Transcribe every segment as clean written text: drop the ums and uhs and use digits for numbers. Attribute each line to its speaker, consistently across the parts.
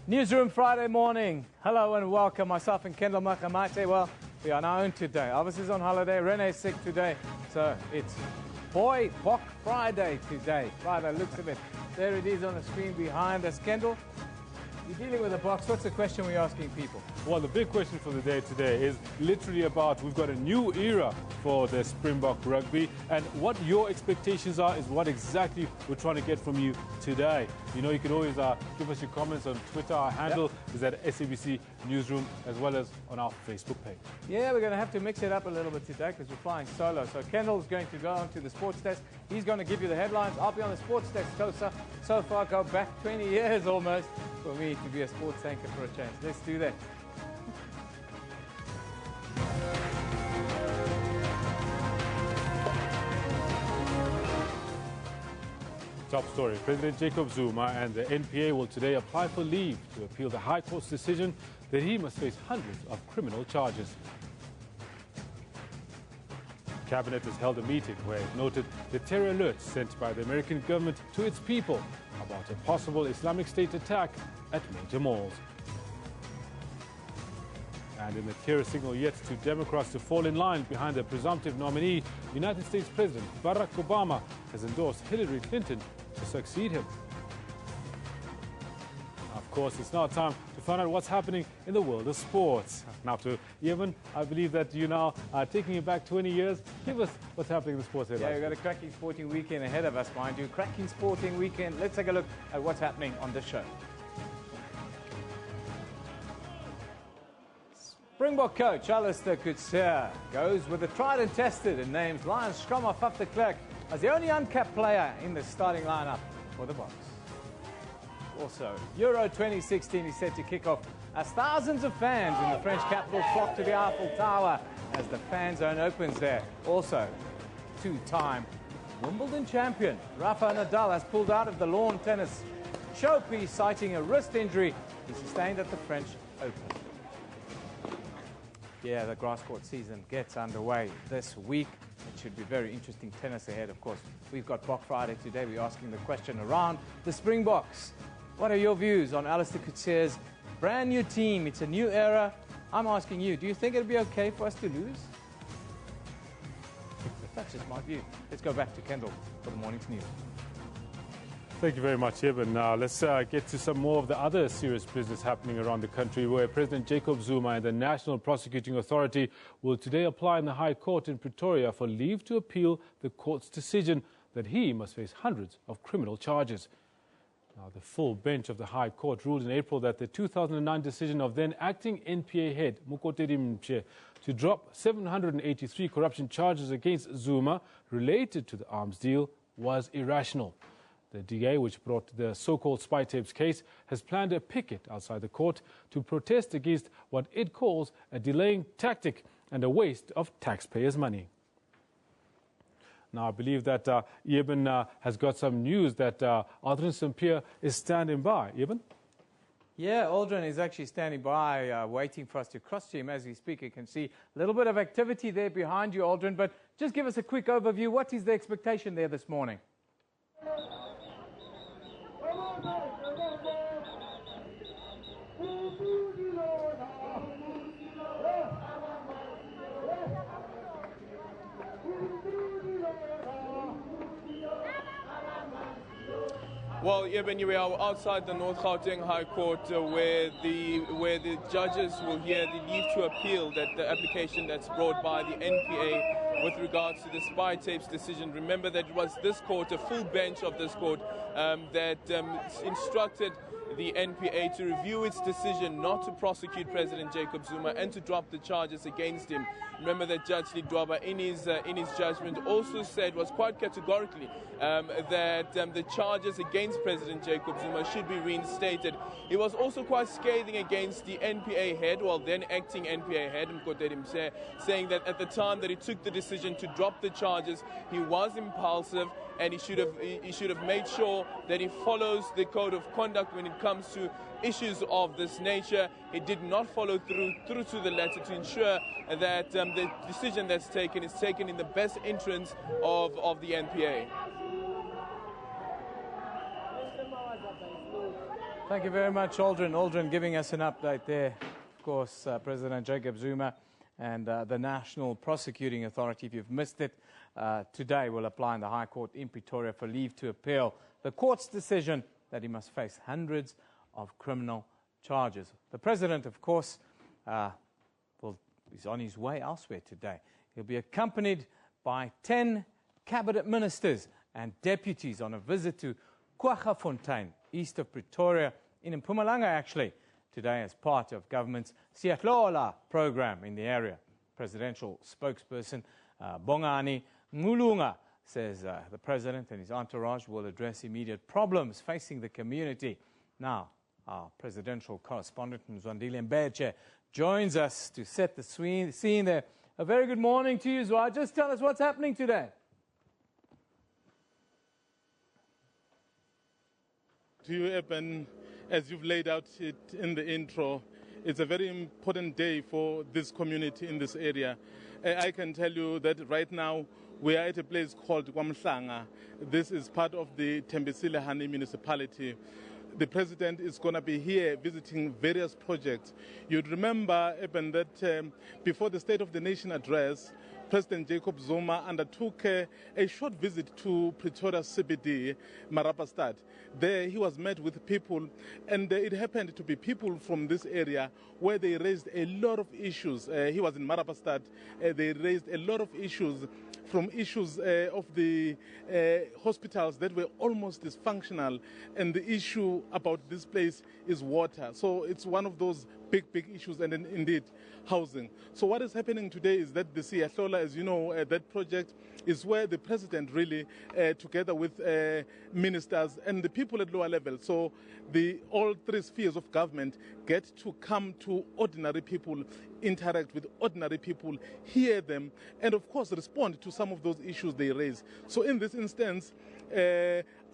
Speaker 1: Newsroom Friday morning. Hello and welcome. Myself and Kendall Makamate. Well, we are on our own today. Elvis is on holiday. Rene's sick today. So it's Boy Bok Friday today. Friday looks of it. There it is on the screen behind us. Kendall, you're dealing with a box. What's the question we're asking people?
Speaker 2: Well, the big question for the day today is literally about we've got a new era for the Springbok rugby, and what your expectations are is what exactly we're trying to get from you today. You know, you can always give us your comments on Twitter. Our handle is at SABC Newsroom, as well as on our Facebook page.
Speaker 1: Yeah, we're going to have to mix it up a little bit today because we're flying solo. So Kendall's going to go on to the sports desk. He's going to give you the headlines. I'll be on the sports desk. So far, go back 20 years almost for me to be a sports anchor for a change. Let's do that.
Speaker 2: Top story. President Jacob Zuma and the NPA will today apply for leave to appeal the High Court's decision that he must face hundreds of criminal charges. The Cabinet has held a meeting where it noted the terror alerts sent by the American government to its people about a possible Islamic State attack at major malls. And in the clearest signal yet to Democrats to fall in line behind the presumptive nominee, United States President Barack Obama has endorsed Hillary Clinton to succeed him. Of course, it's now time to find out what's happening in the world of sports. Now to Evan, I believe that you now are taking it back 20 years. Give us what's happening in the sports headlines.
Speaker 1: Yeah, we've got a cracking sporting weekend ahead of us, mind you. Cracking sporting weekend. Let's take a look at what's happening on this show. Springbok coach Alistair Coetzee goes with the tried and tested and names Lions Schrommer Faf de Klerk as the only uncapped player in the starting lineup for the Boks. Also, Euro 2016 is set to kick off as thousands of fans in the French capital flock to the Eiffel Tower as the fan zone opens there. Also, two-time Wimbledon champion Rafa Nadal has pulled out of the lawn tennis showpiece, citing a wrist injury he sustained at the French Open. Yeah, the grass court season gets underway this week. It should be very interesting tennis ahead, of course. We've got Bok Friday today. We're asking the question around the Springboks. What are your views on Alistair Coetzee's brand new team? It's a new era. I'm asking you, do you think it'll be okay for us to lose? That's just my view. Let's go back to Kendall for the morning's news.
Speaker 2: Thank you very much, Evan. Now let's get to some more of the other serious business happening around the country, where President Jacob Zuma and the National Prosecuting Authority will today apply in the High Court in Pretoria for leave to appeal the court's decision that he must face hundreds of criminal charges. Now, the full bench of the High Court ruled in April that the 2009 decision of then acting NPA head Mokotedi Mche to drop 783 corruption charges against Zuma related to the arms deal was irrational. The DA, which brought the so-called spy tapes case, has planned a picket outside the court to protest against what it calls a delaying tactic and a waste of taxpayers' money. Now, I believe that Eben has got some news that Aldrin Sampier is standing by. Eben?
Speaker 1: Yeah, Aldrin is actually standing by, waiting for us to cross to him as we speak. You can see a little bit of activity there behind you, Aldrin, but just give us a quick overview. What is the expectation there this morning?
Speaker 3: Well, Eben, we are outside the North Gauteng High Court where the judges will hear the leave to appeal that the application that's brought by the NPA with regards to the spy tapes decision. Remember that it was this court, a full bench of this court, that instructed the NPA to review its decision not to prosecute President Jacob Zuma and to drop the charges against him. Remember that Judge Lidwaba in his judgment also said, was quite categorically, that the charges against President Jacob Zuma should be reinstated. He was also quite scathing against the NPA head, well then acting NPA head, Mkotedi Mse, saying that at the time that he took the decision to drop the charges. He was impulsive, and he should have made sure that he follows the code of conduct when it comes to issues of this nature. He did not follow through to the letter to ensure that the decision that's taken is taken in the best interest of the NPA.
Speaker 1: Thank you very much, Aldrin. Aldrin giving us an update there. Of course, President Jacob Zuma and the National Prosecuting Authority, if you've missed it, today will apply in the High Court in Pretoria for leave to appeal the court's decision that he must face hundreds of criminal charges. The President, of course, is on his way elsewhere today. He'll be accompanied by 10 cabinet ministers and deputies on a visit to Kwaggafontein, east of Pretoria, in Mpumalanga actually, today as part of government's Siyahlola program in the area. Presidential spokesperson Bongani Ngulunga says the President and his entourage will address immediate problems facing the community. Now, our presidential correspondent Mzwandile Mbeche joins us to set the scene there. A very good morning to you, Zwa. Just tell us what's happening today.
Speaker 4: To you, Eben, as you've laid out it in the intro, it's a very important day for this community in this area. I can tell you that right now we are at a place called KwaMhlanga. This is part of the Thembisile municipality. The President is going to be here visiting various projects. You'd remember, Eben, that before the State of the Nation address, President Jacob Zuma undertook a short visit to Pretoria CBD, Marapastad. There he was met with people, and it happened to be people from this area where they raised a lot of issues. He was in Marapastad. They raised a lot of issues, from issues of the hospitals that were almost dysfunctional, and the issue about this place is water. So it's one of those big issues, and then indeed housing. So what is happening today is that the Siyahlola, as you know, that project is where the President really, together with ministers and the people at lower level, so all three spheres of government get to come to ordinary people, interact with ordinary people, hear them, and of course respond to some of those issues they raise. So in this instance,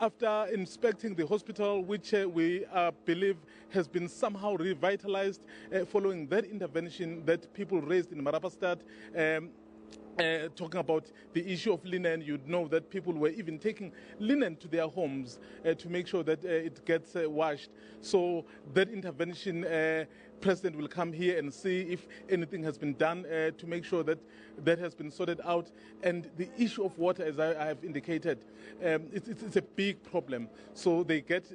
Speaker 4: after inspecting the hospital, which we believe has been somehow revitalized following that intervention that people raised in Marapastad, talking about the issue of linen, you'd know that people were even taking linen to their homes to make sure that it gets washed. So that intervention, President will come here and see if anything has been done to make sure that that has been sorted out. And the issue of water, as I have indicated, it's a big problem. So they get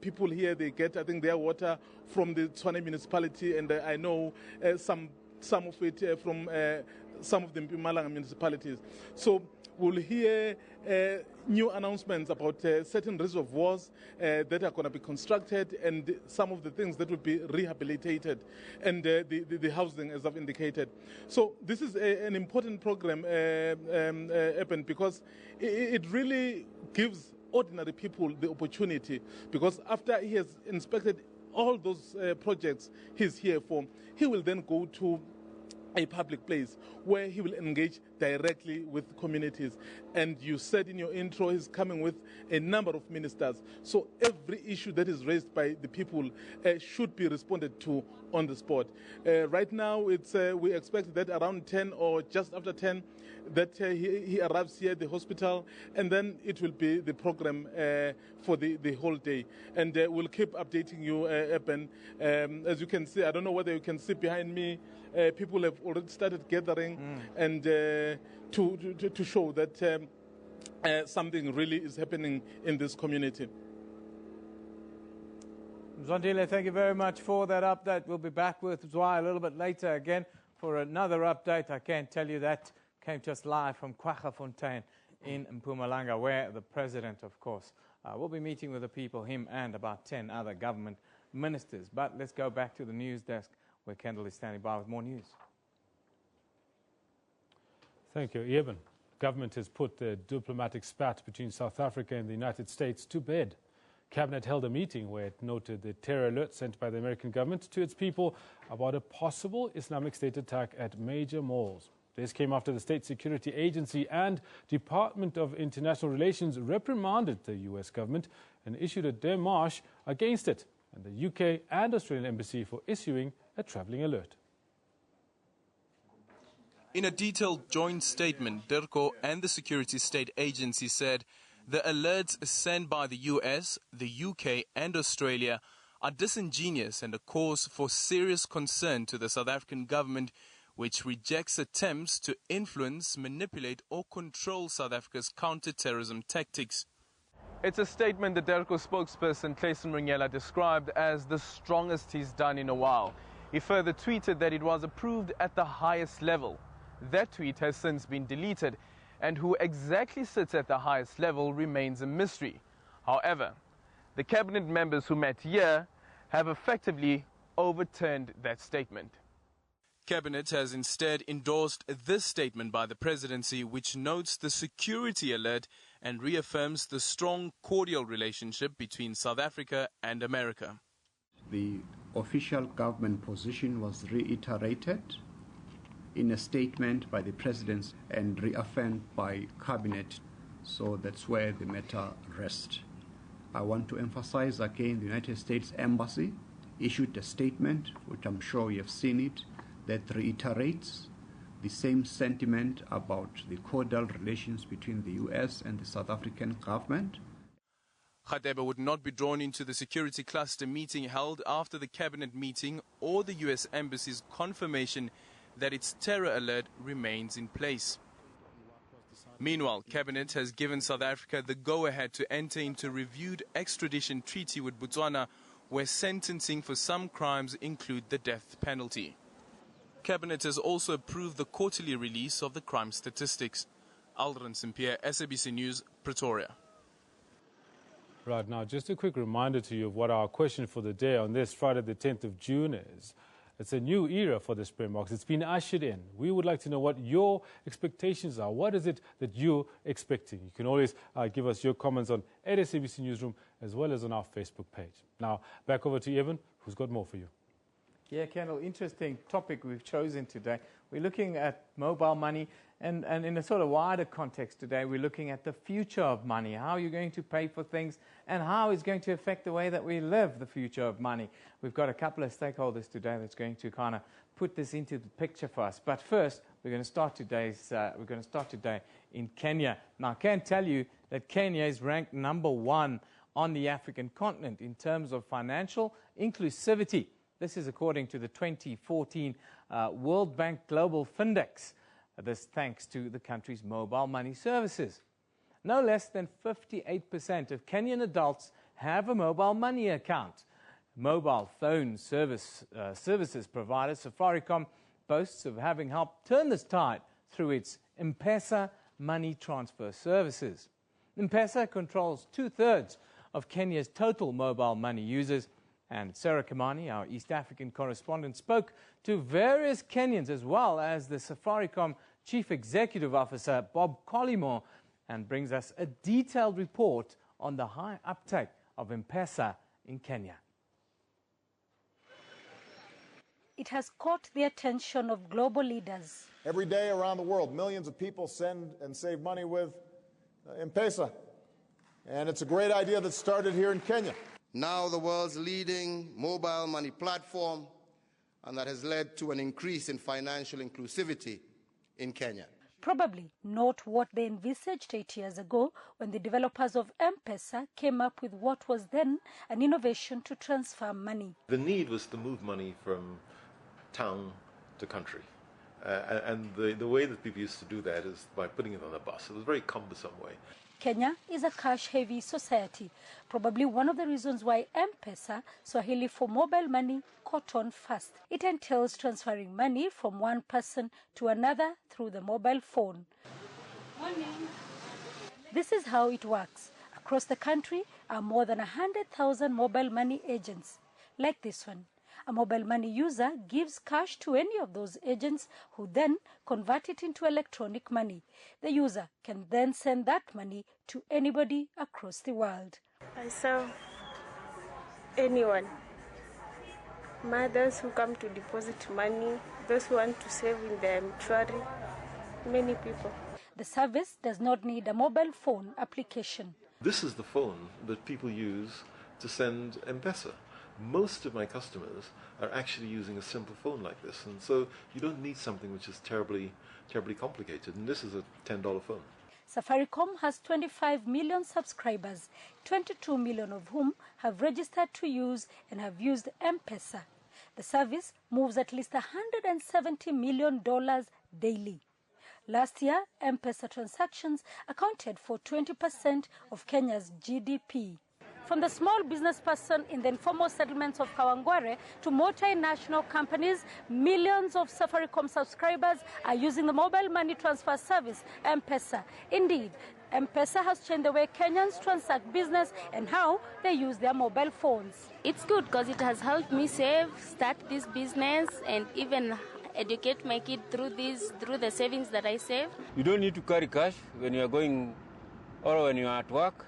Speaker 4: people here, they get, I think, their water from the Tshwane municipality, and I know some of it from some of the Mpumalanga municipalities. So we'll hear new announcements about certain reservoirs that are going to be constructed, and some of the things that will be rehabilitated, and the housing, as I've indicated. So this is an important program, Eben, because it really gives ordinary people the opportunity, because after he has inspected all those projects he's here for, he will then go to a public place where he will engage directly with communities. And you said in your intro, he's coming with a number of ministers. So every issue that is raised by the people should be responded to on the spot. Right now, it's we expect that around 10 or just after 10, that he arrives here at the hospital, and then it will be the program for the whole day. And we'll keep updating you, Eben. As you can see, I don't know whether you can see behind me, people have already started gathering and to show that something really is happening in this community.
Speaker 1: Zondile, thank you very much for that update. We'll be back with Zwa a little bit later again for another update. I can tell you that came to us live from Kwaggafontein in Mpumalanga, where the President, of course, will be meeting with the people, him and about 10 other government ministers. But let's go back to the news desk, where Kendall is standing by with more news.
Speaker 2: Thank you, Eben. Government has put the diplomatic spat between South Africa and the United States to bed. Cabinet held a meeting where it noted the terror alert sent by the American government to its people about a possible Islamic State attack at major malls. This came after the State Security Agency and Department of International Relations reprimanded the US government and issued a démarche against it, and the UK and Australian embassy for issuing a travelling alert.
Speaker 3: In a detailed joint statement, DIRCO and the Security State Agency said the alerts sent by the US, the UK and Australia are disingenuous and a cause for serious concern to the South African government, which rejects attempts to influence, manipulate or control South Africa's counter-terrorism tactics. It's a statement the DIRCO spokesperson Clayson Ringela described as the strongest he's done in a while. He further tweeted that it was approved at the highest level. That tweet has since been deleted, and who exactly sits at the highest level remains a mystery. However, the cabinet members who met here have effectively overturned that statement. Cabinet has instead endorsed this statement by the presidency, which notes the security alert and reaffirms the strong, cordial relationship between South Africa and America.
Speaker 5: The official government position was reiterated in a statement by the President and reaffirmed by Cabinet, so that's where the matter rests. I want to emphasize again the United States Embassy issued a statement, which I'm sure you have seen it, that reiterates the same sentiment about the cordial relations between the US and the South African government.
Speaker 3: Khatebe would not be drawn into the security cluster meeting held after the cabinet meeting or the US Embassy's confirmation that its terror alert remains in place. Meanwhile, Cabinet has given South Africa the go-ahead to enter into a reviewed extradition treaty with Botswana, where sentencing for some crimes include the death penalty. Cabinet has also approved the quarterly release of the crime statistics. Aldrin St-Pierre, SABC News, Pretoria.
Speaker 2: Right, now just a quick reminder to you of what our question for the day on this Friday the 10th of June is. It's a new era for the Springboks. It's been ushered in. We would like to know what your expectations are. What is it that you're expecting? You can always give us your comments on SABC Newsroom as well as on our Facebook page. Now, back over to Evan, who's got more for you.
Speaker 1: Yeah, Kendall, interesting topic we've chosen today. We're looking at mobile money, and in a sort of wider context today, we're looking at the future of money, how you're going to pay for things, and how it's going to affect the way that we live, the future of money. We've got a couple of stakeholders today that's going to kind of put this into the picture for us. But first, we're going to start today in Kenya. Now, I can tell you that Kenya is ranked #1 on the African continent in terms of financial inclusivity. This is according to the 2014 World Bank Global Findex. This thanks to the country's mobile money services. No less than 58% of Kenyan adults have a mobile money account. Mobile phone services provider Safaricom boasts of having helped turn this tide through its M-Pesa money transfer services. M-Pesa controls 2/3 of Kenya's total mobile money users. And Sarah Kamani, our East African correspondent, spoke to various Kenyans as well as the Safaricom Chief Executive Officer, Bob Collymore, and brings us a detailed report on the high uptake of M-Pesa in Kenya.
Speaker 6: It has caught the attention of global leaders.
Speaker 7: Every day around the world, millions of people send and save money with M-Pesa. And it's a great idea that started here in Kenya.
Speaker 8: Now the world's leading mobile money platform, and that has led to an increase in financial inclusivity in Kenya.
Speaker 6: Probably not what they envisaged 8 years ago when the developers of M-Pesa came up with what was then an innovation to transfer money.
Speaker 9: The need was to move money from town to country. And the way that people used to do that is by putting it on a bus. It was a very cumbersome way.
Speaker 6: Kenya is a cash-heavy society, probably one of the reasons why M-Pesa, Swahili for mobile money, caught on fast. It entails transferring money from one person to another through the mobile phone. Morning. This is how it works. Across the country are more than 100,000 mobile money agents, like this one. A mobile money user gives cash to any of those agents who then convert it into electronic money. The user can then send that money to anybody across the world.
Speaker 10: I serve anyone. Mothers who come to deposit money, those who want to save in their Mshwari, many people.
Speaker 6: The service does not need a mobile phone application.
Speaker 9: This is the phone that people use to send M-Pesa. Most of my customers are actually using a simple phone like this, and so you don't need something which is terribly complicated, and this is a $10 phone.
Speaker 6: Safaricom has 25 million subscribers, 22 million of whom have registered to use and have used M-Pesa. The service moves at least $170 million daily. Last year, M-Pesa transactions accounted for 20% of Kenya's GDP. From the small business person in the informal settlements of Kawangware to multinational companies, millions of Safaricom subscribers are using the mobile money transfer service, M-Pesa. Indeed, M-Pesa has changed the way Kenyans transact business and how they use their mobile phones.
Speaker 11: It's good because it has helped me save, start this business, and even educate my kid through the savings that I save.
Speaker 12: You don't need to carry cash when you are going or when you are at work.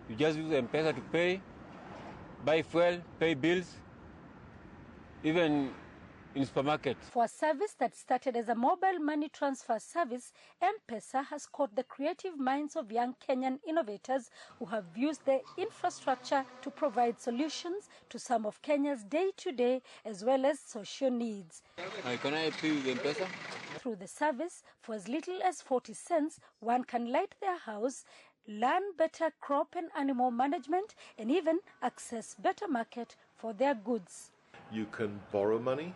Speaker 12: You just use M-Pesa to pay, buy fuel, pay bills, even in supermarket.
Speaker 6: For a service that started as a mobile money transfer service, M-Pesa has caught the creative minds of young Kenyan innovators who have used the infrastructure to provide solutions to some of Kenya's day-to-day as well as social needs.
Speaker 12: Can I pay with M-Pesa?
Speaker 6: Through the service, for as little as 40 cents, one can light their house, learn better crop and animal management, and even access better market for their goods.
Speaker 9: You can borrow money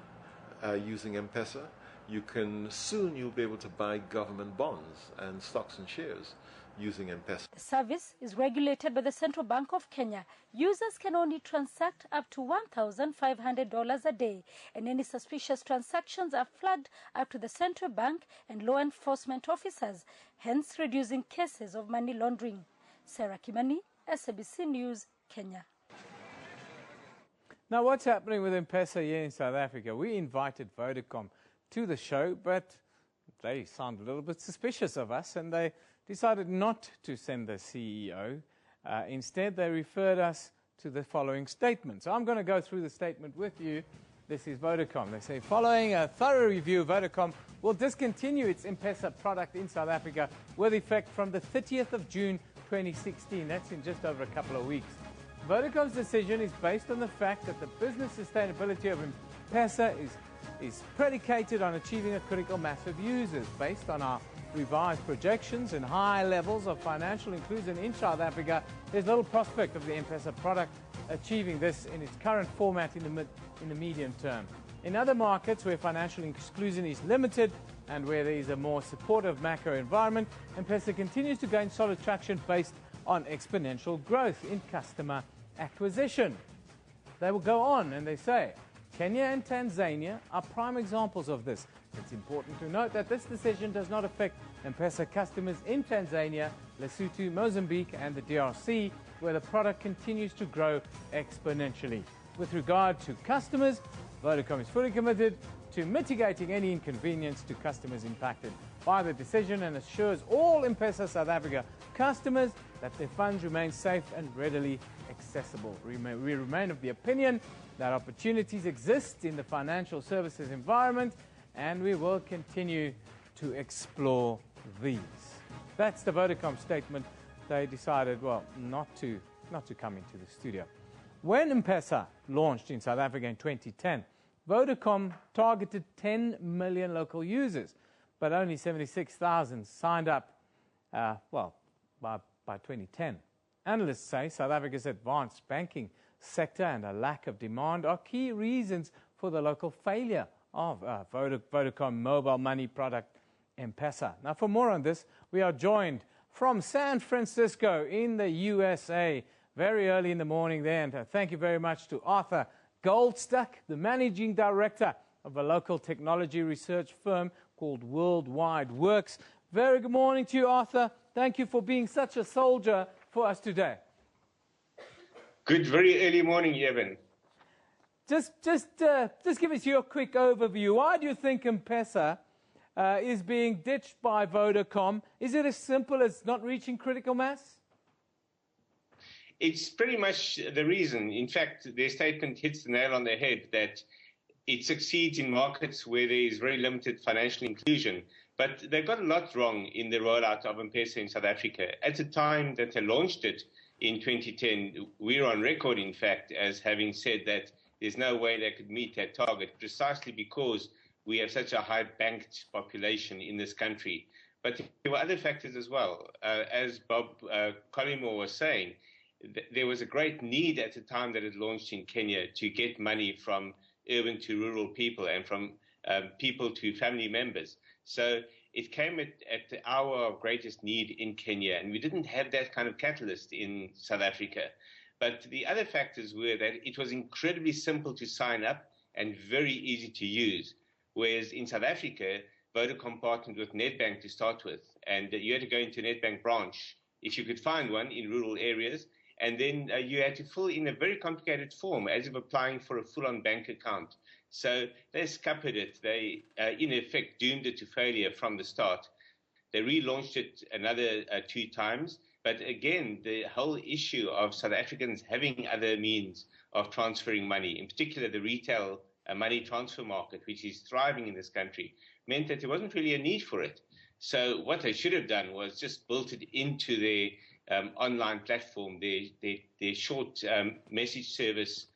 Speaker 9: using M-Pesa. You'll be able to buy government bonds and stocks and shares using M-Pesa.
Speaker 6: The service is regulated by the Central Bank of Kenya. Users can only transact up to $1,500 a day, and any suspicious transactions are flagged up to the Central Bank and law enforcement officers, hence reducing cases of money laundering. Sarah Kimani, SABC News, Kenya.
Speaker 1: Now, what's happening with M-Pesa here in South Africa? We invited Vodacom to the show, but they sounded a little bit suspicious of us, and they decided not to send the CEO. Instead, they referred us to the following statement. So I'm going to go through the statement with you. This is Vodacom. They say, following a thorough review, Vodacom will discontinue its M-Pesa product in South Africa with effect from the 30th of June 2016. That's in just over a couple of weeks. Vodacom's decision is based on the fact that the business sustainability of M-Pesa is predicated on achieving a critical mass of users. Based on our revised projections and high levels of financial inclusion in South Africa, there's little prospect of the M-Pesa product achieving this in its current format in the medium term. In other markets where financial inclusion is limited and where there is a more supportive macro environment, M-Pesa continues to gain solid traction based on exponential growth in customer acquisition. They will go on and they say, Kenya and Tanzania are prime examples of this. It's important to note that this decision does not affect M-Pesa customers in Tanzania, Lesotho, Mozambique and the DRC, where the product continues to grow exponentially. With regard to customers, Vodacom is fully committed to mitigating any inconvenience to customers impacted by the decision and assures all M-Pesa South Africa customers that their funds remain safe and readily accessible. We remain of the opinion that opportunities exist in the financial services environment, and we will continue to explore these. That's the Vodacom statement. They decided, well, not to come into the studio. When M-Pesa launched in South Africa in 2010, Vodacom targeted 10 million local users, but only 76,000 signed up, by 2010. Analysts say South Africa's advanced banking sector and a lack of demand are key reasons for the local failure of Vodacom mobile money product M-Pesa. Now, for more on this, we are joined from San Francisco in the USA, very early in the morning there. And thank you very much to Arthur Goldstuck, the managing director of a local technology research firm called Worldwide Works. Very good morning to you, Arthur. Thank you for being such a soldier for us today.
Speaker 13: Good, very early morning, Evan.
Speaker 1: Just give us your quick overview. Why do you think M-Pesa is being ditched by Vodacom? Is it as simple as not reaching critical mass?
Speaker 13: It's pretty much the reason. In fact, their statement hits the nail on the head that it succeeds in markets where there is very limited financial inclusion, But they got a lot wrong in the rollout of M-Pesa in South Africa. At the time that they launched it in 2010, we were on record, in fact, as having said that there's no way they could meet that target, precisely because we have such a high banked population in this country. But there were other factors as well. As Bob Collymore was saying, there was a great need at the time that it launched in Kenya to get money from urban to rural people and from people to family members. So it came at the hour of greatest need in Kenya, and we didn't have that kind of catalyst in South Africa. But the other factors were that it was incredibly simple to sign up and very easy to use, whereas in South Africa, Vodacom partnered with Nedbank to start with, and you had to go into a Nedbank branch if you could find one in rural areas, and then you had to fill in a very complicated form as if applying for a full-on bank account. So they scuppered it. They, in effect, doomed it to failure from the start. They relaunched it another 2 times. But again, the whole issue of South Africans having other means of transferring money, in particular the retail money transfer market, which is thriving in this country, meant that there wasn't really a need for it. So what they should have done was just built it into their online platform, their short message service,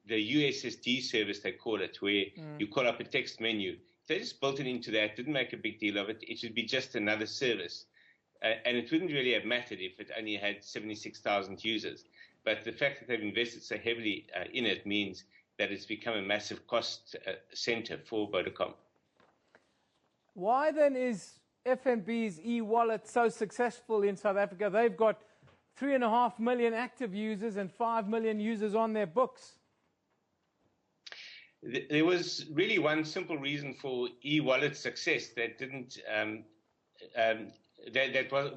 Speaker 13: the USSD service, they call it, where you call up a text menu. If they just built it into that, didn't make a big deal of it, it should be just another service. And it wouldn't really have mattered if it only had 76,000 users. But the fact that they've invested so heavily in it means that it's become a massive cost center for Vodacom.
Speaker 1: Why then is FNB's e-wallet so successful in South Africa? They've got 3.5 million active users and 5 million users on their books.
Speaker 13: There was really one simple reason for e-wallet success that didn't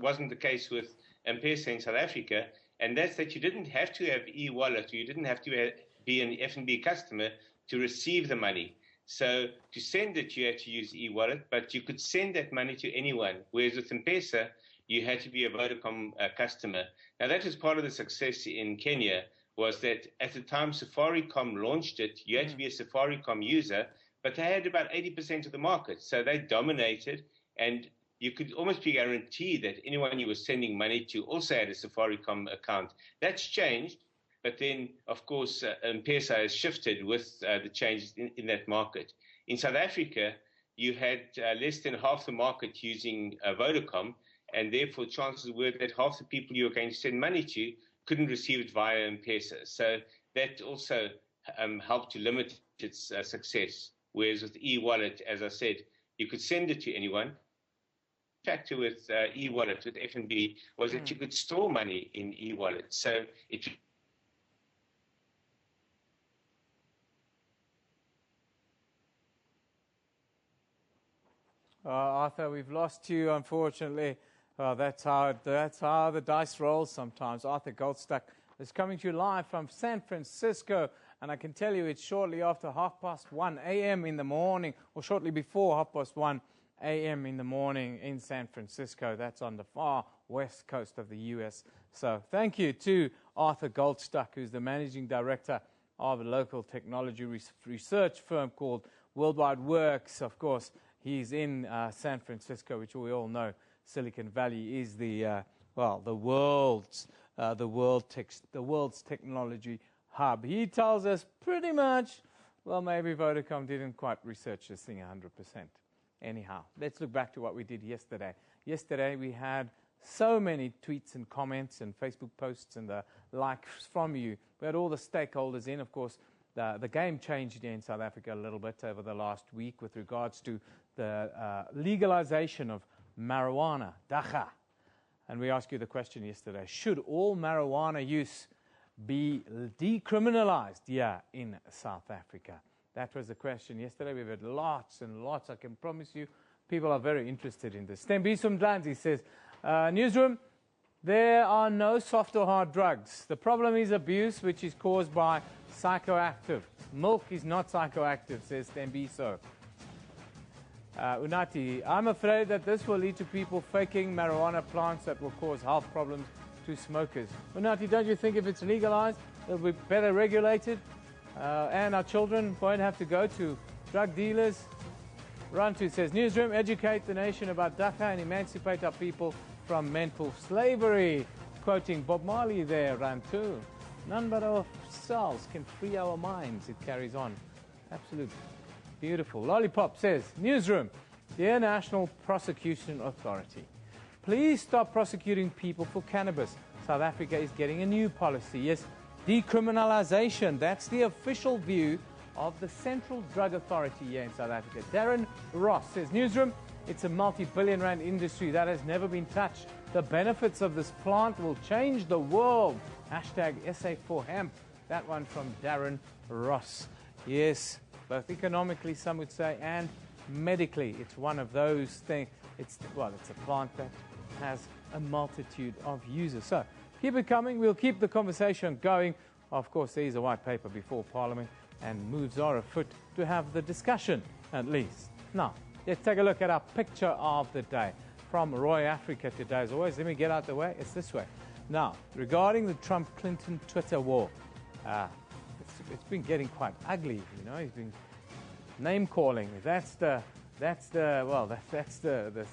Speaker 13: wasn't the case with M-Pesa in South Africa, and that's that you didn't have to have e-wallet, you didn't have to be an FNB customer to receive the money. So to send it, you had to use e-wallet, but you could send that money to anyone, whereas with M-Pesa, you had to be a Vodacom customer. Now, that was part of the success in Kenya, was that at the time Safaricom launched it, you had to be a Safaricom user, but they had about 80% of the market. So they dominated, and you could almost be guaranteed that anyone you were sending money to also had a Safaricom account. That's changed, but then, of course, M-Pesa has shifted with the changes in that market. In South Africa, you had less than half the market using Vodacom, and therefore chances were that half the people you were going to send money to couldn't receive it via M-Pesa. So that also helped to limit its success. Whereas with e-wallet, as I said, you could send it to anyone. The factor with e-wallet, with FNB, was that you could store money in e-wallet. So it
Speaker 1: Arthur, we've lost you, unfortunately. That's how the dice rolls sometimes. Arthur Goldstuck is coming to you live from San Francisco, and I can tell you it's shortly after 1:30 a.m. in the morning, or shortly before 1:30 a.m. in the morning in San Francisco. That's on the far west coast of the U.S. So thank you to Arthur Goldstuck, who's the managing director of a local technology research firm called Worldwide Works. Of course, he's in San Francisco, which we all know Silicon Valley is the world's technology hub. He tells us pretty much, well, maybe Vodacom didn't quite research this thing 100%. Anyhow, let's look back to what we did yesterday. Yesterday we had so many tweets and comments and Facebook posts and the likes from you. We had all the stakeholders in. Of course, the game changed here in South Africa a little bit over the last week with regards to the legalization of marijuana, dacha. And we asked you the question yesterday, should all marijuana use be decriminalized here in South Africa? That was the question yesterday. We've had lots and lots. I can promise you, people are very interested in this. Stembiso Mdlanzi says, Newsroom, there are no soft or hard drugs. The problem is abuse, which is caused by psychoactive. Milk is not psychoactive, says Stembiso. Unati, I'm afraid that this will lead to people faking marijuana plants that will cause health problems to smokers. Unati, don't you think if it's legalized, it'll be better regulated and our children won't have to go to drug dealers? Rantu says, Newsroom, educate the nation about Dhaka and emancipate our people from mental slavery. Quoting Bob Marley there, Rantu. None but ourselves can free our minds. It carries on. Absolutely beautiful. Lollipop says, Newsroom, dear National Prosecution Authority, please stop prosecuting people for cannabis. South Africa is getting a new policy. Yes, decriminalization. That's the official view of the Central Drug Authority here in South Africa. Darren Ross says, Newsroom, it's a multi-billion rand industry that has never been touched. The benefits of this plant will change the world. Hashtag SA4Hemp. That one from Darren Ross. Yes, both economically, some would say, and medically. It's one of those things. It's a plant that has a multitude of users. So keep it coming. We'll keep the conversation going. Of course, there is a white paper before Parliament, and moves are afoot to have the discussion, at least. Now, let's take a look at our picture of the day from Roy Africa today. As always, let me get out the way. It's this way. Now, regarding the Trump-Clinton Twitter war, it's been getting quite ugly. You know, he's been name-calling. That's the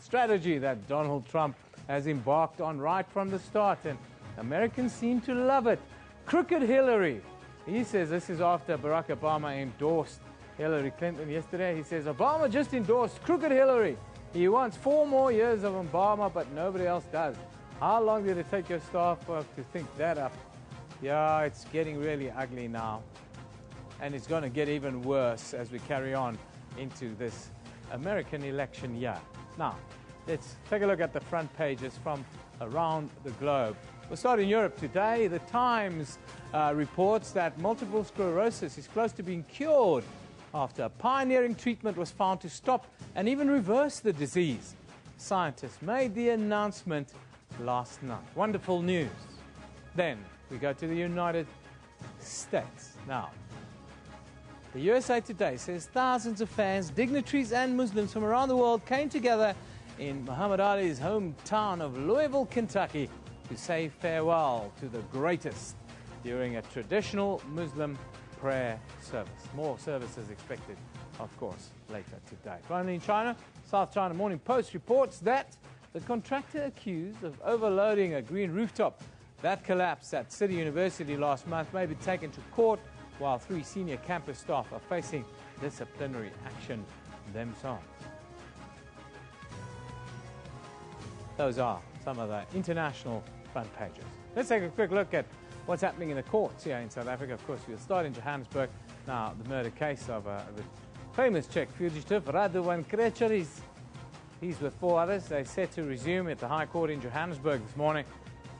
Speaker 1: strategy that Donald Trump has embarked on right from the start, and Americans seem to love it. Crooked Hillary. He says this is after Barack Obama endorsed Hillary Clinton yesterday. He says Obama just endorsed Crooked Hillary. He wants 4 more years of Obama, but nobody else does. How long did it take your staff to think that up? Yeah, it's getting really ugly now. And it's going to get even worse as we carry on into this American election year. Now, let's take a look at the front pages from around the globe. We'll start in Europe today. The Times reports that multiple sclerosis is close to being cured after a pioneering treatment was found to stop and even reverse the disease. Scientists made the announcement last night. Wonderful news. Then we go to the United States. Now, the USA Today says thousands of fans, dignitaries and Muslims from around the world came together in Muhammad Ali's hometown of Louisville, Kentucky, to say farewell to the greatest during a traditional Muslim prayer service. More services expected, of course, later today. Finally, in China, South China Morning Post reports that the contractor accused of overloading a green rooftop that collapsed at City University last month may be taken to court, while 3 senior campus staff are facing disciplinary action themselves. Those are some of the international front pages. Let's take a quick look at what's happening in the courts here in South Africa. Of course, we'll start in Johannesburg. Now, the murder case of the famous Czech fugitive Radovan Krečer, he's with 4 others. They're set to resume at the High Court in Johannesburg this morning.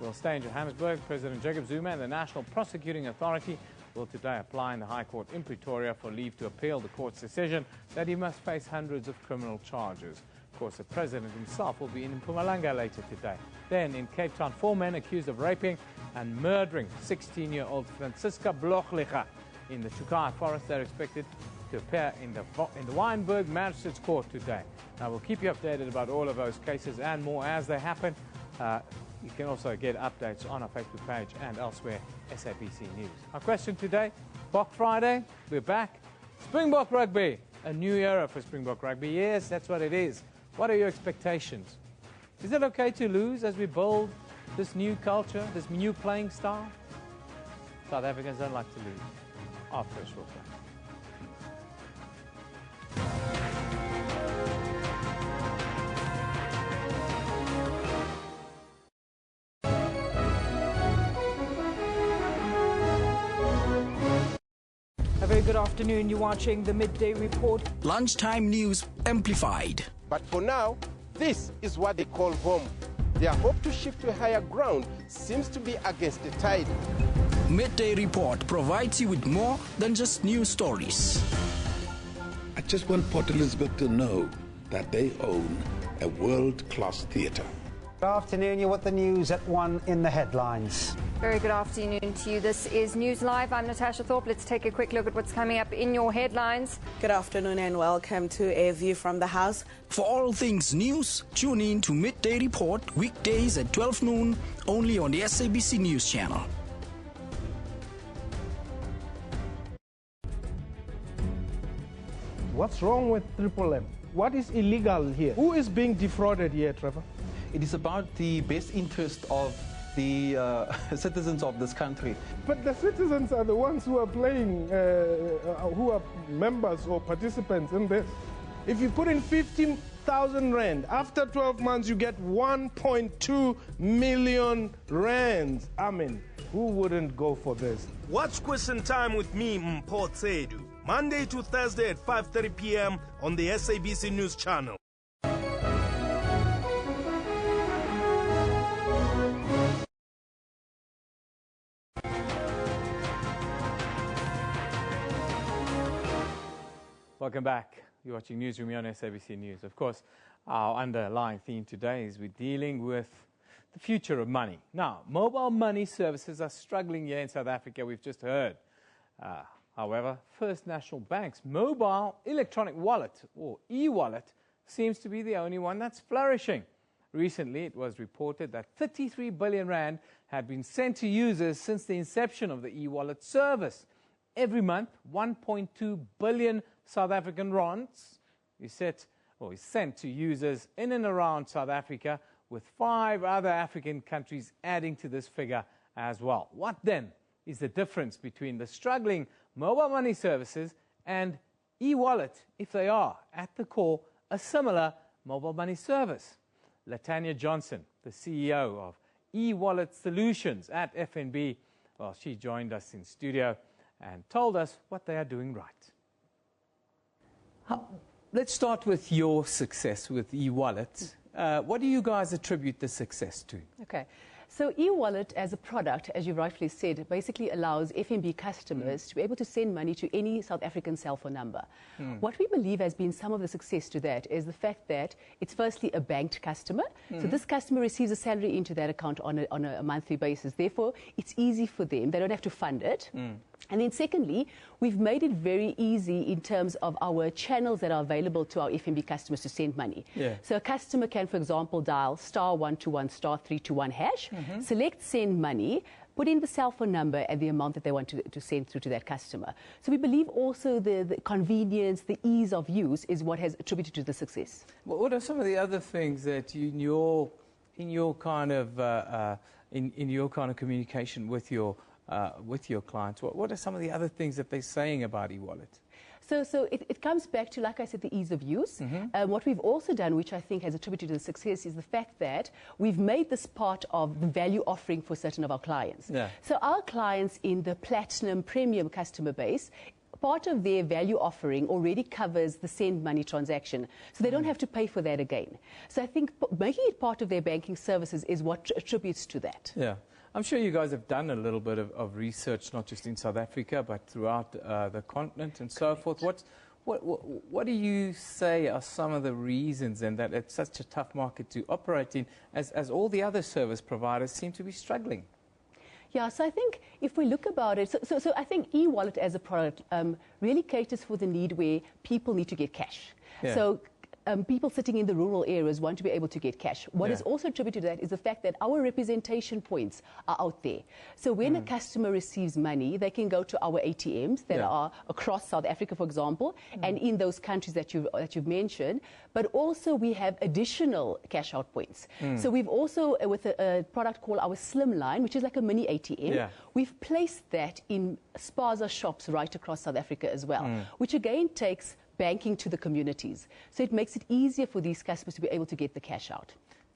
Speaker 1: We'll stay in Johannesburg. President Jacob Zuma and the National Prosecuting Authority will today apply in the High Court in Pretoria for leave to appeal the court's decision that he must face hundreds of criminal charges. Of course, the president himself will be in Mpumalanga later today. Then, in Cape Town, 4 men accused of raping and murdering 16-year-old Francisca Blochlicher in the Chukai Forest. They're expected to appear in the Wynberg Magistrates Court today. Now, we'll keep you updated about all of those cases and more as they happen. You can also get updates on our Facebook page and elsewhere, SABC News. Our question today, Bok Friday, we're back. Springbok rugby, a new era for Springbok rugby. Yes, that's what it is. What are your expectations? Is it okay to lose as we build this new culture, this new playing style? South Africans don't like to lose. After a short break.
Speaker 14: A very good afternoon. You're watching the Midday Report.
Speaker 15: Lunchtime news amplified.
Speaker 16: But for now, this is what they call home. Their hope to shift to a higher ground seems to be against the tide.
Speaker 15: Midday Report provides you with more than just news stories.
Speaker 17: I just want Port Elizabeth to know that they own a world-class theatre.
Speaker 18: Good afternoon. You're with the news at 1 in the headlines.
Speaker 19: Very good afternoon to you. This is News Live. I'm Natasha Thorpe. Let's take a quick look at what's coming up in your headlines.
Speaker 20: Good afternoon and welcome to A View from the House.
Speaker 15: For all things news, tune in to Midday Report weekdays at 12 noon only on the SABC News channel.
Speaker 21: What's wrong with Triple M? What is illegal here? Who is being defrauded here, Trevor?
Speaker 22: It is about the best interest of the citizens of this country.
Speaker 21: But the citizens are the ones who are playing, who are members or participants in this. If you put in 15,000 rand, after 12 months you get 1.2 million rands. I mean, who wouldn't go for this?
Speaker 23: Watch Question Time with me, Mpho Tsedu, Monday to Thursday at 5:30 p.m. on the SABC News Channel.
Speaker 1: Welcome back. You're watching Newsroom here on SABC News. Of course, our underlying theme today is we're dealing with the future of money. Now, mobile money services are struggling here in South Africa, we've just heard. However, First National Bank's mobile electronic wallet, or e-wallet, seems to be the only one that's flourishing. Recently, it was reported that 33 billion rand had been sent to users since the inception of the e-wallet service. Every month, 1.2 billion South African rands is sent to users in and around South Africa, with 5 other African countries adding to this figure as well. What then is the difference between the struggling mobile money services and e-wallet, if they are, at the core, a similar mobile money service? Latanya Johnson, the CEO of e-wallet solutions at FNB, well, she joined us in studio and told us what they are doing right. Let's start with your success with e-wallet. What do you guys attribute the success to?
Speaker 24: Okay. So e-wallet as a product, as you rightfully said, basically allows FNB customers to be able to send money to any South African cell phone number. What we believe has been some of the success to that is the fact that it's firstly a banked customer. So this customer receives a salary into that account on a monthly basis. Therefore, it's easy for them. They don't have to fund it. And then secondly, we've made it very easy in terms of our channels that are available to our FNB customers to send money. So a customer can, for example, dial *121 *321 hash, select send money, put in the cell phone number and the amount that they want to send through to that customer. So we believe also the convenience, the ease of use is what has attributed to the success.
Speaker 1: What are some of the other things that in your kind of communication with your clients, what are some of the other things that they're saying about e-wallet?
Speaker 24: So it comes back to, like I said, the ease of use. What we've also done, which I think has attributed to the success, is the fact that we've made this part of the value offering for certain of our clients. So our clients in the platinum premium customer base, part of their value offering already covers the send money transaction. So they don't have to pay for that again. So I think making it part of their banking services is what attributes to that.
Speaker 1: Yeah. I'm sure you guys have done a little bit of research, not just in South Africa, but throughout the continent and so forth. What do you say are some of the reasons then that it's such a tough market to operate in, as all the other service providers seem to be struggling?
Speaker 24: Yeah, so I think if we look about it, so I think e-wallet as a product really caters for the need where people need to get cash. So people sitting in the rural areas want to be able to get cash. What is also attributed to that is the fact that our representation points are out there. So when a customer receives money, they can go to our ATMs that are across South Africa, for example, and in those countries that you've mentioned. But also we have additional cash out points. So we've also, with a product called our Slim Line, which is like a mini ATM, we've placed that in spaza shops right across South Africa as well, which again takes banking to the communities. So it makes it easier for these customers to be able to get the cash out.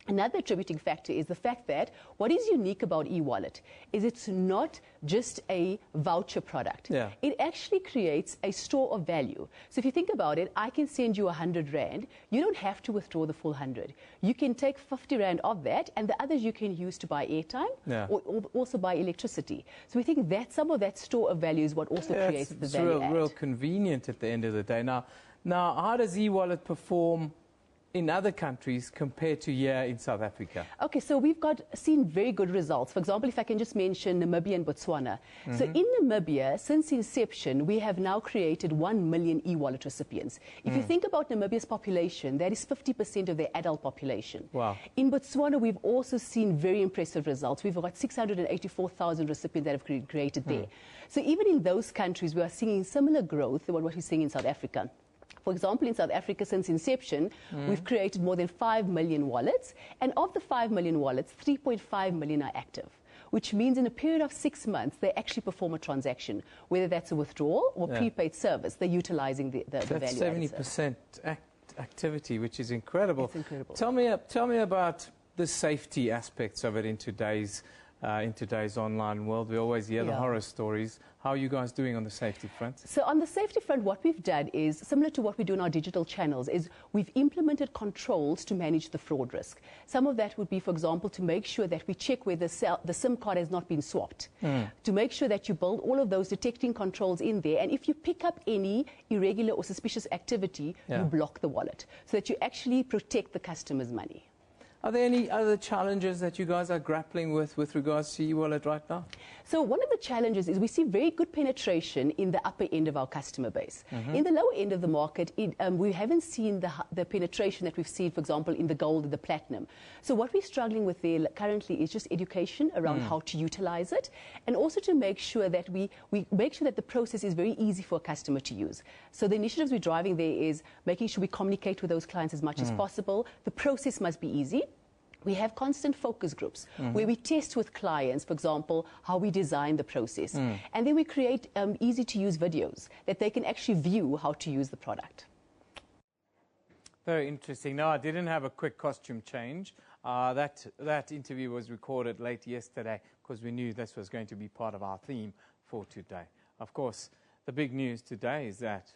Speaker 24: Another attributing factor is the fact that what is unique about e-wallet is it's not just a voucher product. It actually creates a store of value. So if you think about it, I can send you 100 rand. You don't have to withdraw the full 100. You can take 50 rand of that, and the others you can use to buy airtime or also buy electricity. So we think that some of that store of value is what also creates the value add.
Speaker 1: Real convenient at the end of the day. Now how does e-wallet perform in other countries compared to here in South Africa?
Speaker 24: Okay, so we've seen very good results. For example, if I can just mention Namibia and Botswana. So in Namibia, since inception, we have now created 1 million e-wallet recipients. If you think about Namibia's population, that is 50% of their adult population.
Speaker 1: Wow.
Speaker 24: In Botswana, we've also seen very impressive results. We've got 684,000 recipients that have created there. So even in those countries, we are seeing similar growth to what we're seeing in South Africa. For example, in South Africa, since inception, we've created more than 5 million wallets. And of the 5 million wallets, 3.5 million are active, which means in a period of 6 months, they actually perform a transaction, whether that's a withdrawal or prepaid service. They're utilizing the value.
Speaker 1: That's 70% activity, which is incredible.
Speaker 24: It's incredible.
Speaker 1: Tell me about the safety aspects of it in today's online world. We always hear the horror stories. How are you guys doing on the safety front?
Speaker 24: So on the safety front, what we've done is, similar to what we do in our digital channels, is we've implemented controls to manage the fraud risk. Some of that would be, for example, to make sure that we check where the SIM card has not been swapped, to make sure that you build all of those detecting controls in there, and if you pick up any irregular or suspicious activity, you block the wallet, so that you actually protect the customer's money.
Speaker 1: Are there any other challenges that you guys are grappling with regards to e-wallet right now?
Speaker 24: So one of the challenges is we see very good penetration in the upper end of our customer base. In the lower end of the market, we haven't seen the penetration that we've seen, for example, in the gold and the platinum. So what we're struggling with there currently is just education around how to utilize it, and also to make sure that we make sure that the process is very easy for a customer to use. So the initiatives we're driving there is making sure we communicate with those clients as much as possible. The process must be easy. We have constant focus groups where we test with clients, for example, how we design the process. And then we create easy-to-use videos that they can actually view how to use the product.
Speaker 1: Very interesting. No, I didn't have a quick costume change. That interview was recorded late yesterday because we knew this was going to be part of our theme for today. Of course, the big news today is that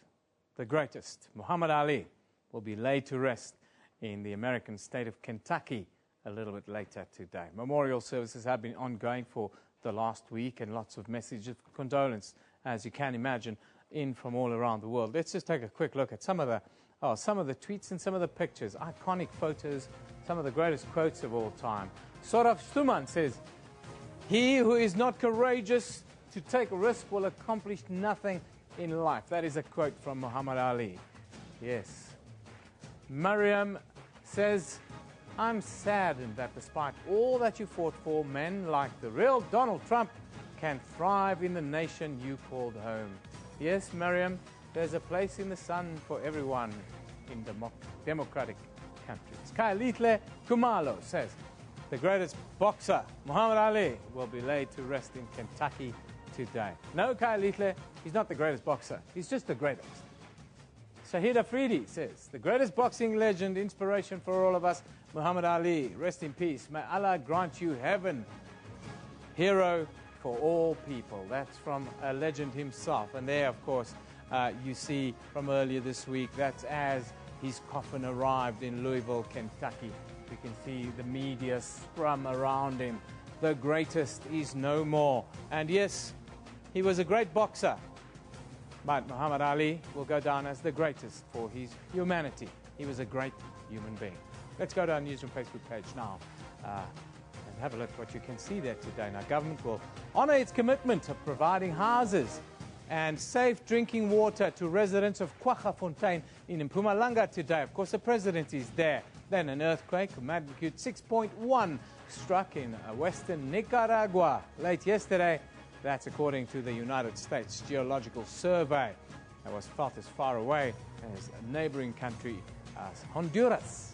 Speaker 1: the greatest, Muhammad Ali, will be laid to rest in the American state of Kentucky a little bit later today. Memorial services have been ongoing for the last week, and lots of messages of condolence, as you can imagine, in from all around the world. Let's just take a quick look at some of the tweets and some of the pictures, iconic photos, some of the greatest quotes of all time. Sorav Stuman says, "He who is not courageous to take a risk will accomplish nothing in life." That is a quote from Muhammad Ali. Yes. Mariam says, "I'm saddened that despite all that you fought for, men like the real Donald Trump can thrive in the nation you called home." Yes, Mariam, there's a place in the sun for everyone in democratic countries. Kailitle Kumalo says, "The greatest boxer, Muhammad Ali, will be laid to rest in Kentucky today." No, Kailitle, he's not the greatest boxer. He's just the greatest. Shahid Afridi says, "The greatest boxing legend, inspiration for all of us, Muhammad Ali, rest in peace. May Allah grant you heaven. Hero for all people." That's from a legend himself. And there, of course, you see from earlier this week, that's as his coffin arrived in Louisville, Kentucky. You can see the media scrum around him. The greatest is no more. And yes, he was a great boxer. But Muhammad Ali will go down as the greatest for his humanity. He was a great human being. Let's go to our Newsroom Facebook page now and have a look at what you can see there today. Now, government will honour its commitment of providing houses and safe drinking water to residents of Kwaggafontein in Mpumalanga today. Of course, the president is there. Then an earthquake of magnitude 6.1 struck in western Nicaragua late yesterday. That's according to the United States Geological Survey. That was felt as far away as a neighboring country as Honduras.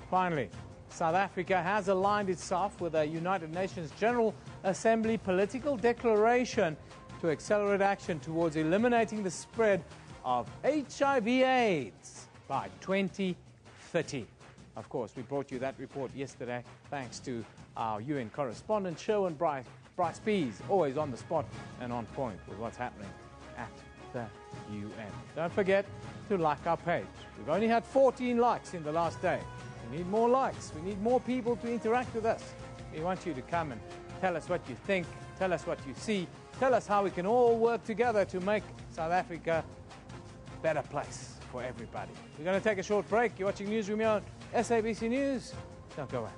Speaker 1: Finally, South Africa has aligned itself with the United Nations General Assembly political declaration to accelerate action towards eliminating the spread of HIV/AIDS by 2030. Of course, we brought you that report yesterday thanks to our UN correspondent, Sherwin Bryce Pease, always on the spot and on point with what's happening at the UN. Don't forget to like our page. We've only had 14 likes in the last day. We need more likes. We need more people to interact with us. We want you to come and tell us what you think, tell us what you see, tell us how we can all work together to make South Africa a better place for everybody. We're going to take a short break. You're watching Newsroom here on SABC News. Don't go away.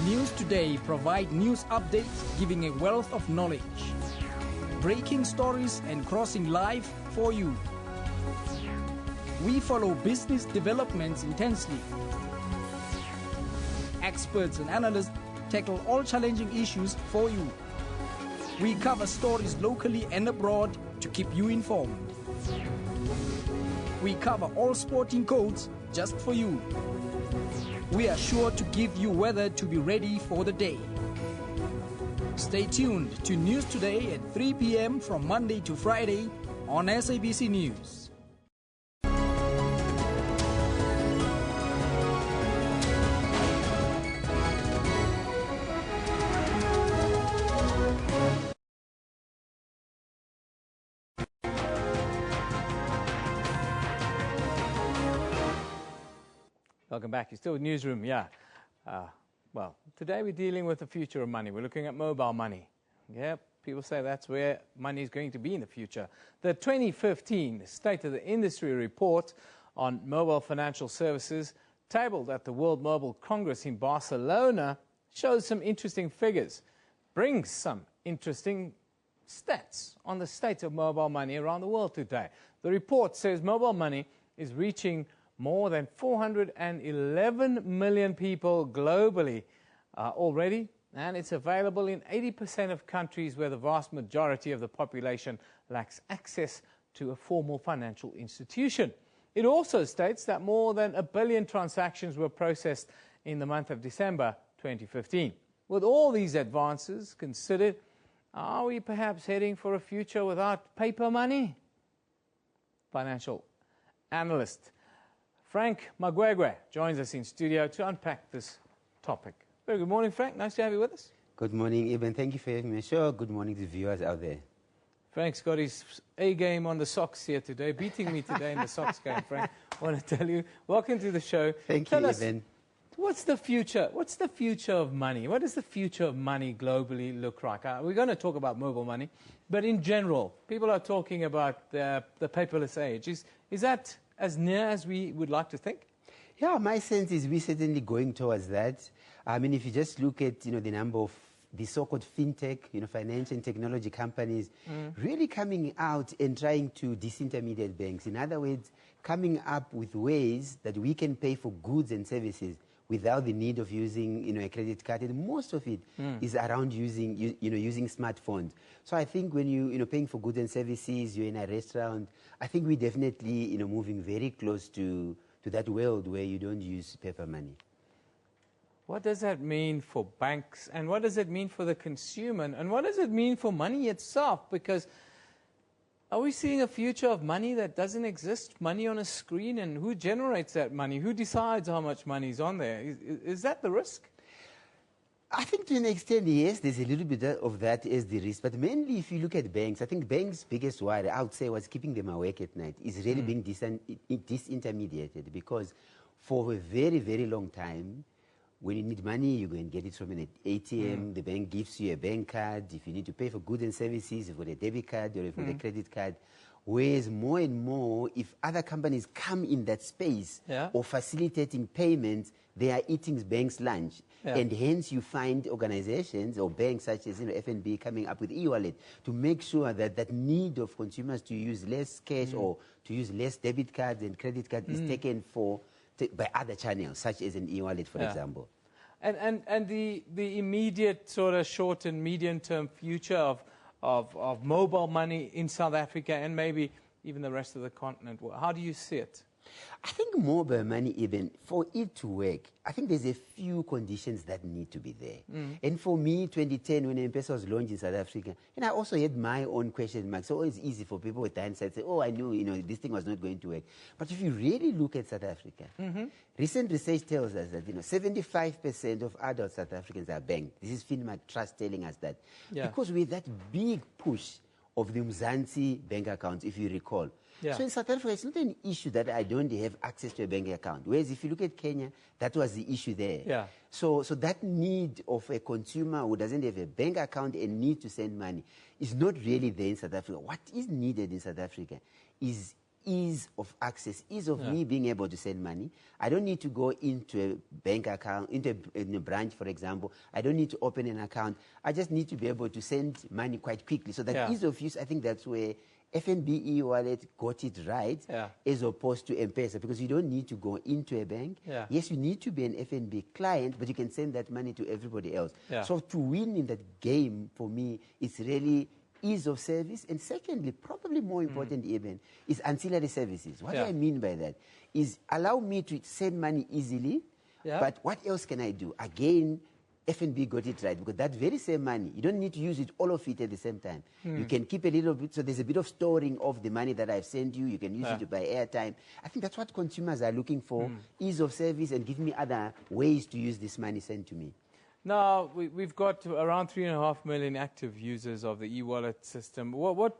Speaker 15: News Today provide news updates giving a wealth of knowledge. breaking stories and crossing live for you. We follow business developments intensely. Experts and analysts tackle all challenging issues for you. We cover stories locally and abroad to keep you informed. We cover all sporting codes just for you. We are sure to give you weather to be ready for the day. Stay tuned to News Today at 3 p.m. from Monday to Friday on SABC News.
Speaker 1: Welcome back. You're still with Newsroom, yeah. Well, today we're dealing with the future of money. We're looking at mobile money. Yeah, people say that's where money is going to be in the future. The 2015 State of the Industry report on mobile financial services, tabled at the World Mobile Congress in Barcelona, shows some interesting figures, brings some interesting stats on the state of mobile money around the world today. The report says mobile money is reaching more than 411 million people globally already, and it's available in 80% of countries where the vast majority of the population lacks access to a formal financial institution. It also states that more than 1 billion transactions were processed in the month of December 2015. With all these advances considered, are we perhaps heading for a future without paper money? Financial analyst Frank Magwegwe joins us in studio to unpack this topic. Very good morning, Frank. Nice to have you with us.
Speaker 2: Good morning, Eben. Thank you for having me on the show. Good morning to viewers out there.
Speaker 1: Frank's got his A game on the socks here today, beating me today in the socks game, Frank. I want to tell you, welcome to the show.
Speaker 2: Thank you, Eben.
Speaker 1: What's the future? What's the future of money? What does the future of money globally look like? We're going to talk about mobile money, but in general, people are talking about the paperless age. Is that as near as we would like to think?
Speaker 2: Yeah, my sense is we're certainly going towards that. I mean, if you just look at, the number of the so-called fintech, financial and technology companies really coming out and trying to disintermediate banks. In other words, coming up with ways that we can pay for goods and services without the need of using, a credit card. And most of it is around using, using smartphones. So I think when you're paying for goods and services, you're in a restaurant, I think we're definitely, moving very close to that world where you don't use paper money.
Speaker 1: What does that mean for banks, and what does it mean for the consumer, and what does it mean for money itself? Because are we seeing a future of money that doesn't exist, money on a screen, and who generates that money? Who decides how much money is on there? Is that the risk?
Speaker 2: I think to an extent, yes, there's a little bit of that as the risk. But mainly if you look at banks, I think banks' biggest worry, I would say, was keeping them awake at night, is really being disintermediated. Because for a very, very long time, when you need money, you go and get it from an ATM. The bank gives you a bank card. If you need to pay for goods and services, you've got a debit card or you've got a credit card. Whereas more and more, if other companies come in that space or facilitating payments, they are eating banks' lunch. And hence you find organizations or banks such as FNB coming up with e-wallet to make sure that that need of consumers to use less cash or to use less debit cards and credit cards is taken by other channels, such as an e-wallet, for example.
Speaker 1: And the immediate sort of short and medium-term future of mobile money in South Africa and maybe even the rest of the continent, how do you see it?
Speaker 2: I think mobile money, even for it to work, I think there's a few conditions that need to be there. And for me, 2010, when M-Pesa was launched in South Africa, and I also had my own question marks. So it's easy for people with hindsight to say, oh, I knew, this thing was not going to work. But if you really look at South Africa, recent research tells us that, 75% of adult South Africans are banked. This is Finmark Trust telling us that. Because with that big push of the Mzansi bank accounts, if you recall. So in South Africa, it's not an issue that I don't have access to a bank account. Whereas if you look at Kenya, that was the issue there. So that need of a consumer who doesn't have a bank account and need to send money is not really there in South Africa. What is needed in South Africa is ease of access, ease of me being able to send money. I don't need to go into a bank account, into a branch, for example. I don't need to open an account. I just need to be able to send money quite quickly. So that ease of use, I think that's where FNB e-wallet got it right, as opposed to M-Pesa, because you don't need to go into a bank. Yes, you need to be an FNB client, but you can send that money to everybody else. So to win in that game, for me, it's really ease of service. And secondly, probably more important even, is ancillary services. What do I mean by that? Is allow me to send money easily, but what else can I do? Again, FNB got it right, because that very same money, you don't need to use it, all of it at the same time. You can keep a little bit, so there's a bit of storing of the money that I've sent you. You can use it to buy airtime. I think that's what consumers are looking for, ease of service, and give me other ways to use this money sent to me.
Speaker 1: Now, we've got around 3.5 million active users of the e-wallet system. What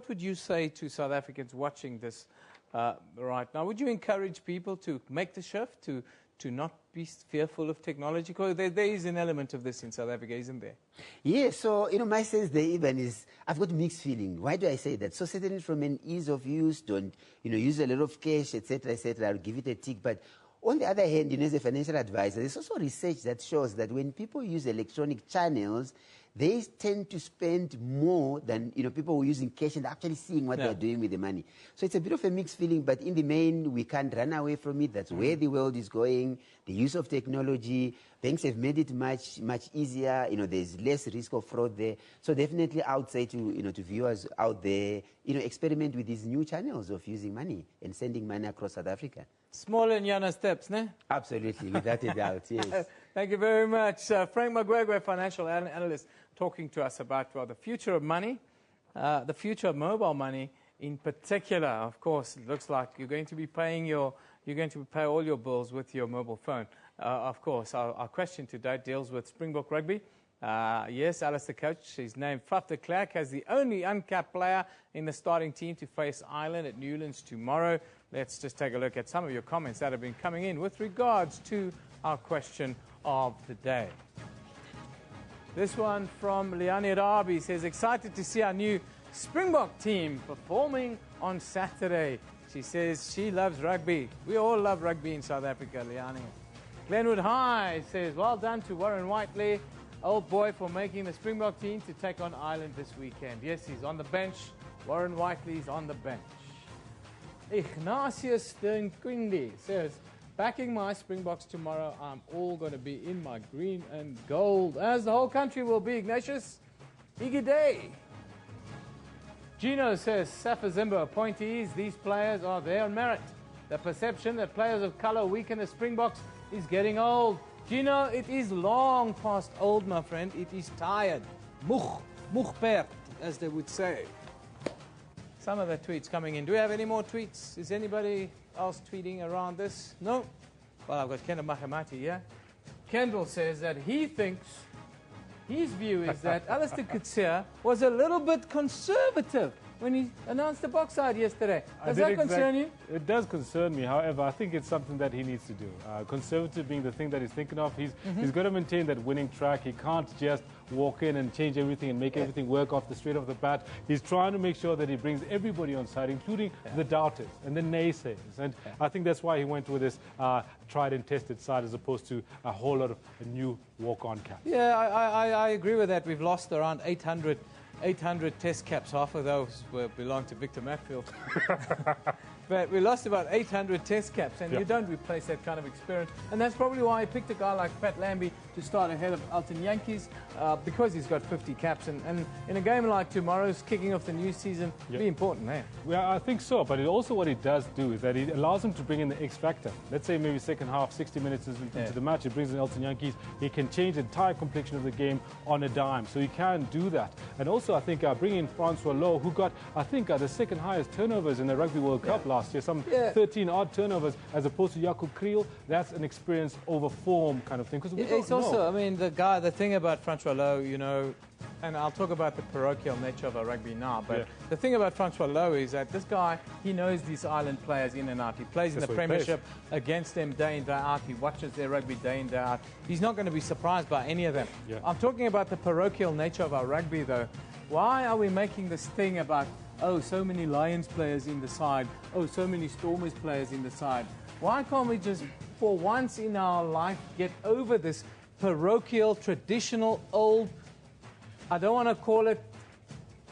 Speaker 1: would you say to South Africans watching this right now? Would you encourage people to make the shift, to not be fearful of technology? Because there is an element of this in South Africa, isn't there?
Speaker 2: Yeah, so, my sense there even is, I've got mixed feeling. Why do I say that? So certainly from an ease of use, don't, use a lot of cash, etc., I'll give it a tick. But on the other hand, as a financial advisor, there's also research that shows that when people use electronic channels, they tend to spend more than people who are using cash and actually seeing what they're doing with the money. So it's a bit of a mixed feeling, but in the main, we can't run away from it. That's where the world is going. The use of technology, banks have made it much easier. There's less risk of fraud there. So definitely, I would say to viewers out there, experiment with these new channels of using money and sending money across South Africa.
Speaker 1: Small and yana steps, ne?
Speaker 2: Absolutely, without a doubt, yes.
Speaker 1: Thank you very much. Frank Magwegwe, financial analyst, talking to us about the future of money, the future of mobile money in particular. Of course, it looks like you're going to be paying pay all your bills with your mobile phone. Of course, our question today deals with Springbok rugby. Yes, Alistair Coach, his name, Faf de Klerk, as the only uncapped player in the starting team to face Ireland at Newlands tomorrow. Let's just take a look at some of your comments that have been coming in with regards to our question of the day. This one from Liani Rabi says, excited to see our new Springbok team performing on Saturday. She says she loves rugby. We all love rugby in South Africa, Liani. Glenwood High says, well done to Warren Whiteley, old boy, for making the Springbok team to take on Ireland this weekend. Yes, he's on the bench. Warren Whiteley's on the bench. Ignatius Sternquindi says, backing my Springboks tomorrow, I'm all going to be in my green and gold, as the whole country will be. Ignatius, Iggy Day. Gino says, Safa Zimba appointees, these players are there on merit. The perception that players of colour weaken the Springboks is getting old. Gino, it is long past old, my friend. It is tired. Moegperd, as they would say. Some of the tweets coming in. Do we have any more tweets? Is anybody else tweeting around this? No? Well, I've got Kendall Mahamati here. Kendall says that he thinks, his view is that Alistair Coetzee was a little bit conservative when he announced the box side yesterday. Does that concern you?
Speaker 3: It does concern me. However, I think it's something that he needs to do. Conservative being the thing that he's thinking of. He's got to maintain that winning track. He can't just walk in and change everything and make everything work off the straight of the bat. He's trying to make sure that he brings everybody on side, including the doubters and the naysayers. And I think that's why he went with this tried and tested side as opposed to a whole lot of new walk-on caps.
Speaker 1: Yeah, I agree with that. We've lost around 800 test caps. Half of those belong to Victor Matfield. But we lost about 800 test caps, and you don't replace that kind of experience. And that's probably why I picked a guy like Pat Lambie to start ahead of Elton Yankees, because he's got 50 caps. And in a game like tomorrow's, kicking off the new season, be important, eh?
Speaker 3: Well, I think so. But also what it does do is that it allows him to bring in the X factor. Let's say maybe second half, 60 minutes into the match, he brings in Elton Yankees. He can change the entire complexion of the game on a dime. So he can do that. And also, I think bringing in Francois Lowe, who got, I think, the second highest turnovers in the Rugby World Cup last year, some 13 odd turnovers, as opposed to Jaco Kriel. That's an experience over form kind of thing. Because
Speaker 1: it's also, I mean, the thing about Francois Lowe, you know, and I'll talk about the parochial nature of our rugby now, but the thing about Francois Lowe is that this guy, he knows these island players in and out. He plays in the Premiership against them day in, day out. He watches their rugby day in, day out. He's not going to be surprised by any of them. I'm talking about the parochial nature of our rugby, though. Why are we making this thing about oh, so many Lions players in the side, oh, so many Stormers players in the side. Why can't we just, for once in our life, get over this parochial, traditional, old, I don't want to call it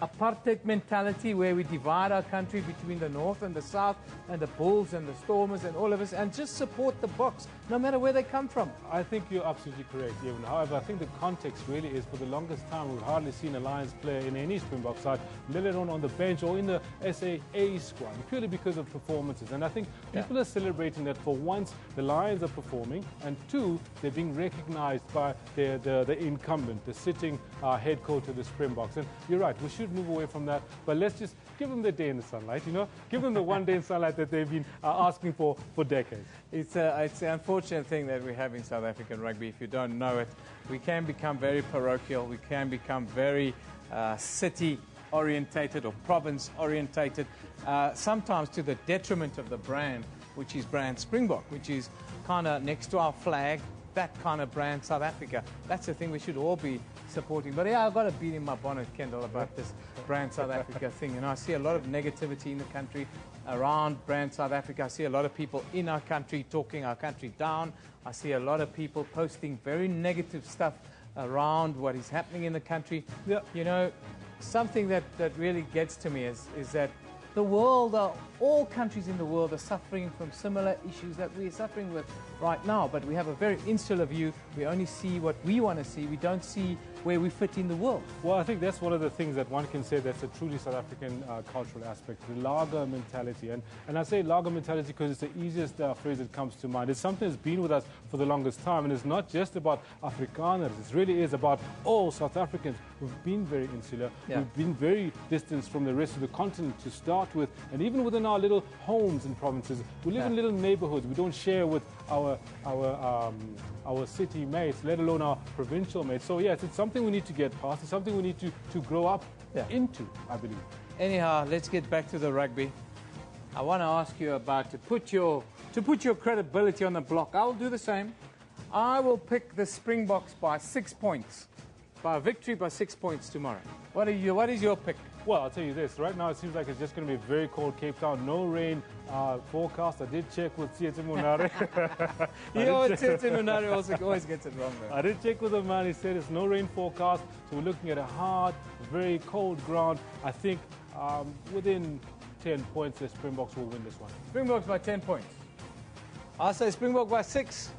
Speaker 1: apartheid mentality where we divide our country between the north and the south and the Bulls and the Stormers and all of us, and just support the Boks no matter where they come from.
Speaker 3: I think you're absolutely correct, Evan. However, I think the context really is, for the longest time we've hardly seen a Lions player in any Springbok side, let alone on the bench or in the SAA squad, purely because of performances. And I think people are celebrating that for once the Lions are performing, and two, they're being recognized by the incumbent, the sitting head coach of the Springboks. And you're right, we should move away from that, but let's just give them the day in the sunlight, you know, give them the one day in sunlight that they've been asking for decades. It's an unfortunate thing that we have in South African rugby. If you don't know it, we can become very parochial, we can become very city orientated or province orientated, sometimes to the detriment of the brand, which is brand Springbok, which is kind of next to our flag, that kind of brand South Africa. That's the thing we should all be supporting. But yeah, I've got to beat in my bonnet, Kendall, about this brand South Africa thing. And I see a lot of negativity in the country around brand South Africa. I see a lot of people in our country talking our country down. I see a lot of people posting very negative stuff around what is happening in the country. You know, something that really gets to me is that the world, all countries in the world are suffering from similar issues that we're suffering with right now, but we have a very insular view. We only see what we want to see. We don't see where we fit in the world. Well, I think that's one of the things that one can say that's a truly South African cultural aspect, the lager mentality. And I say lager mentality because it's the easiest phrase that comes to mind. It's something that's been with us for the longest time, and it's not just about Afrikaners. It really is about all South Africans. We've been very insular. We've been very distanced from the rest of the continent to start with, and even within our little homes and provinces, we live in little neighborhoods. We don't share with our city mates, let alone our provincial mates. So yes, it's something we need to get past. It's something we need to grow up into, I believe.
Speaker 1: Anyhow, let's get back to the rugby. I want to ask you about to put your credibility on the block. I'll do the same. I will pick the Springboks by 6 points, by a victory by 6 points tomorrow. What is your pick?
Speaker 3: Well, I'll tell you this. Right now, it seems like it's just going to be very cold Cape Town. No rain forecast. I did check with Tsietse Munare.
Speaker 1: Tsietse Munare also always gets it wrong, though.
Speaker 3: I did check with the man. He said it's no rain forecast. So we're looking at a hard, very cold ground. I think within 10 points, the Springboks will win this one.
Speaker 1: Springboks by 10 points. I'll say Springbok by 6.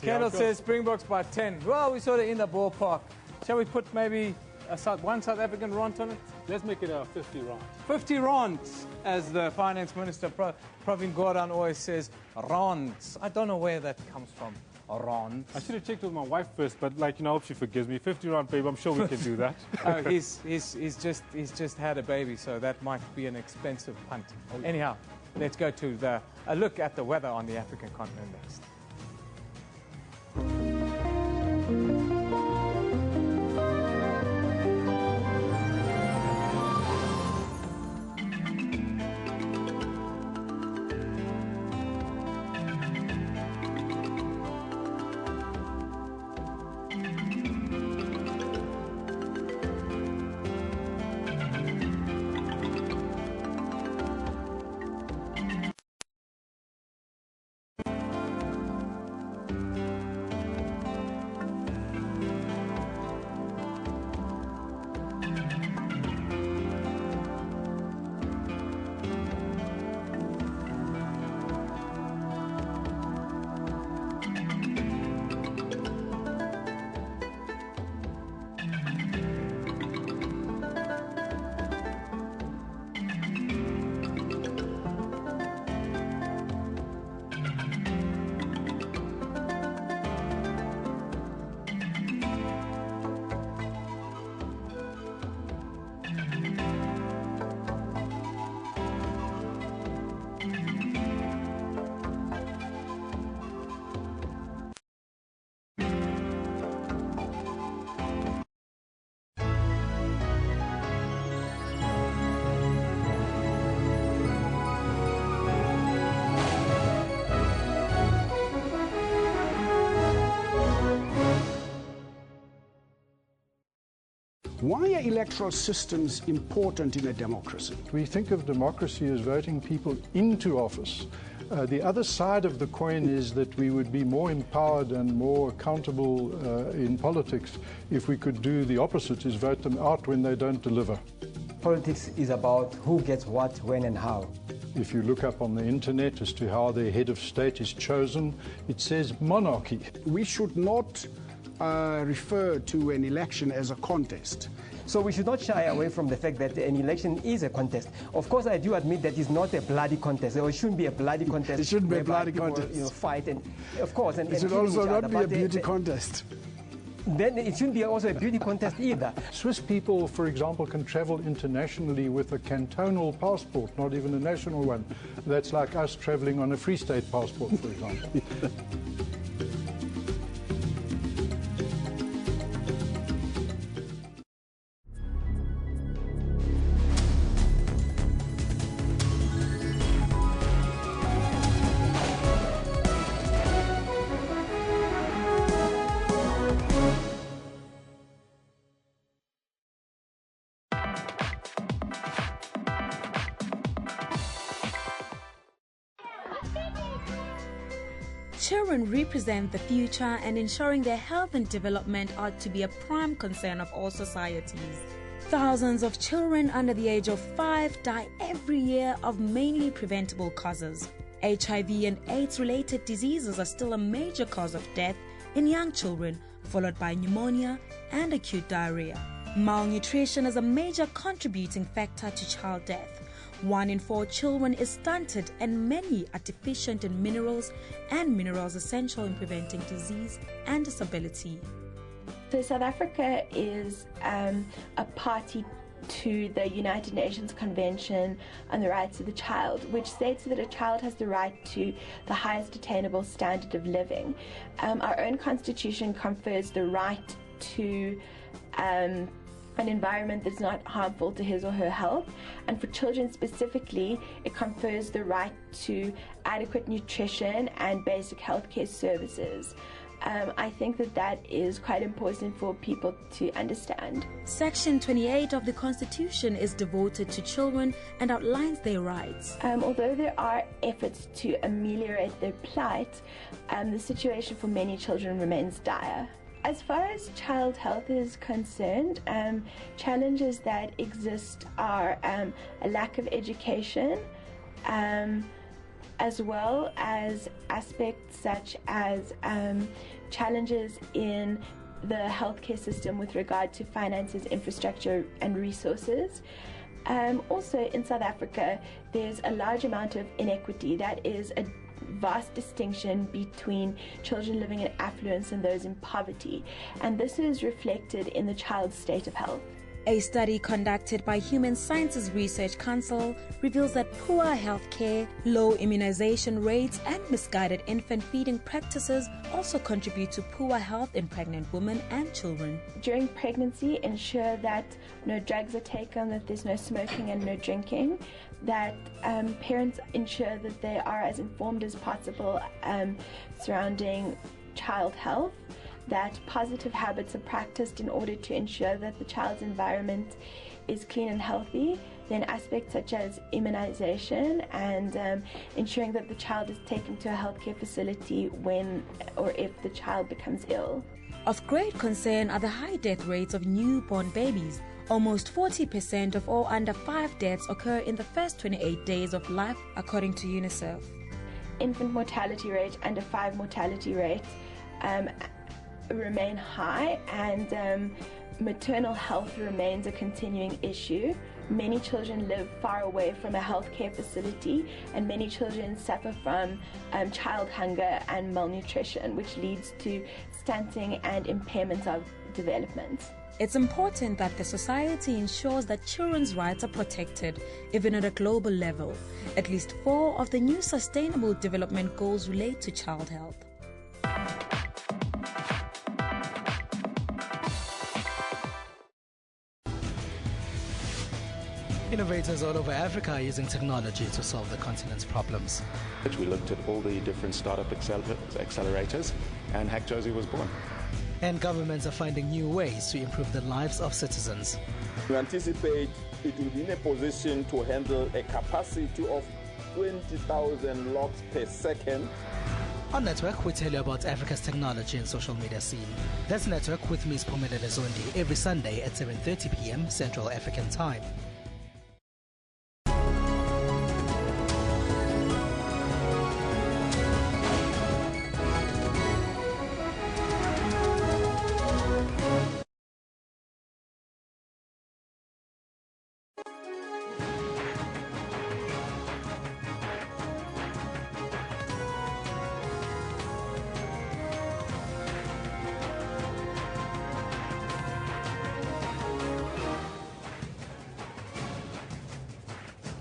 Speaker 1: Kendall says Springboks by 10. Well, we're sort of in the ballpark. Shall we put maybe one South African rand on it?
Speaker 3: Let's make it 50 rands.
Speaker 1: 50 rands, as the finance minister, Pravin Gordhan, always says, rands. I don't know where that comes from, rands.
Speaker 3: I should have checked with my wife first, but I hope she forgives me. 50 rand, babe, I'm sure we can do that.
Speaker 1: Oh, he's just had a baby, so that might be an expensive punt. Anyhow, let's go to a look at the weather on the African continent next.
Speaker 4: Why are electoral systems important in a democracy?
Speaker 5: We think of democracy as voting people into office. The other side of the coin is that we would be more empowered and more accountable in politics if we could do the opposite, is vote them out when they don't deliver.
Speaker 7: Politics is about who gets what, when and how.
Speaker 5: If you look up on the internet as to how the head of state is chosen, it says monarchy.
Speaker 4: We should not refer to an election as a contest.
Speaker 7: So we should not shy away from the fact that an election is a contest. Of course, I do admit that it's not a bloody contest, or it shouldn't be a bloody contest.
Speaker 4: It shouldn't be a bloody contest.
Speaker 7: Fight, and of course, and
Speaker 4: it should also not be a beauty contest.
Speaker 7: Then it shouldn't be also a beauty contest either.
Speaker 5: Swiss people, for example, can travel internationally with a cantonal passport, not even a national one. That's like us traveling on a Free State passport, for example.
Speaker 8: Children represent the future, and ensuring their health and development ought to be a prime concern of all societies. Thousands of children under the age of 5 die every year of mainly preventable causes. HIV and AIDS-related diseases are still a major cause of death in young children, followed by pneumonia and acute diarrhea. Malnutrition is a major contributing factor to child death. 1 in 4 children is stunted, and many are deficient in minerals and minerals essential in preventing disease and disability.
Speaker 25: So South Africa is a party to the United Nations Convention on the Rights of the Child, which states that a child has the right to the highest attainable standard of living. Our own constitution confers the right to an environment that's not harmful to his or her health, and for children specifically, it confers the right to adequate nutrition and basic healthcare services. I think that is quite important for people to understand.
Speaker 8: Section 28 of the Constitution is devoted to children and outlines their rights.
Speaker 25: Although there are efforts to ameliorate their plight, the situation for many children remains dire. As far as child health is concerned, challenges that exist are a lack of education, as well as aspects such as challenges in the healthcare system with regard to finances, infrastructure and resources. Also in South Africa, there's a large amount of inequity. That is a vast distinction between children living in affluence and those in poverty, and this is reflected in the child's state of health.
Speaker 8: A study conducted by Human Sciences Research Council reveals that poor health care, low immunization rates, and misguided infant feeding practices also contribute to poor health in pregnant women and children.
Speaker 25: During pregnancy, ensure that no drugs are taken, that there's no smoking and no drinking, that parents ensure that they are as informed as possible surrounding child health, that positive habits are practiced in order to ensure that the child's environment is clean and healthy. Then aspects such as immunization and ensuring that the child is taken to a healthcare facility when or if the child becomes ill.
Speaker 8: Of great concern are the high death rates of newborn babies. Almost 40% of all under 5 deaths occur in the first 28 days of life, according to UNICEF.
Speaker 25: Infant mortality rate, under 5 mortality rates remain high, and maternal health remains a continuing issue. Many children live far away from a healthcare facility, and many children suffer from child hunger and malnutrition, which leads to stunting and impairment of development.
Speaker 8: It's important that the society ensures that children's rights are protected, even at a global level. At least 4 of the new Sustainable Development Goals relate to child health.
Speaker 26: Innovators all over Africa are using technology to solve the continent's problems.
Speaker 27: We looked at all the different startup accelerators, and Hack Josie was born.
Speaker 26: And governments are finding new ways to improve the lives of citizens.
Speaker 6: We anticipate it will be in a position to handle a capacity of 20,000 logs per second.
Speaker 26: On Network, we tell you about Africa's technology and social media scene. That's Network with me, Sphumelele Zondi, every Sunday at 7:30 p.m. Central African Time.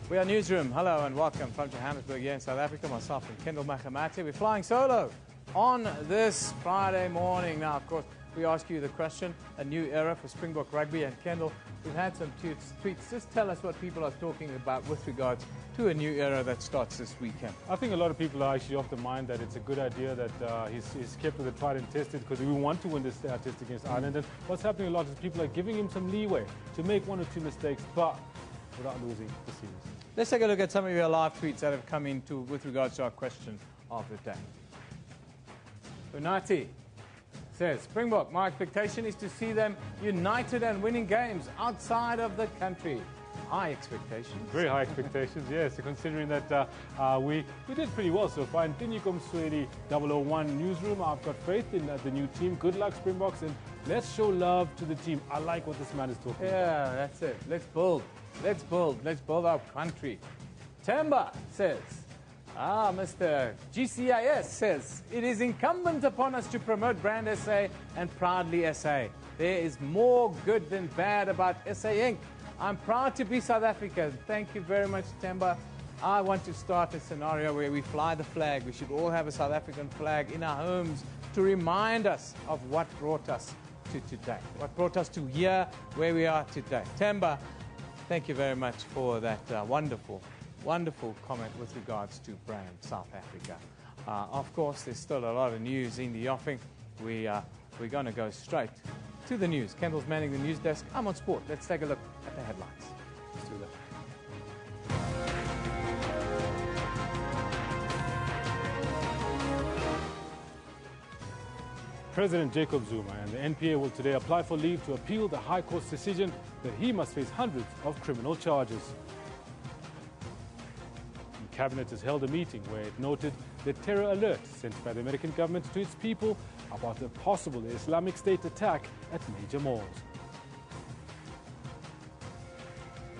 Speaker 1: We are Newsroom. Hello and welcome from Johannesburg here in South Africa. Myself and Kendall Machamati. We're flying solo on this Friday morning. Now, of course, we ask you the question, a new era for Springbok rugby. And Kendall, we've had some tweets. Just tell us what people are talking about with regards to a new era that starts this weekend.
Speaker 3: I think a lot of people are actually of the mind that it's a good idea that he's kept with the tried and tested, because we want to win this test against Ireland. And what's happening a lot is people are giving him some leeway to make one or two mistakes, but without losing the series.
Speaker 1: Let's take a look at some of your live tweets that have come in with regards to our question of the day. Unati says, Springbok, my expectation is to see them united and winning games outside of the country. High expectations.
Speaker 3: Very high expectations, yes, considering that we did pretty well so far. And Tinyiko Mswedi 001 Newsroom, I've got faith in the new team. Good luck, Springboks, and let's show love to the team. I like what this man is talking about.
Speaker 1: Yeah, that's it. Let's build. Let's build. Let's build our country. Temba says, Mr. GCIS says, it is incumbent upon us to promote brand SA and proudly SA. There is more good than bad about SA Inc. I'm proud to be South African. Thank you very much, Temba. I want to start a scenario where we fly the flag. We should all have a South African flag in our homes to remind us of what brought us to today, what brought us to here, where we are today. Temba, thank you very much for that wonderful comment with regards to brand South Africa. Of course, there's still a lot of news in the offing. We're going to go straight to the news. Kendall's manning the news desk. I'm on sport. Let's take a look at the headlines. Let's do that.
Speaker 3: President Jacob Zuma and the NPA will today apply for leave to appeal the High Court's decision that he must face hundreds of criminal charges. The Cabinet has held a meeting where it noted the terror alert sent by the American government to its people about a possible Islamic State attack at major malls.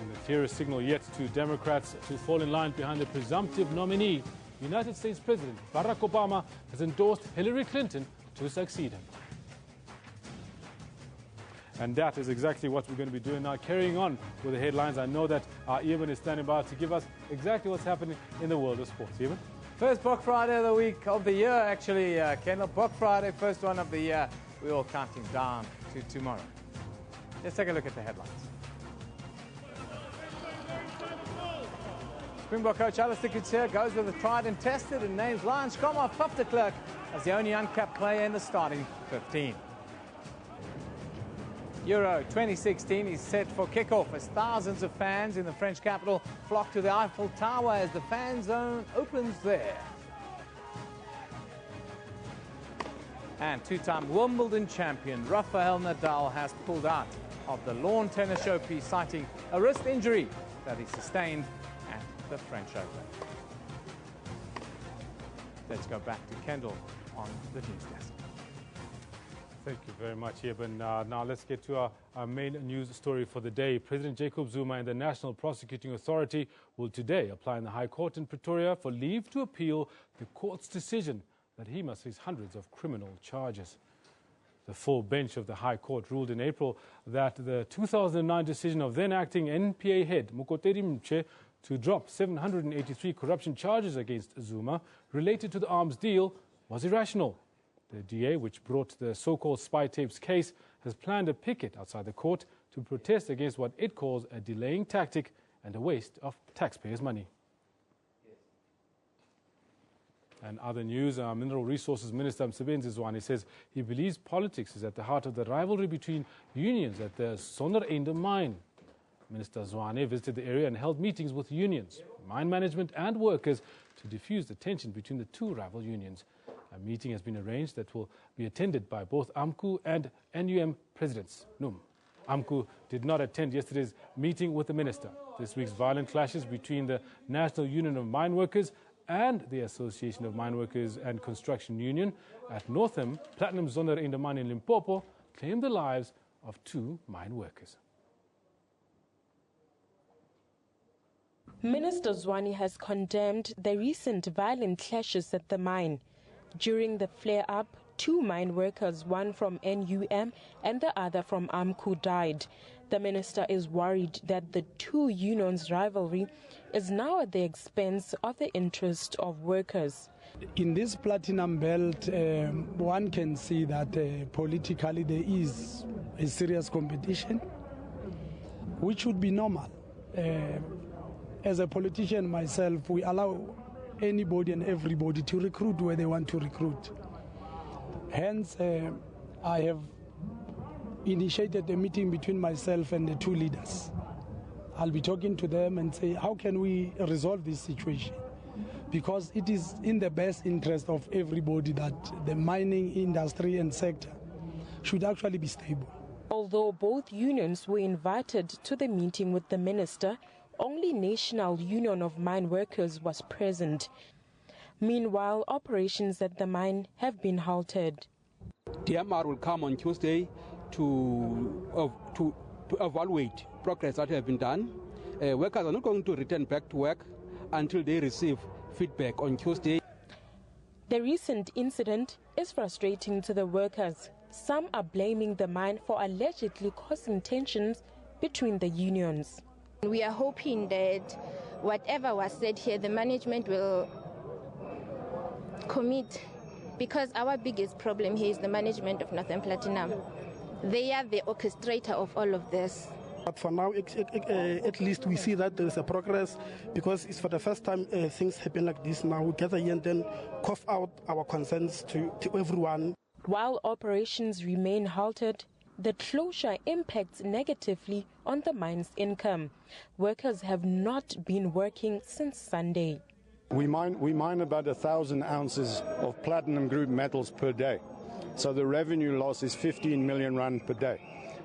Speaker 3: And the clearest signal yet to Democrats to fall in line behind the presumptive nominee, United States President Barack Obama has endorsed Hillary Clinton to succeed him. And that is exactly what we're going to be doing now. Carrying on with the headlines, I know that our Evan is standing by to give us exactly what's happening in the world of sports. Evan?
Speaker 1: First Book Friday of the week, of the year, actually, Kendall. Book Friday, first one of the year. We're all counting down to tomorrow. Let's take a look at the headlines. Springbok coach Alistair Coetzee goes with the tried and tested and names Lion Scrommer Pap de Klerk as the only uncapped player in the starting 15. Euro 2016 is set for kickoff as thousands of fans in the French capital flock to the Eiffel Tower as the fan zone opens there. And two-time Wimbledon champion Rafael Nadal has pulled out of the lawn tennis showpiece, citing a wrist injury that he sustained at the French Open. Let's go back to Kendall on the news desk.
Speaker 3: Thank you very much, Eben. Now let's get to our main news story for the day. President Jacob Zuma and the National Prosecuting Authority will today apply in the High Court in Pretoria for leave to appeal the court's decision that he must face hundreds of criminal charges. The full bench of the High Court ruled in April that the 2009 decision of then-acting NPA head Mokotedi Mche to drop 783 corruption charges against Zuma related to the arms deal was irrational. The DA, which brought the so-called spy tapes case, has planned a picket outside the court to protest against what it calls a delaying tactic and a waste of taxpayers' money. And other news, our Mineral Resources Minister Msebenzi Zwane says he believes politics is at the heart of the rivalry between unions at the Zondereinde mine. Minister Zwane visited the area and held meetings with unions, mine management and workers to diffuse the tension between the two rival unions. A meeting has been arranged that will be attended by both AMCU and NUM presidents. AMCU did not attend yesterday's meeting with the minister. This week's violent clashes between the National Union of Mine Workers and the Association of Mine Workers and Construction Union at Northam Platinum Zondereinde mine in Limpopo claimed the lives of 2 mine workers.
Speaker 9: Minister Zwane has condemned the recent violent clashes at the mine. During the flare-up, 2 mine workers, one from NUM and the other from AMCU, died. The minister is worried that the 2 unions' rivalry is now at the expense of the interest of workers.
Speaker 10: In this platinum belt, one can see that politically there is a serious competition, which would be normal. As a politician myself, we allow anybody and everybody to recruit where they want to recruit. Hence, I have initiated a meeting between myself and the 2 leaders. I'll be talking to them and say, how can we resolve this situation? Because it is in the best interest of everybody that the mining industry and sector should actually be stable.
Speaker 9: Although both unions were invited to the meeting with the minister, only National Union of Mine Workers was present. Meanwhile, operations at the mine have been halted.
Speaker 11: DMR will come on Tuesday to evaluate progress that have been done. Workers are not going to return back to work until they receive feedback on Tuesday.
Speaker 9: The recent incident is frustrating to the workers. Some are blaming the mine for allegedly causing tensions between the unions.
Speaker 12: We are hoping that whatever was said here, the management will commit, because our biggest problem here is the management of Northern Platinum. They are the orchestrator of all of this.
Speaker 21: But for now, at least we see that there is a progress, because it's for the first time things happen like this. Now we gather here and then cough out our concerns to everyone.
Speaker 9: While operations remain halted, the closure impacts negatively on the mine's income. Workers have not been working since Sunday.
Speaker 13: We mine about 1,000 ounces of platinum group metals per day. So the revenue loss is 15 million rand per day.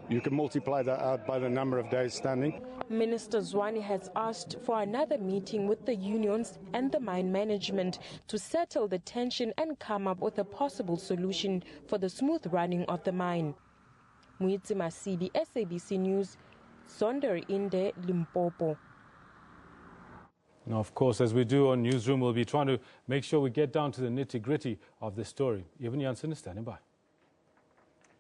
Speaker 13: You can multiply that out by the number of days standing.
Speaker 9: Minister Zwane has asked for another meeting with the unions and the mine management to settle the tension and come up with a possible solution for the smooth running of the mine. Muitsi Masibi, SABC News, Zondereinde, Limpopo.
Speaker 3: Now, of course, as we do on Newsroom, we'll be trying to make sure we get down to the nitty-gritty of this story. Evan Janssen is standing by.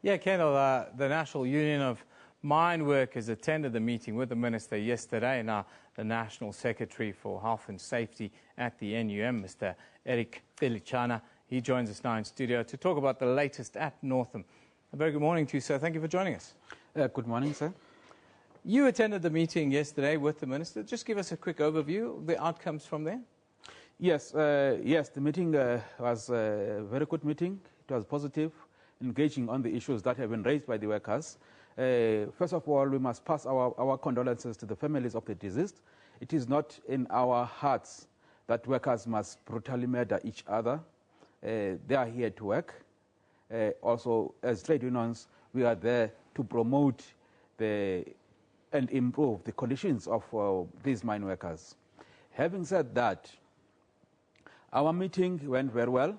Speaker 1: Yeah, Kendall, the National Union of Mine Workers attended the meeting with the minister yesterday. Now, the National Secretary for Health and Safety at the NUM, Mr. Eric Elichana, he joins us now in studio to talk about the latest at Northam. A very good morning to you, sir. Thank you for joining us.
Speaker 22: Good morning, sir.
Speaker 1: You attended the meeting yesterday with the minister. Just give us a quick overview of the outcomes from there.
Speaker 22: Yes, the meeting was a very good meeting. It was positive, engaging on the issues that have been raised by the workers. First of all, we must pass our condolences to the families of the deceased. It is not in our hearts that workers must brutally murder each other. They are here to work. Also, as trade unions, we are there to promote and improve the conditions of these mine workers. Having said that, our meeting went very well.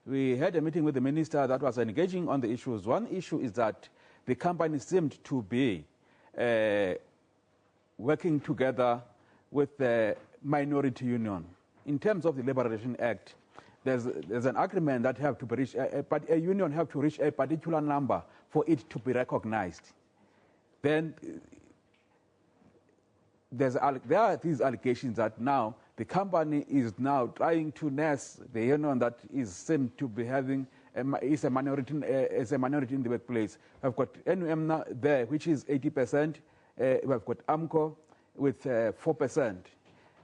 Speaker 22: We had a meeting with the minister that was engaging on the issues. One issue is that the company seemed to be working together with the minority union. In terms of the Labour Relations Act, there's an agreement that have to be reached, but a union have to reach a particular number for it to be recognized. Then there are these allegations that now the company is now trying to nurse the union that is seemed to be having is a minority in the workplace. We've got NUM now there, which is 80%. We've got AMCU with 4%.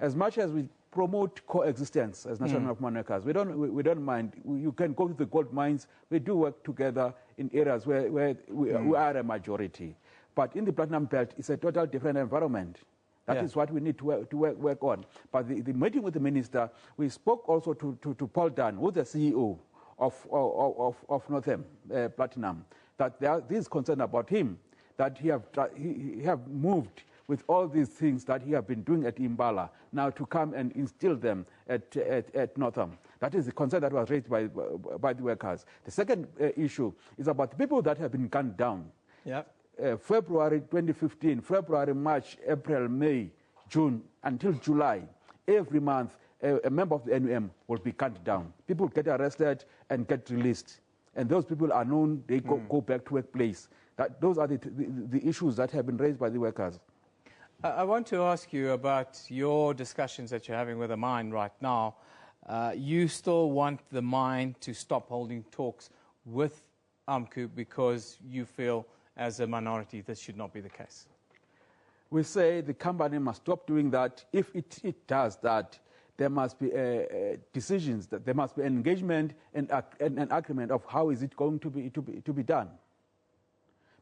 Speaker 22: As much as we promote coexistence as national of workers. We don't mind. You can go to the gold mines. We do work together in areas where we are a majority. But in the Platinum Belt, it's a total different environment. That is what we need to work on. But the meeting with the minister, we spoke also to Paul Dunn, who's the CEO of Northern Platinum, that there is concern about him, that he have moved with all these things that he have been doing at Imbala, now to come and instill them at Northam. That is the concern that was raised by the workers. The second issue is about the people that have been gunned down. February 2015, February, March, April, May, June, until July, every month, a member of the NUM will be gunned down. People get arrested and get released. And those people are known, they go back to workplace. Those are the issues that have been raised by the workers.
Speaker 1: I want to ask you about your discussions that you're having with the mine right now. You still want the mine to stop holding talks with AMCU because you feel, as a minority, this should not be the case?
Speaker 22: We say the company must stop doing that. If it does that, there must be decisions, that there must be engagement and an agreement of how is it going to be done.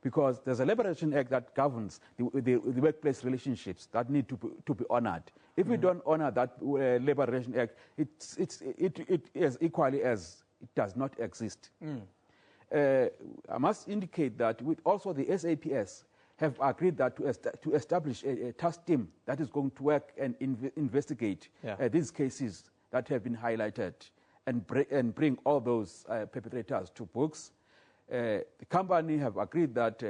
Speaker 22: Because there's a Liberation Act that governs the workplace relationships that need to be honored. If we don't honor that Liberation Act, it is equally as it does not exist. I must indicate that also the SAPS have agreed that to establish a task team that is going to work and investigate these cases that have been highlighted and bring all those perpetrators to books. The company have agreed that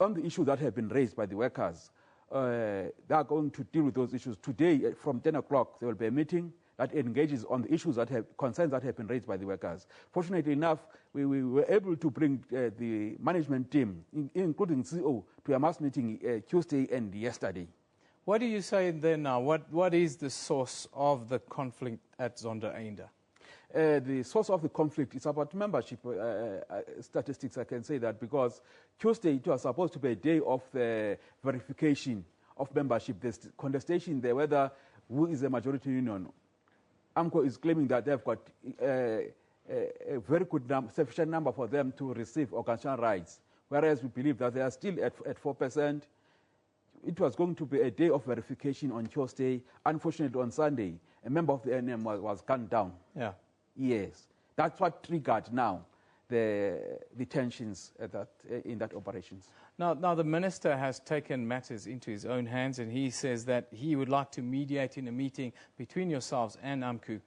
Speaker 22: on the issues that have been raised by the workers, they are going to deal with those issues. Today, from 10 o'clock, there will be a meeting that engages on the issues concerns that have been raised by the workers. Fortunately enough, we were able to bring the management team, including CEO, to a mass meeting Tuesday and yesterday.
Speaker 1: What do you say then now? What is the source of the conflict at Zondereinde?
Speaker 22: The source of the conflict is about membership statistics, I can say that, because Tuesday it was supposed to be a day of verification of membership. There's contestation there whether who is a majority union. AMCU is claiming that they've got a very good sufficient number for them to receive organizational rights, whereas we believe that they are still at 4%. It was going to be a day of verification on Tuesday. Unfortunately, on Sunday, a member of the NM was gunned down. Yes, that's what triggered now the tensions in that operations.
Speaker 1: Now the minister has taken matters into his own hands, and he says that he would like to mediate in a meeting between yourselves and AMCU.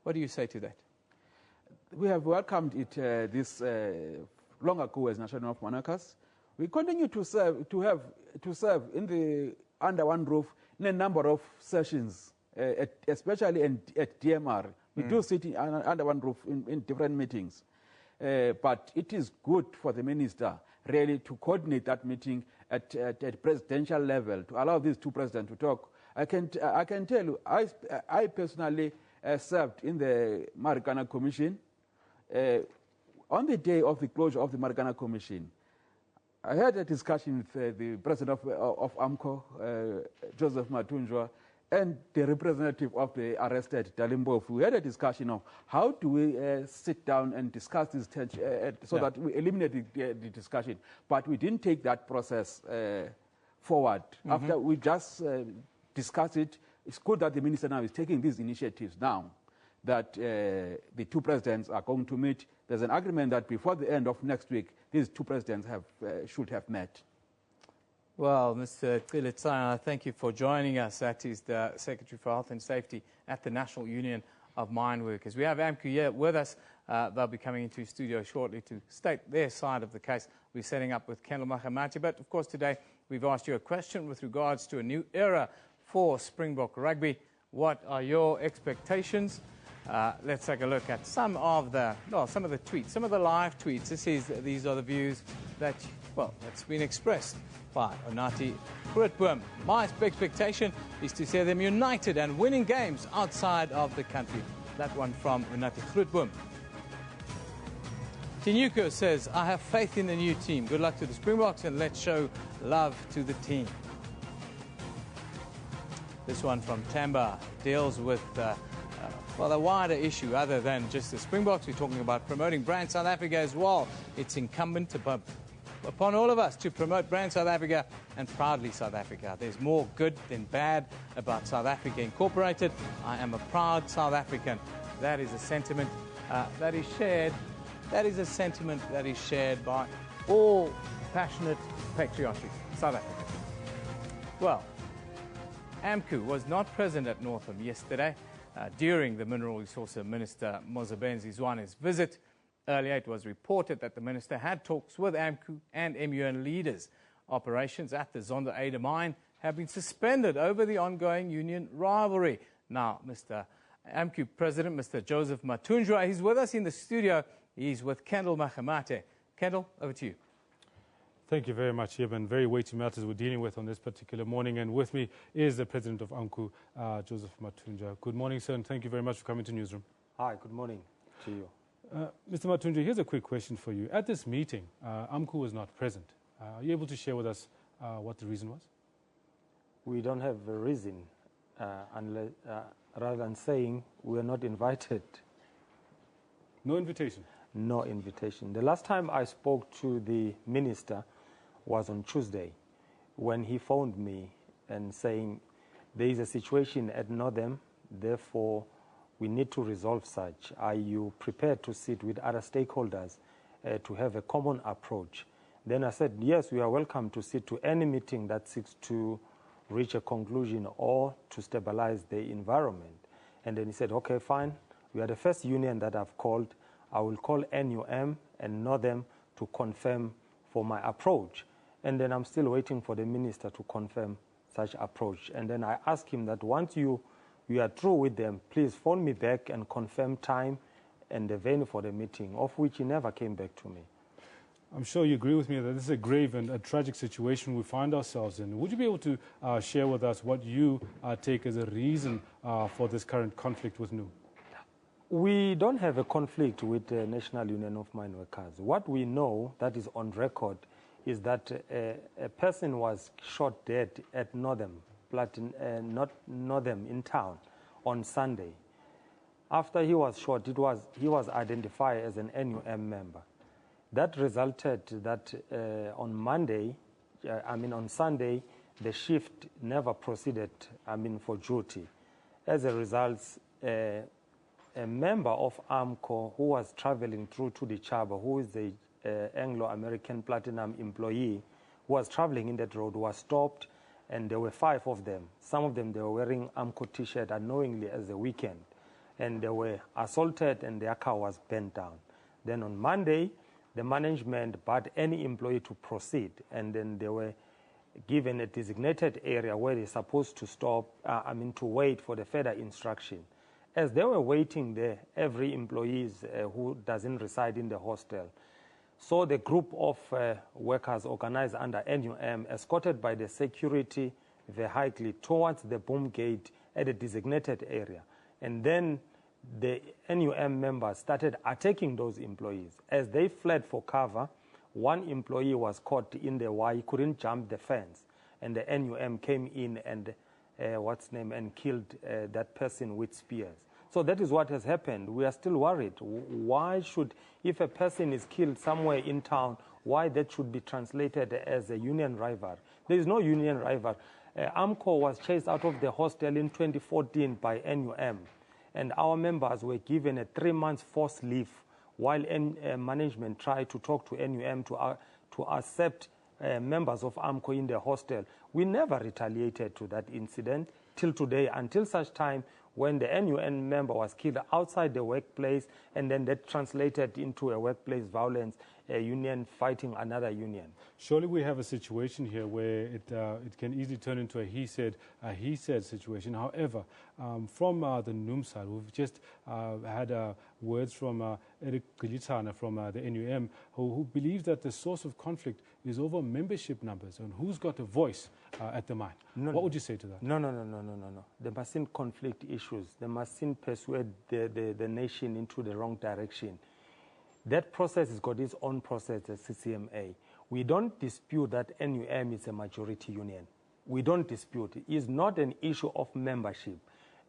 Speaker 1: What do you say to that?
Speaker 22: We have welcomed it this long ago as National of Monarchs. We continue to serve in the under one roof in a number of sessions, especially at DMR. We do sit under one roof in different meetings. But it is good for the minister really to coordinate that meeting at presidential level, to allow these two presidents to talk. I can tell you, I personally served in the Marikana Commission. On the day of the closure of the Marikana Commission, I had a discussion with the president of AMCU, Joseph Matunjwa, and the representative of the arrested Dalimbof. We had a discussion of how do we sit down and discuss this so that we eliminate the discussion. But we didn't take that process forward. After we just discussed it, it's good that the minister now is taking these initiatives now, that the two presidents are going to meet. There's an agreement that before the end of next week, these two presidents should have met.
Speaker 1: Well, Mr. Tilitsana, thank you for joining us. That is the Secretary for Health and Safety at the National Union of Mine Workers. We have AMCU here with us. They'll be coming into the studio shortly to state their side of the case. We're setting up with Kendall Mahamati. But, of course, today we've asked you a question with regards to a new era for Springbok rugby. What are your expectations? Let's take a look at some of the tweets, some of the live tweets. These are the views that, that's been expressed by Onati Grootboom. My expectation is to see them united and winning games outside of the country. That one from Onati Grootboom. Tinuko says, I have faith in the new team. Good luck to the Springboks and let's show love to the team. This one from Tamba deals with well, a wider issue other than just the Springboks. We're talking about promoting Brand South Africa as well. It's incumbent upon all of us to promote Brand South Africa and proudly South Africa. There's more good than bad about South Africa Incorporated. I am a proud South African. That is a sentiment that is shared. That is a sentiment that is shared by all passionate, patriotic South Africans. Well, AMCU was not present at Northam yesterday during the Mineral Resources Minister Mozabenzi Zwane's visit. Earlier, it was reported that the minister had talks with AMCU and MUN leaders. Operations at the Zonda Ada mine have been suspended over the ongoing union rivalry. Now, Mr. AMCU President, Mr. Joseph Matunjwa, he's with us in the studio. He's with Kendall Mahamate. Kendall, over to you.
Speaker 3: Thank you very much, Yeb, and very weighty matters we're dealing with on this particular morning. And with me is the President of AMCU, Joseph Matunjwa. Good morning, sir, and thank you very much for coming to Newsroom.
Speaker 14: Hi, good morning to you.
Speaker 3: Mr. Matunjwa, here's a quick question for you. At this meeting, AMCU was not present. Are you able to share with us what the reason was?
Speaker 14: We don't have a reason, unless, rather than saying we are not invited.
Speaker 3: No invitation?
Speaker 14: No invitation. The last time I spoke to the minister was on Tuesday when he phoned me and saying there is a situation at Northam, therefore we need to resolve such. Are you prepared to sit with other stakeholders to have a common approach? Then I said, yes, we are welcome to sit to any meeting that seeks to reach a conclusion or to stabilize the environment. And then he said, okay, fine. We are the first union that I've called. I will call NUM and Northam to confirm for my approach. And then I'm still waiting for the minister to confirm such approach. And then I asked him that once you are through with them, please phone me back and confirm time and the venue for the meeting, of which he never came back to me.
Speaker 3: I'm sure you agree with me that this is a grave and a tragic situation we find ourselves in. Would you be able to share with us what you take as a reason for this current conflict with NU?
Speaker 14: We don't have a conflict with the National Union of Mine Workers. What we know that is on record is that a person was shot dead at Northam in town on Sunday. After he was shot, he was identified as an NUM member. That resulted that on Sunday, the shift never proceeded, for duty. As a result, a member of AMCO who was traveling through to the Chaba, who is the Anglo-American Platinum employee, who was traveling in that road, was stopped, and there were 5 of them. Some of them, they were wearing AMCO T-shirt unknowingly as a weekend, and they were assaulted and their car was burnt down. Then on Monday, the management bade any employee to proceed, and then they were given a designated area where they're supposed to stop, to wait for the further instruction. As they were waiting there, every employee who doesn't reside in the hostel, so the group of workers organized under NUM, escorted by the security vehicle towards the boom gate at a designated area. And then the NUM members started attacking those employees. As they fled for cover, one employee was caught in the wire. He couldn't jump the fence. And the NUM came in and and killed that person with spears. So that is what has happened. We are still worried. Why should, if a person is killed somewhere in town, why that should be translated as a union rival? There is no union rival. AMCO was chased out of the hostel in 2014 by NUM, and our members were given a 3-month forced leave while management tried to talk to NUM to accept members of AMCO in the hostel. We never retaliated to that incident till today, until such time when the NUM member was killed outside the workplace, and then that translated into a workplace violence, a union fighting another union.
Speaker 3: Surely we have a situation here where it can easily turn into a he said situation. However, from the NUM side, we've just had words from Eric Gilitana from the NUM, who believes that the source of conflict is over membership numbers and who's got a voice at the mine. What would you say to that?
Speaker 14: No. They mustn't conflict issues. They mustn't persuade the nation into the wrong direction. That process has got its own process, the CCMA. We don't dispute that NUM is a majority union. we don't dispute, is not an issue of membership.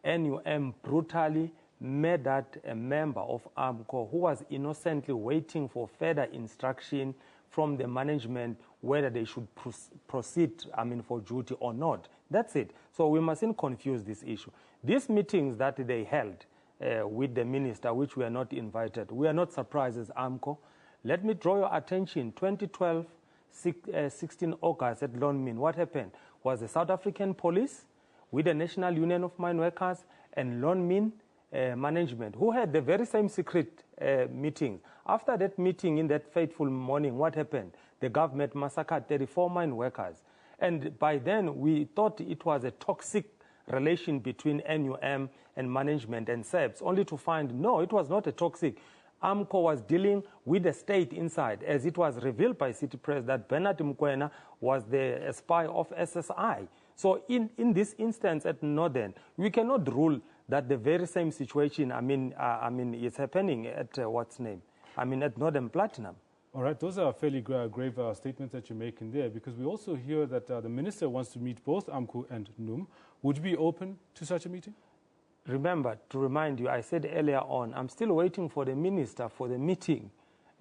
Speaker 14: NUM brutally murdered a member of AMCU who was innocently waiting for further instruction from the management whether they should proceed, for duty or not. That's it. So we mustn't confuse this issue. These meetings that they held with the minister, which we are not invited, we are not surprised as AMCU. Let me draw your attention, 2012, 16 August at Lonmin, what happened was the South African police with the National Union of Mine Workers and Lonmin management, who had the very same secret meetings. After that meeting in that fateful morning, what happened? The government massacred 34 mine workers. And by then, we thought it was a toxic relation between NUM and management and SABC, only to find, no, it was not a toxic. AMCU was dealing with the state inside, as it was revealed by City Press that Bernard Mkwena was the spy of SSI. So in this instance at Northern, we cannot rule that the very same situation, is happening at at Northern Platinum.
Speaker 3: All right, those are fairly grave statements that you're making there, because we also hear that the minister wants to meet both AMCU and NUM. Would you be open to such a meeting?
Speaker 14: Remember, to remind you, I said earlier on, I'm still waiting for the minister for the meeting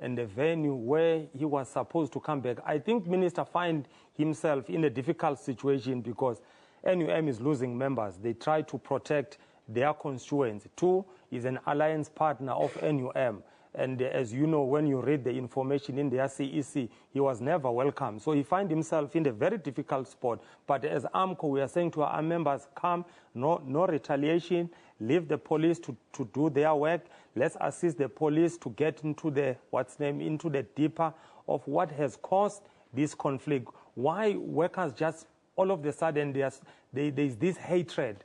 Speaker 14: and the venue where he was supposed to come back. I think minister find himself in a difficult situation because NUM is losing members. They try to protect their constituents. Two is an alliance partner of NUM. And as you know, when you read the information in their CEC, he was never welcome. So he finds himself in a very difficult spot. But as AMCU, we are saying to our members, come, no retaliation, leave the police to do their work. Let's assist the police to get into the, into the deeper of what has caused this conflict. Why workers just, all of a sudden, there's this hatred.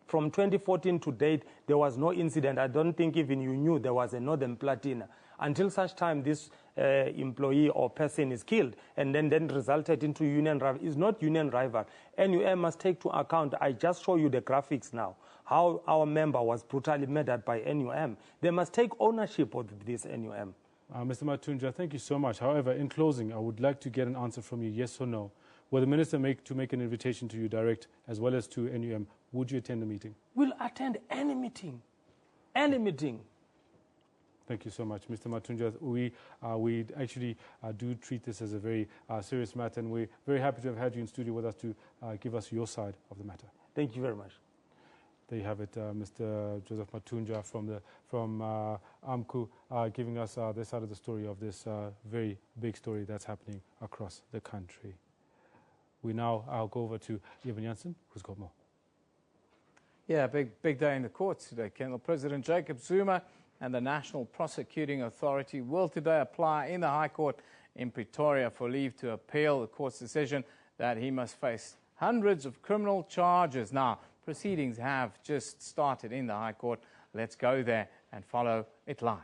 Speaker 14: From 2014 to date, there was no incident. I don't think even you knew there was a Northern Platina until such time this employee or person is killed and then resulted into union rival. It's not union rival. NUM must take to account, I just show you the graphics now, how our member was brutally murdered by NUM. They must take ownership of this NUM.
Speaker 3: Mr. Matunja, thank you so much. However, in closing, I would like to get an answer from you, yes or no. Will the minister make an invitation to you direct as well as to NUM? Would you attend the meeting?
Speaker 14: We'll attend any meeting. Any meeting.
Speaker 3: Thank you so much, Mr. Matunja. We actually do treat this as a very serious matter, and we're very happy to have had you in studio with us to give us your side of the matter.
Speaker 14: Thank you very much.
Speaker 3: There you have it, Mr. Joseph Matunja from AMCU, giving us their side of the story of this very big story that's happening across the country. I'll go over to Evan Jansen, who's got more.
Speaker 1: Yeah, big day in the courts today, Kendall. President Jacob Zuma and the National Prosecuting Authority will today apply in the High Court in Pretoria for leave to appeal the court's decision that he must face hundreds of criminal charges. Now, proceedings have just started in the High Court. Let's go there and follow it live.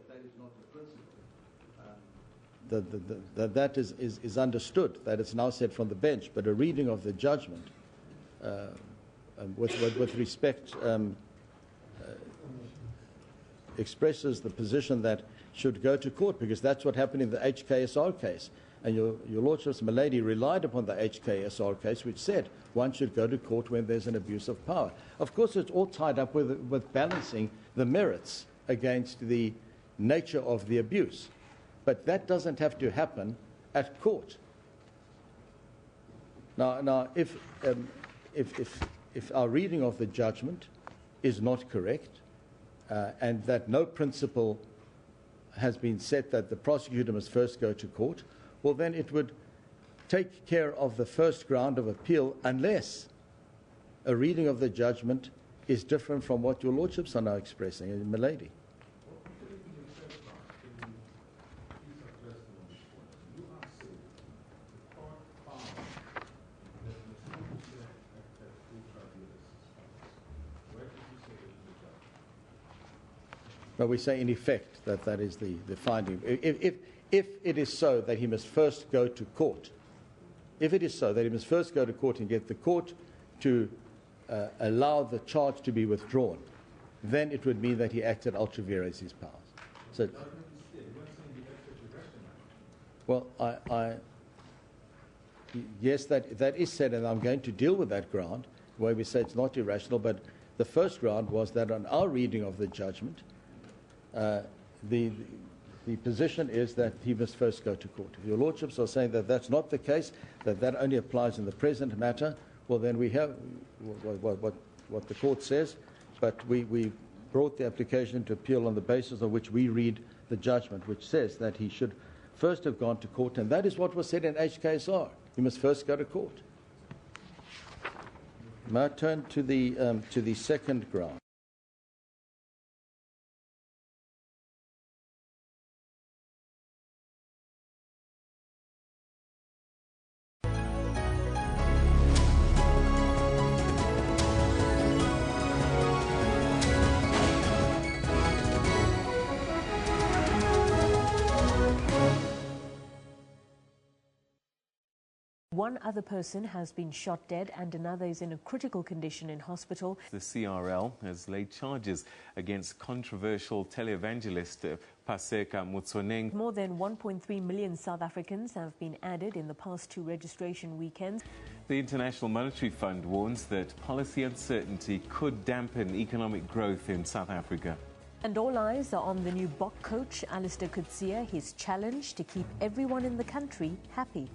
Speaker 16: That is not the principle. That is understood, that it's now said from the bench, but a reading of the judgment with respect expresses the position that should go to court, because that's what happened in the HKSR case. And your Lordship's Milady relied upon the HKSR case, which said one should go to court when there's an abuse of power. Of course, it's all tied up with balancing the merits against the nature of the abuse. But that doesn't have to happen at court. Now, if our reading of the judgment is not correct, and that no principle has been set that the prosecutor must first go to court, well, then it would take care of the first ground of appeal unless a reading of the judgment is different from what your Lordships are now expressing, Milady. No, we say in effect that is the finding. If it is so that he must first go to court, if it is so that he must first go to court and get the court to allow the charge to be withdrawn, then it would mean that he acted ultra vires his powers. So, well, yes, that is said, and I'm going to deal with that ground, where we say it's not irrational, but the first ground was that on our reading of the judgment, the position is that he must first go to court. If your lordships are saying that that's not the case, that only applies in the present matter, well, then we have what the court says, but we brought the application to appeal on the basis of which we read the judgment, which says that he should first have gone to court, and that is what was said in HKSR. You must first go to court. Now turn to the second ground.
Speaker 17: One other person has been shot dead and another is in a critical condition in hospital.
Speaker 18: The CRL has laid charges against controversial televangelist Paseka Motsoneng.
Speaker 17: More than 1.3 million South Africans have been added in the past 2 registration weekends.
Speaker 18: The International Monetary Fund warns that policy uncertainty could dampen economic growth in South Africa.
Speaker 17: And all eyes are on the new Bok coach, Alistair Coetzee, his challenge to keep everyone in the country happy.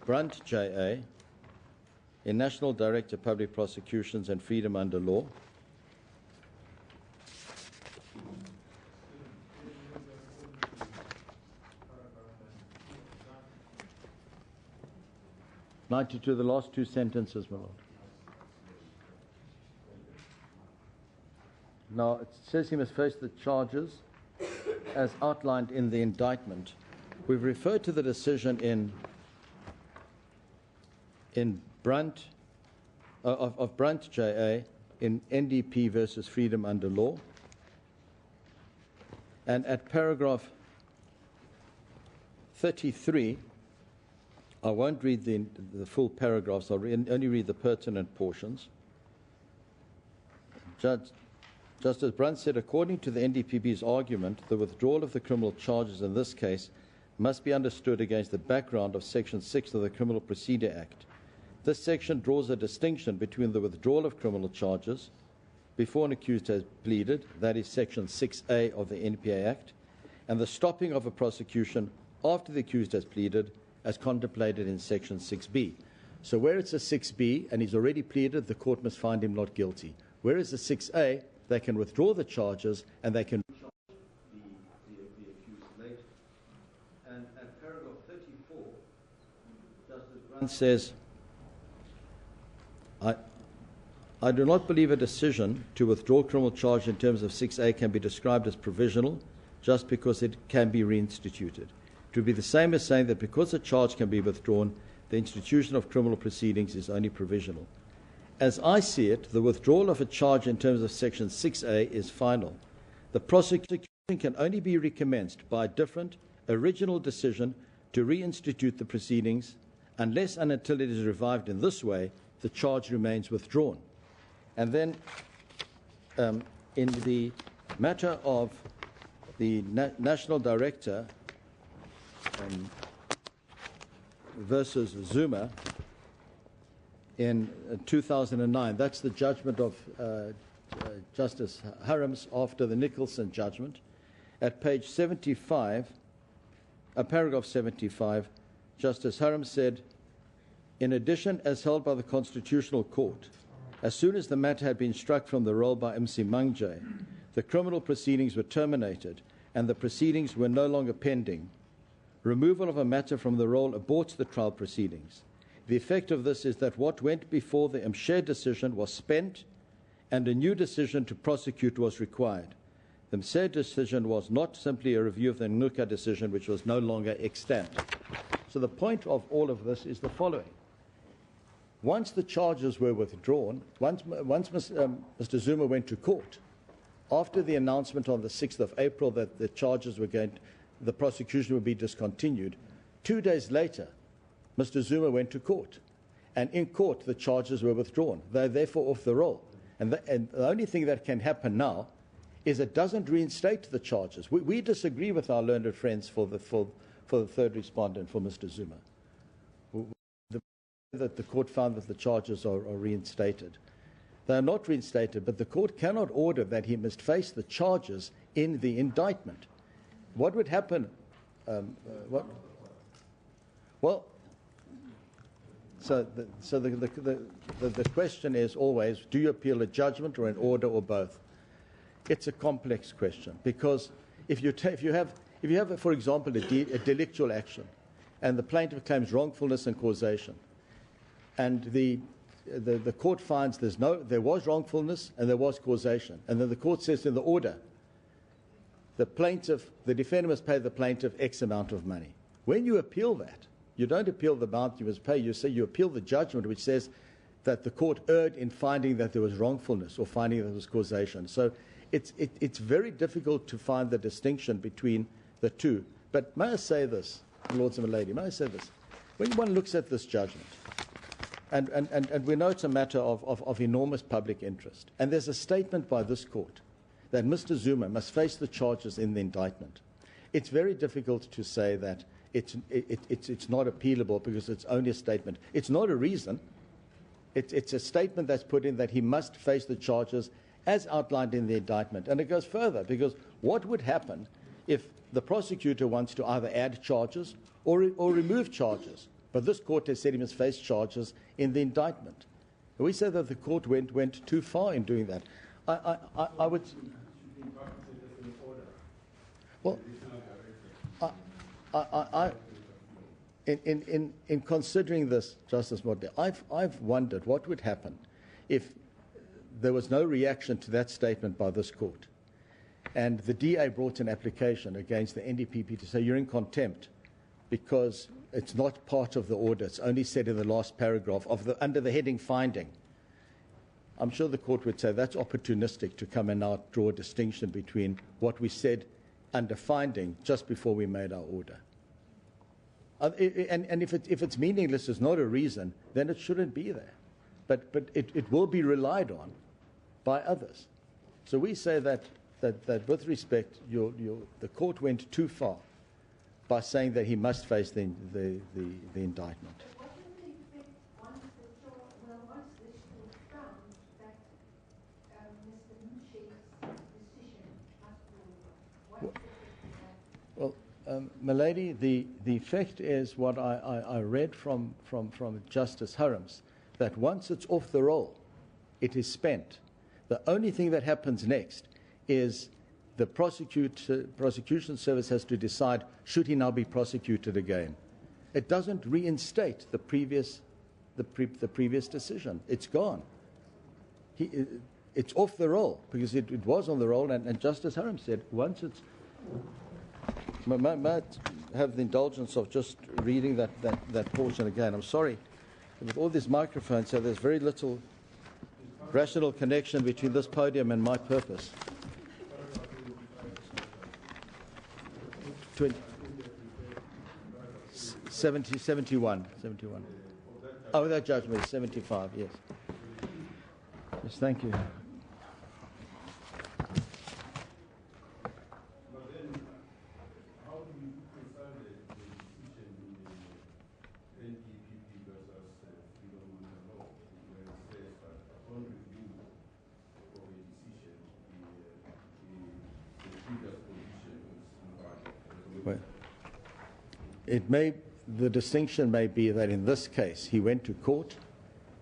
Speaker 16: Brunt, J.A., a National Director of Public Prosecutions and Freedom Under Law. (92) The last 2 sentences, my Lord. Now, it says he must face the charges as outlined in the indictment. We've referred to the decision in Brunt, of Brunt, J.A., in NDP versus Freedom Under Law. And at paragraph 33, I won't read the full paragraphs, I'll only read the pertinent portions. Justice Brunt said, according to the NDPB's argument, the withdrawal of the criminal charges in this case must be understood against the background of Section 6 of the Criminal Procedure Act. This section draws a distinction between the withdrawal of criminal charges before an accused has pleaded, that is Section 6A of the NPA Act, and the stopping of a prosecution after the accused has pleaded, as contemplated in Section 6B. So where it's a 6B and he's already pleaded, the court must find him not guilty. Whereas the 6A, they can withdraw the charges and they can charge the accused later. And at paragraph 34, Justice Brunt says, I do not believe a decision to withdraw criminal charge in terms of 6A can be described as provisional just because it can be reinstituted. It would be the same as saying that because a charge can be withdrawn, the institution of criminal proceedings is only provisional. As I see it, the withdrawal of a charge in terms of Section 6A is final. The prosecution can only be recommenced by a different, original decision to reinstitute the proceedings unless and until it is revived in this way, the charge remains withdrawn. And then in the matter of the National Director versus Zuma in 2009, that's the judgment of Justice Harams after the Nicholson judgment. At page 75, paragraph 75, Justice Harams said, in addition, as held by the Constitutional Court, as soon as the matter had been struck from the roll by MC Mangje, the criminal proceedings were terminated and the proceedings were no longer pending. Removal of a matter from the roll aborts the trial proceedings. The effect of this is that what went before the Mshe decision was spent and a new decision to prosecute was required. The Mshe decision was not simply a review of the Ngcuka decision, which was no longer extant. So the point of all of this is the following. Once the charges were withdrawn, once Mr. Zuma went to court, after the announcement on the 6th of April that the charges were the prosecution would be discontinued, 2 days later, Mr. Zuma went to court. And in court, the charges were withdrawn. They're therefore off the roll. And the only thing that can happen now is it doesn't reinstate the charges. We disagree with our learned friends for the third respondent, for Mr. Zuma. That the court found that the charges are reinstated. They are not reinstated, but the court cannot order that he must face the charges in the indictment. What would happen? So the question is always, do you appeal a judgment or an order or both? It's a complex question, because if you have, for example, a delictual action, and the plaintiff claims wrongfulness and causation, and the court finds there was wrongfulness and there was causation, and then the court says in the order, the defendant must pay the plaintiff X amount of money. When you appeal that, you don't appeal the amount you must pay. You appeal the judgment which says that the court erred in finding that there was wrongfulness or finding that there was causation. So it's very difficult to find the distinction between the two. But may I say this, Lords and Milady, may I say this? When one looks at this judgment, and we know it's a matter of enormous public interest, and there's a statement by this court that Mr. Zuma must face the charges in the indictment, it's very difficult to say that it's not appealable because it's only a statement. It's not a reason. It's a statement that's put in that he must face the charges as outlined in the indictment. And it goes further, because what would happen if the prosecutor wants to either add charges or remove charges? But this court has said he must face charges in the indictment. And we say that the court went too far in doing that. I would... Well, in considering this, Justice Midday, I've wondered what would happen if there was no reaction to that statement by this court, and the DA brought an application against the NDPP to say you're in contempt because it's not part of the order. It's only said in the last paragraph under the heading finding. I'm sure the court would say that's opportunistic to come and now draw a distinction between what we said under finding just before we made our order. And if it's meaningless, it's not a reason, then it shouldn't be there. But it will be relied on by others. So we say that with respect, the court went too far by saying that he must face the indictment. Well, Milady, the effect is what I read from Justice Hurrams, that once it's off the roll, it is spent. The only thing that happens next is the prosecution service has to decide, should he now be prosecuted again? It doesn't reinstate the previous decision. It's gone. It's off the roll, because it was on the roll, and Justice Hurrams said, once it's... May I have the indulgence of just reading that portion again? I'm sorry. With all these microphones, so there's very little rational connection between this podium and my purpose. 71. Oh, that judgment is 75, yes. Yes, thank you. The distinction may be that in this case he went to court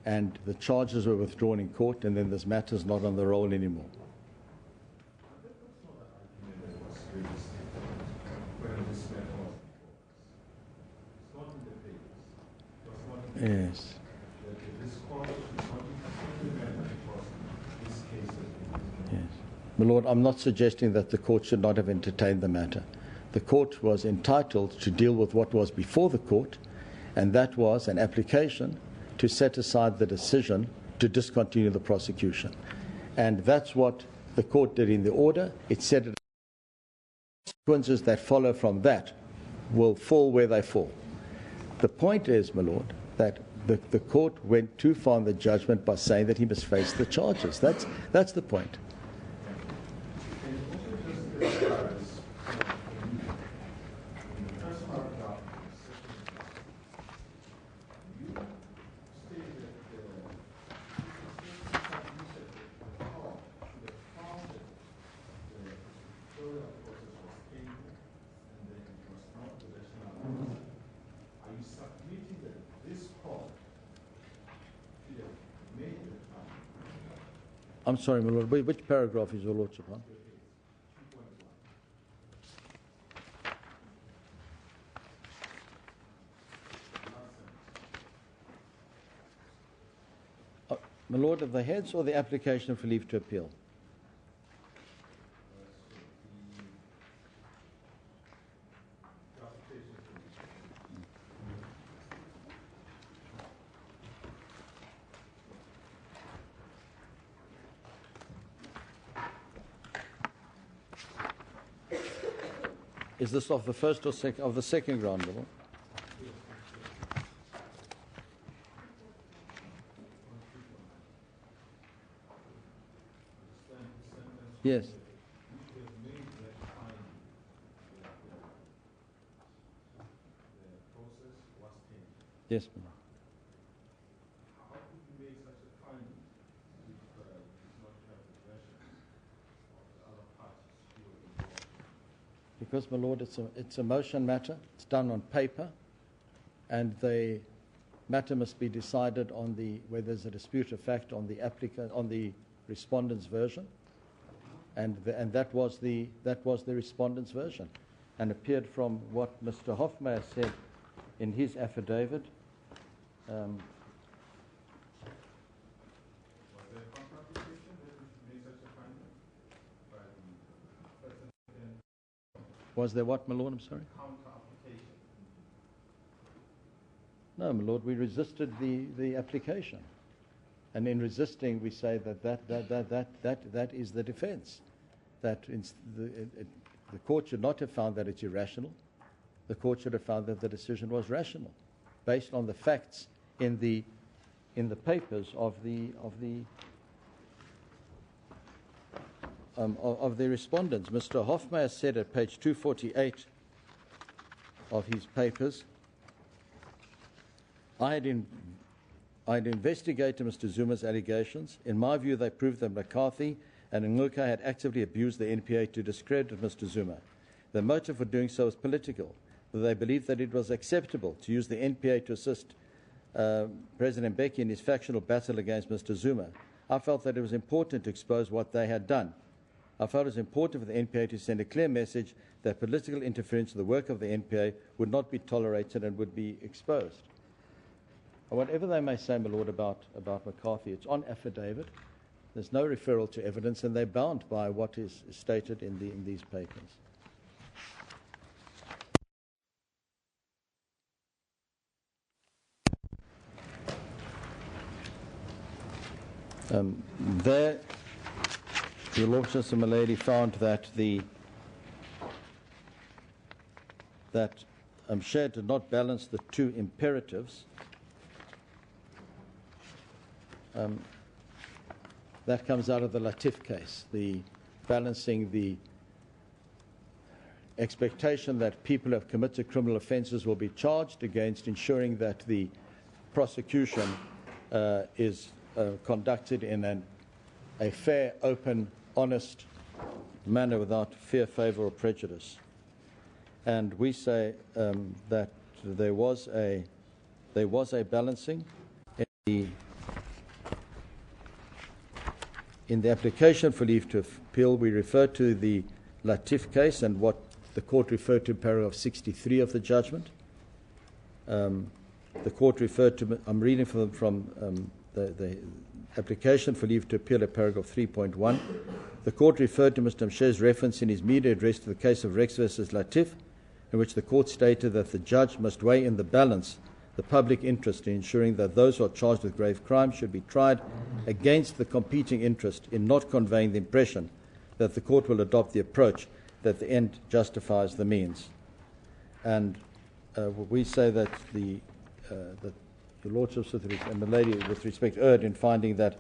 Speaker 16: and the charges were withdrawn in court, and then this matter's not on the roll anymore. Yes. Yes. My Lord, I'm not suggesting that the court should not have entertained the matter. The court was entitled to deal with what was before the court, and that was an application to set aside the decision to discontinue the prosecution. And that's what the court did in the order. It said that the consequences that follow from that will fall where they fall. The point is, my lord, that the court went too far in the judgment by saying that he must face the charges. That's the point. I'm sorry, my lord, which paragraph is your lordship on? My lord, of the heads or the application for leave to appeal? Is this of the first or of the second ground level? Yes. Yes, ma'am. Because, my lord, it's a motion matter. It's done on paper, and the matter must be decided on where there's a dispute of fact on the respondent's version, and that was the respondent's version, and appeared from what Mr. Hofmeyer said in his affidavit. Was there what, my lord? I'm sorry. No, my lord. We resisted the application, and in resisting, we say that is the defence. That the court should not have found that it's irrational. The court should have found that the decision was rational, based on the facts in the papers of the respondents. Mr. Hofmeyer said at page 248 of his papers, I had investigated Mr. Zuma's allegations. In my view, they proved that McCarthy and Ngulka had actively abused the NPA to discredit Mr. Zuma. The motive for doing so was political. They believed that it was acceptable to use the NPA to assist President Mbeki in his factional battle against Mr. Zuma. I felt that it was important to expose what they had done. I felt it was important for the NPA to send a clear message that political interference in the work of the NPA would not be tolerated and would be exposed. Whatever they may say, my lord, about McCarthy, it's on affidavit. There's no referral to evidence, and they're bound by what is stated in these papers. There, your lordships and my lady found that Share did not balance the two imperatives. That comes out of the Latif case, the balancing the expectation that people who have committed criminal offences will be charged against ensuring that the prosecution is conducted in a fair, open, honest manner without fear, favour or prejudice. And we say that there was a balancing in the application for leave to appeal. We refer to the Latif case and what the court referred to in paragraph 63 of the judgment. The court referred to, I'm reading from the application for leave to appeal at paragraph 3.1. The court referred to Mr. Mshe's reference in his media address to the case of Rex versus Latif, in which the court stated that the judge must weigh in the balance the public interest in ensuring that those who are charged with grave crimes should be tried against the competing interest in not conveying the impression that the court will adopt the approach that the end justifies the means. And we say that the Lordships and the lady with respect erred in finding that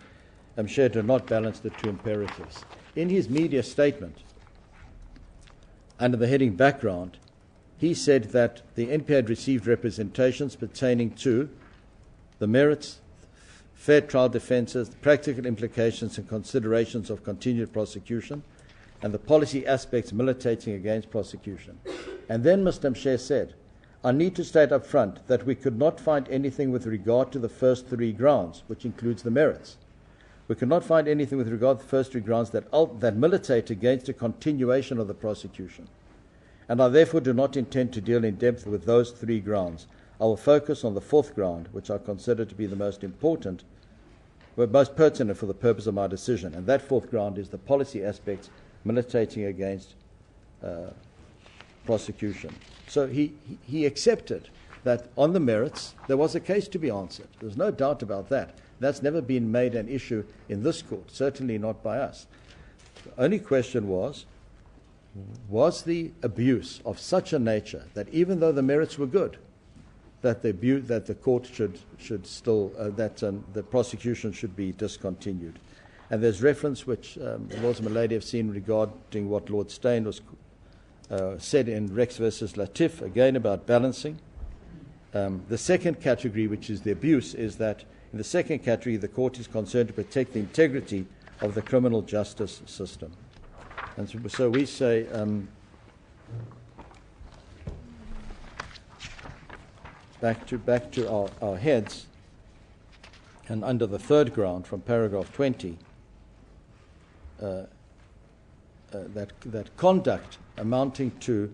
Speaker 16: Mshere did not balance the two imperatives. In his media statement, under the heading Background, he said that the NP had received representations pertaining to the merits, fair trial defences, the practical implications and considerations of continued prosecution, and the policy aspects militating against prosecution. And then Mr. Mshere said, I need to state up front that we could not find anything with regard to the first three grounds, which includes the merits. We could not find anything with regard to the first three grounds that militate against a continuation of the prosecution. And I therefore do not intend to deal in depth with those three grounds. I will focus on the fourth ground, which I consider to be the most important, but most pertinent for the purpose of my decision. And that fourth ground is the policy aspects militating against prosecution. So he accepted that on the merits there was a case to be answered. There's no doubt about that. That's never been made an issue in this court, certainly not by us. The only question was the abuse of such a nature that even though the merits were good, that the court should still the prosecution should be discontinued. And there's reference which the Lords and Milady have seen regarding what Lord Steyn was said in Rex versus Latif, again about balancing. The second category, which is the abuse, is that in the second category the court is concerned to protect the integrity of the criminal justice system. And so we say back to our heads, and under the third ground from paragraph 20, that conduct amounting to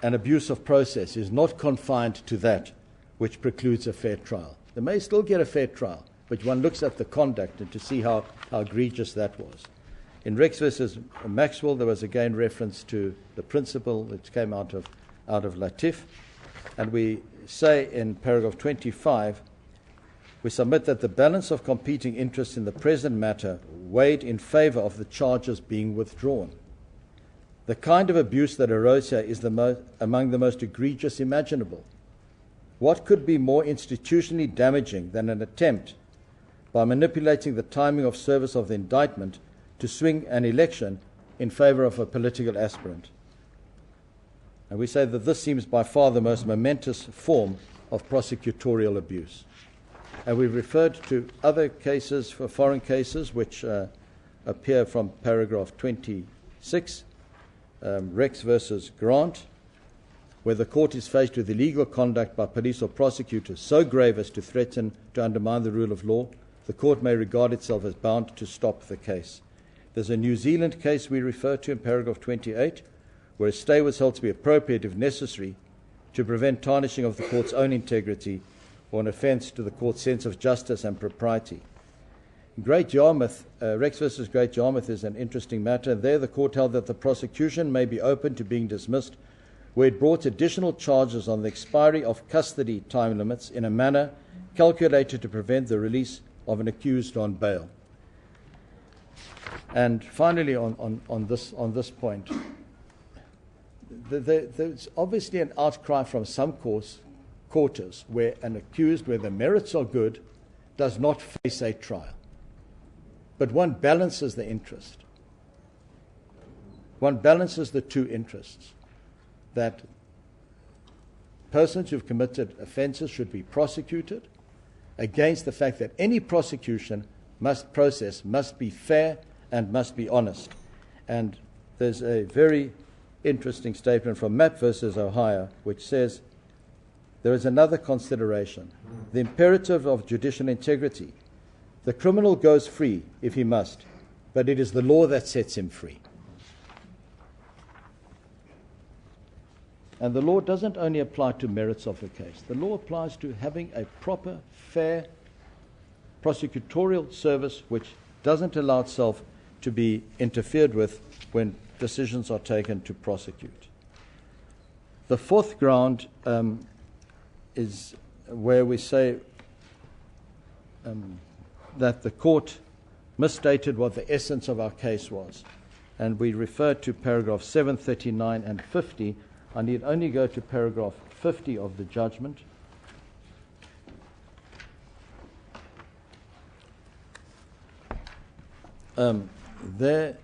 Speaker 16: an abuse of process is not confined to that which precludes a fair trial. They may still get a fair trial, but one looks at the conduct and to see how egregious that was. In Rex versus Maxwell, there was again reference to the principle that came out of Latif, and we say in paragraph 25, we submit that the balance of competing interests in the present matter weighed in favour of the charges being withdrawn. The kind of abuse that arose here is among the most egregious imaginable. What could be more institutionally damaging than an attempt, by manipulating the timing of service of the indictment, to swing an election in favour of a political aspirant? And we say that this seems by far the most momentous form of prosecutorial abuse. And we've referred to other cases, for foreign cases, which appear from paragraph 26, Rex versus Grant, where the court is faced with illegal conduct by police or prosecutors so grave as to threaten to undermine the rule of law, the court may regard itself as bound to stop the case. There's a New Zealand case we refer to in paragraph 28, where a stay was held to be appropriate if necessary to prevent tarnishing of the court's own integrity or an offence to the court's sense of justice and propriety. In Great Yarmouth, Rex versus Great Yarmouth is an interesting matter. There the court held that the prosecution may be open to being dismissed where it brought additional charges on the expiry of custody time limits in a manner calculated to prevent the release of an accused on bail. And finally, on this point, there's obviously an outcry from some quarters where an accused, where the merits are good, does not face a trial. But one balances the interest. One balances the two interests, that persons who've committed offences should be prosecuted against the fact that any prosecution must be fair and must be honest. And there's a very interesting statement from Mapp versus Ohio, which says there is another consideration, the imperative of judicial integrity. The criminal goes free if he must, but it is the law that sets him free. And the law doesn't only apply to merits of a case. The law applies to having a proper, fair prosecutorial service which doesn't allow itself to be interfered with when decisions are taken to prosecute. The fourth ground is where we say that the court misstated what the essence of our case was. And we refer to paragraph 739 and 50. I need only go to paragraph 50 of the judgment. There,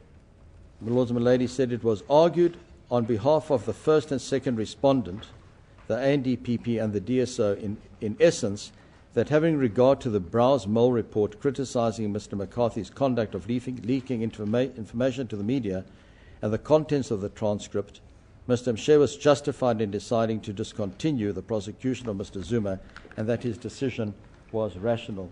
Speaker 16: my lords and my ladies, said it was argued on behalf of the first and second respondent, the ANDPP and the DSO, in essence, that having regard to the Browse Mole report criticising Mr. McCarthy's conduct of leaking information to the media and the contents of the transcript, Mr. Mshe was justified in deciding to discontinue the prosecution of Mr. Zuma, and that his decision was rational.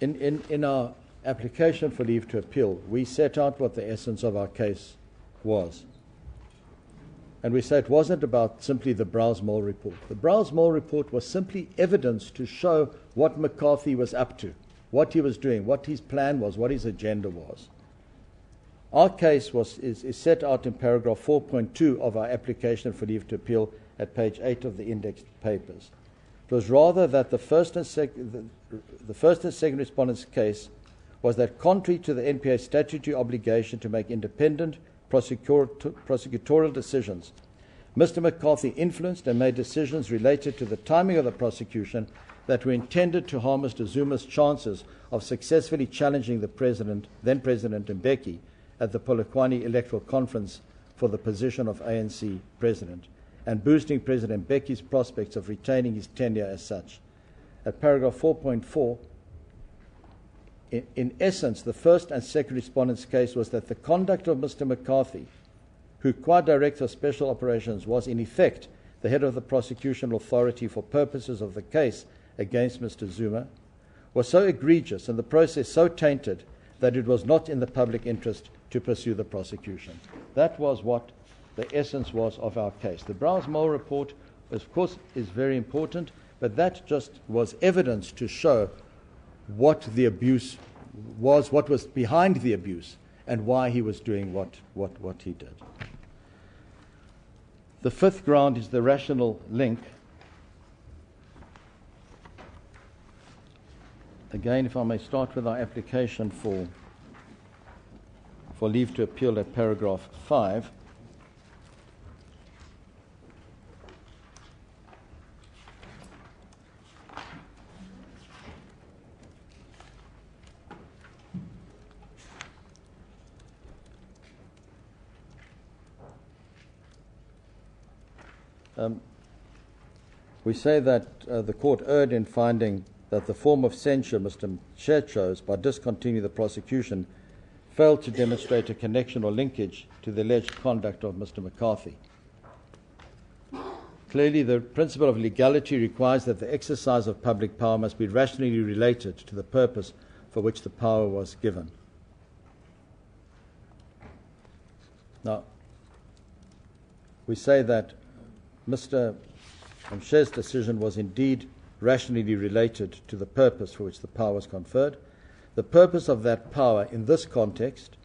Speaker 16: In our application for leave to appeal, we set out what the essence of our case was. And we say it wasn't about simply the Browse Mole report. The Browse Mole report was simply evidence to show what McCarthy was up to, what he was doing, what his plan was, what his agenda was. Our case is set out in paragraph 4.2 of our application for leave to appeal at page 8 of the indexed papers. It was rather that the first and second respondent's case was that, contrary to the NPA's statutory obligation to make independent prosecutorial decisions, Mr. McCarthy influenced and made decisions related to the timing of the prosecution that were intended to harm Mr. Zuma's chances of successfully challenging the then President Mbeki at the Polokwane Electoral Conference for the position of ANC President, and boosting President Mbeki's prospects of retaining his tenure as such. At paragraph 4.4, in essence, the first and second respondent's case was that the conduct of Mr. McCarthy, who, qua Director of Special Operations, was in effect the head of the prosecution authority for purposes of the case against Mr. Zuma, was so egregious and the process so tainted that it was not in the public interest to pursue the prosecution. That was what the essence was of our case. The Browse Mole report, of course, is very important, but that just was evidence to show what the abuse was, what was behind the abuse, and why he was doing what he did. The fifth ground is the rational link. Again, if I may start with our application for leave to appeal at paragraph 5. We say that the court erred in finding that the form of censure Mr. Mshe chose by discontinuing the prosecution failed to demonstrate a connection or linkage to the alleged conduct of Mr. McCarthy. Clearly, the principle of legality requires that the exercise of public power must be rationally related to the purpose for which the power was given. Now, we say that Mr. Mshe's decision was indeed rationally related to the purpose for which the power was conferred. The purpose of that power in this context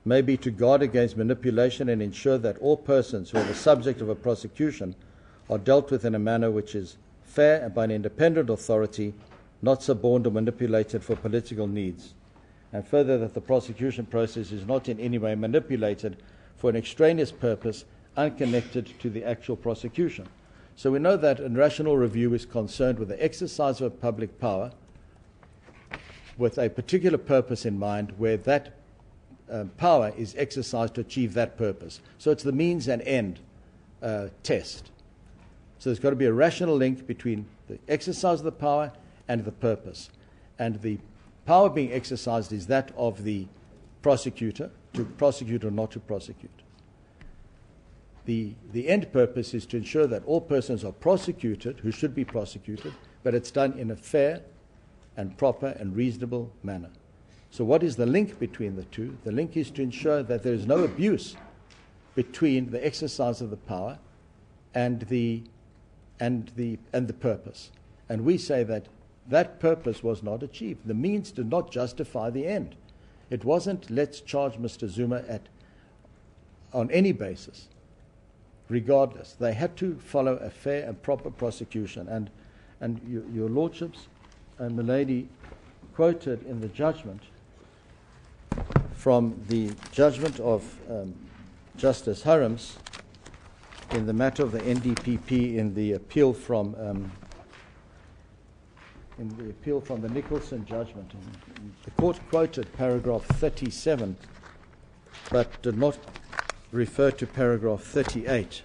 Speaker 16: may be to guard against manipulation and ensure that all persons who are the subject of a prosecution are dealt with in a manner which is fair and by an independent authority, not suborned or manipulated for political needs. And further, that the prosecution process is not in any way manipulated for an extraneous purpose unconnected to the actual prosecution. So we know that a rational review is concerned with the exercise of public power with a particular purpose in mind, where that power is exercised to achieve that purpose. So it's the means and end test. So there's got to be a rational link between the exercise of the power and the purpose. And the power being exercised is that of the prosecutor, to prosecute or not to prosecute. The end purpose is to ensure that all persons are prosecuted who should be prosecuted, but it's done in a fair and proper and reasonable manner. So what is the link between the two? The link is to ensure that there is no abuse between the exercise of the power and the purpose. And we say that that purpose was not achieved. The means did not justify the end. It wasn't let's charge Mr. Zuma on any basis, regardless. They had to follow a fair and proper prosecution. And your lordships and Milady quoted in the judgment from the judgment of Justice Harams in the matter of the NDPP in the appeal from the Nicholson judgment. The court quoted paragraph 37, but did not refer to paragraph 38.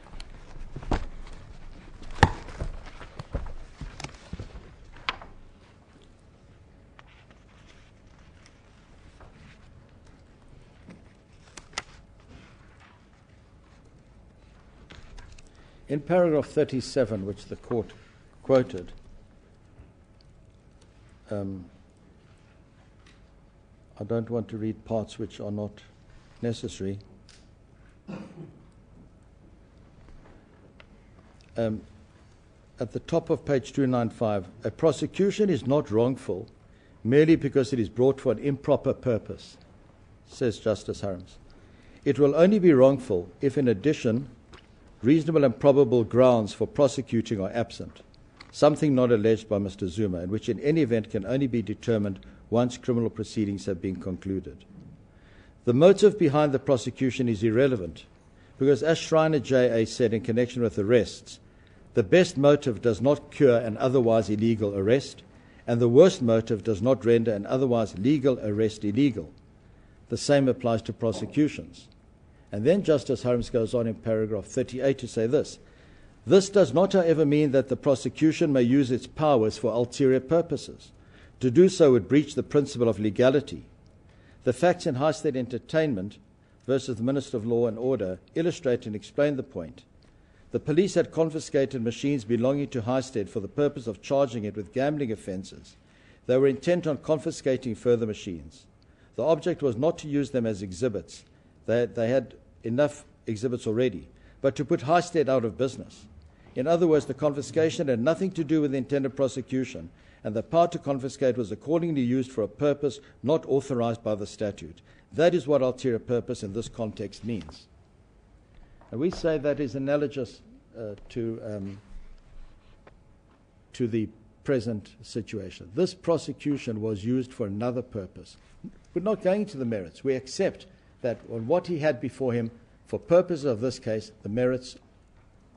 Speaker 16: In paragraph 37, which the court quoted, I don't want to read parts which are not necessary. At the top of page 295, a prosecution is not wrongful merely because it is brought for an improper purpose, says Justice Harams. It will only be wrongful if, in addition, reasonable and probable grounds for prosecuting are absent, something not alleged by Mr. Zuma, and which in any event can only be determined once criminal proceedings have been concluded. The motive behind the prosecution is irrelevant, because as Schreiner J.A. said in connection with arrests, the best motive does not cure an otherwise illegal arrest, and the worst motive does not render an otherwise legal arrest illegal. The same applies to prosecutions. And then Justice Harams goes on in paragraph 38 to say this. This does not, however, mean that the prosecution may use its powers for ulterior purposes. To do so would breach the principle of legality. The facts in High State Entertainment versus the Minister of Law and Order illustrate and explain the point. The police had confiscated machines belonging to High State for the purpose of charging it with gambling offences. They were intent on confiscating further machines. The object was not to use them as exhibits. They had enough exhibits already, but to put High State out of business. In other words, the confiscation had nothing to do with the intended prosecution, and the power to confiscate was accordingly used for a purpose not authorized by the statute. That is what ulterior purpose in this context means. And we say that is analogous to the present situation. This prosecution was used for another purpose. We're not going to the merits. We accept that on what he had before him, for purposes of this case, the merits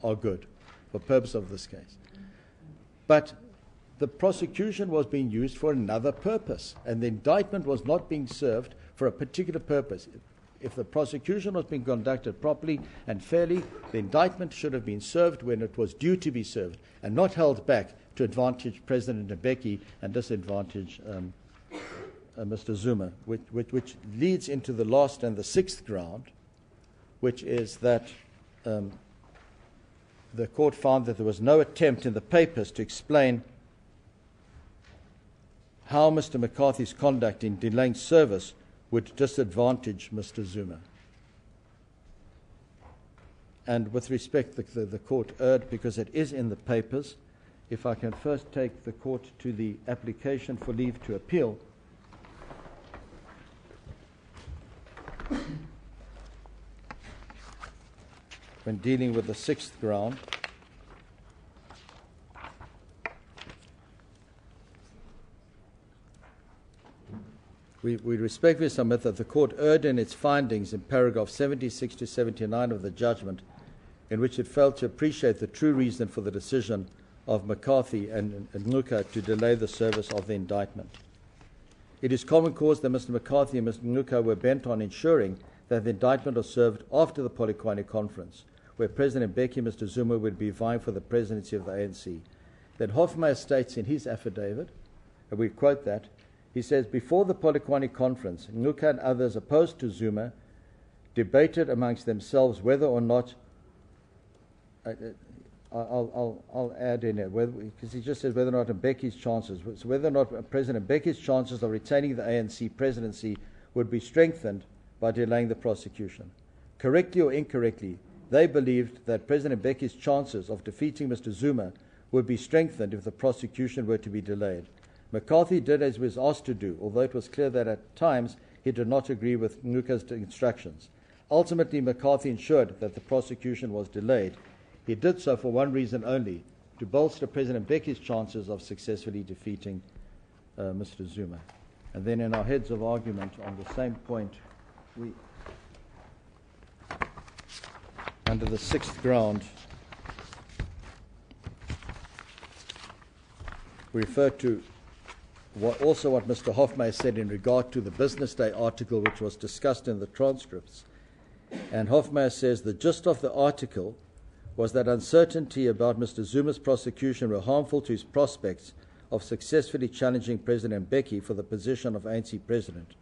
Speaker 16: are good, for purpose of this case. But the prosecution was being used for another purpose, and the indictment was not being served for a particular purpose. If the prosecution was being conducted properly and fairly, the indictment should have been served when it was due to be served, and not held back to advantage President Mbeki and disadvantage Mr. Zuma, which leads into the last and the sixth ground, which is that the court found that there was no attempt in the papers to explain how Mr. McCarthy's conduct in delaying service would disadvantage Mr. Zuma. And with respect, the court erred because it is in the papers. If I can first take the court to the application for leave to appeal. When dealing with the sixth ground, we respectfully submit that the court erred in its findings in paragraph 76 to 79 of the judgment, in which it failed to appreciate the true reason for the decision of McCarthy and Ngcuka to delay the service of the indictment. It is common cause that Mr. McCarthy and Mr. Ngcuka were bent on ensuring that the indictment was served after the Polokwane conference, where President Mbeki and Mr. Zuma would be vying for the presidency of the ANC. Then Hofmeyer states in his affidavit, and we quote that, he says, before the Polokwane conference, Ngcuka and others opposed to Zuma debated amongst themselves whether or not, I'll add in it, because he just says whether or not Mbeki's chances, so whether or not President Mbeki's chances of retaining the ANC presidency would be strengthened by delaying the prosecution. Correctly or incorrectly, they believed that President Mbeki's chances of defeating Mr. Zuma would be strengthened if the prosecution were to be delayed. McCarthy did as he was asked to do, although it was clear that at times he did not agree with Ngcuka's instructions. Ultimately, McCarthy ensured that the prosecution was delayed. He did so for one reason only, to bolster President Mbeki's chances of successfully defeating Mr. Zuma. And then in our heads of argument on the same point, we, under the sixth ground, we refer to what Mr. Hofmeyr said in regard to the Business Day article, which was discussed in the transcripts. And Hofmeyr says the gist of the article was that uncertainty about Mr. Zuma's prosecution were harmful to his prospects of successfully challenging President Mbeki for the position of ANC president.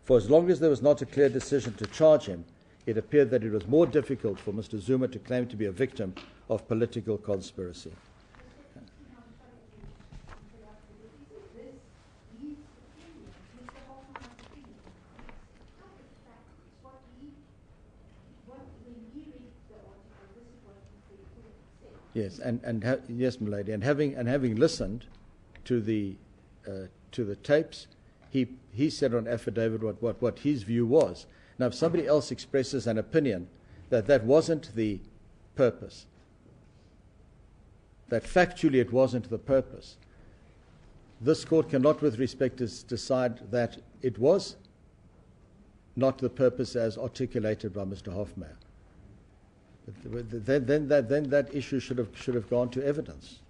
Speaker 16: For as long as there was not a clear decision to charge him, it appeared that it was more difficult for Mr. Zuma to claim to be a victim of political conspiracy. Yes, yes, milady, and having listened to the tapes, he said on affidavit what his view was. Now, if somebody else expresses an opinion that wasn't the purpose, that factually it wasn't the purpose, this court cannot, with respect, decide that it was not the purpose as articulated by Mr. Hofmeyr. Then that issue should have gone to evidence.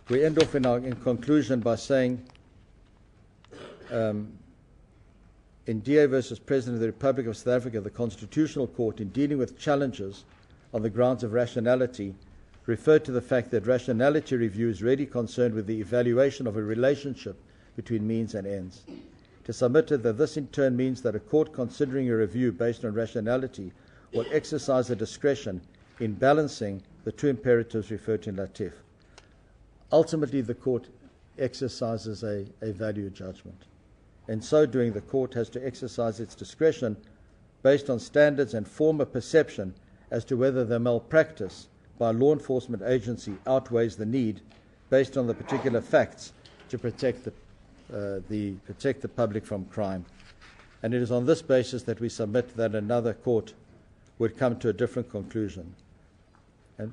Speaker 16: We end off in conclusion by saying, in DA versus President of the Republic of South Africa, the Constitutional Court, in dealing with challenges on the grounds of rationality, referred to the fact that rationality review is really concerned with the evaluation of a relationship between means and ends. It is submitted that this in turn means that a court considering a review based on rationality will exercise a discretion in balancing the two imperatives referred to in Latif. Ultimately, the court exercises a value judgment. In so doing, the court has to exercise its discretion based on standards and form a perception as to whether the malpractice by a law enforcement agency outweighs the need, based on the particular facts, to protect the public from crime. And it is on this basis that we submit that another court would come to a different conclusion. And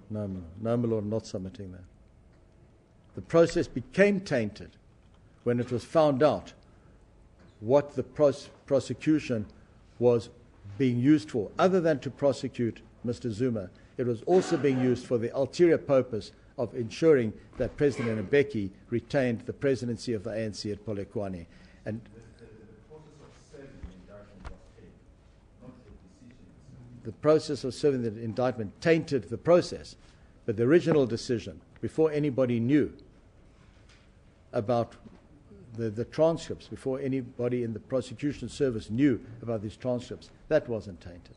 Speaker 16: no, my lord, not submitting that. The process became tainted when it was found out what the prosecution was being used for. Other than to prosecute Mr. Zuma, it was also being used for the ulterior purpose of ensuring that President Mbeki retained the presidency of the ANC at Polokwane. And the process of serving the indictment tainted the process, but the original decision, before anybody knew about the transcripts, before anybody in the prosecution service knew about these transcripts, that wasn't tainted.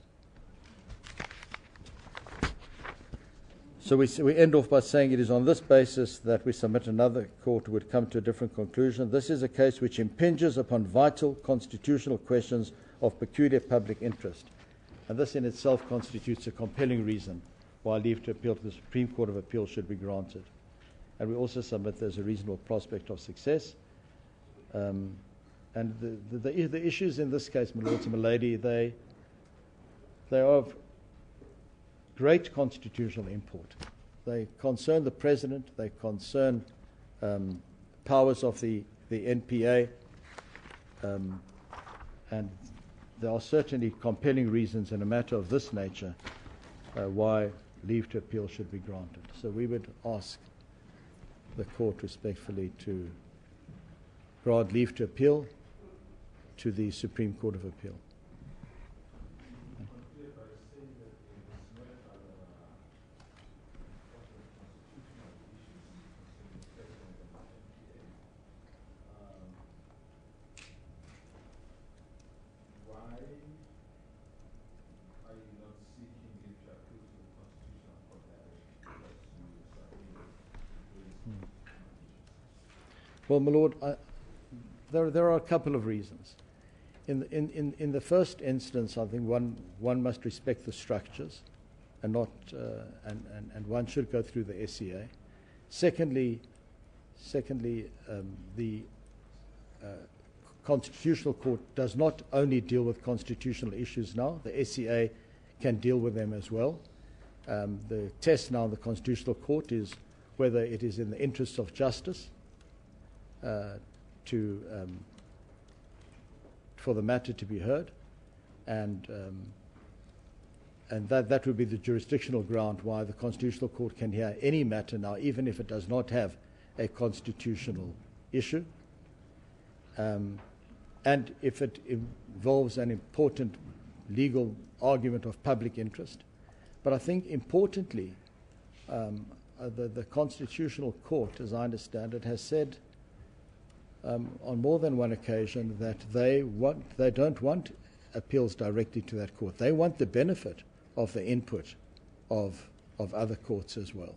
Speaker 16: So we end off by saying it is on this basis that we submit another court would come to a different conclusion. This is a case which impinges upon vital constitutional questions of peculiar public interest. And this in itself constitutes a compelling reason why leave to appeal to the Supreme Court of Appeal should be granted. And we also submit there's a reasonable prospect of success. And the issues in this case, my lords and my lady, they are of great constitutional import. They concern the President, they concern powers of the NPA, and there are certainly compelling reasons in a matter of this nature why leave to appeal should be granted. So we would ask the court respectfully to grant leave to appeal to the Supreme Court of Appeal. Well, my Lord, there are a couple of reasons. In the first instance, I think one must respect the structures, and not and one should go through the SCA. Secondly, the Constitutional Court does not only deal with constitutional issues now. The SCA can deal with them as well. The test now in the Constitutional Court is whether it is in the interests of justice for the matter to be heard, and that would be the jurisdictional ground why the Constitutional Court can hear any matter now, even if it does not have a constitutional issue, and if it involves an important legal argument of public interest. But I think importantly, the Constitutional Court, as I understand it, has said on more than one occasion that they don't want appeals directly to that court. They want the benefit of the input of other courts as well.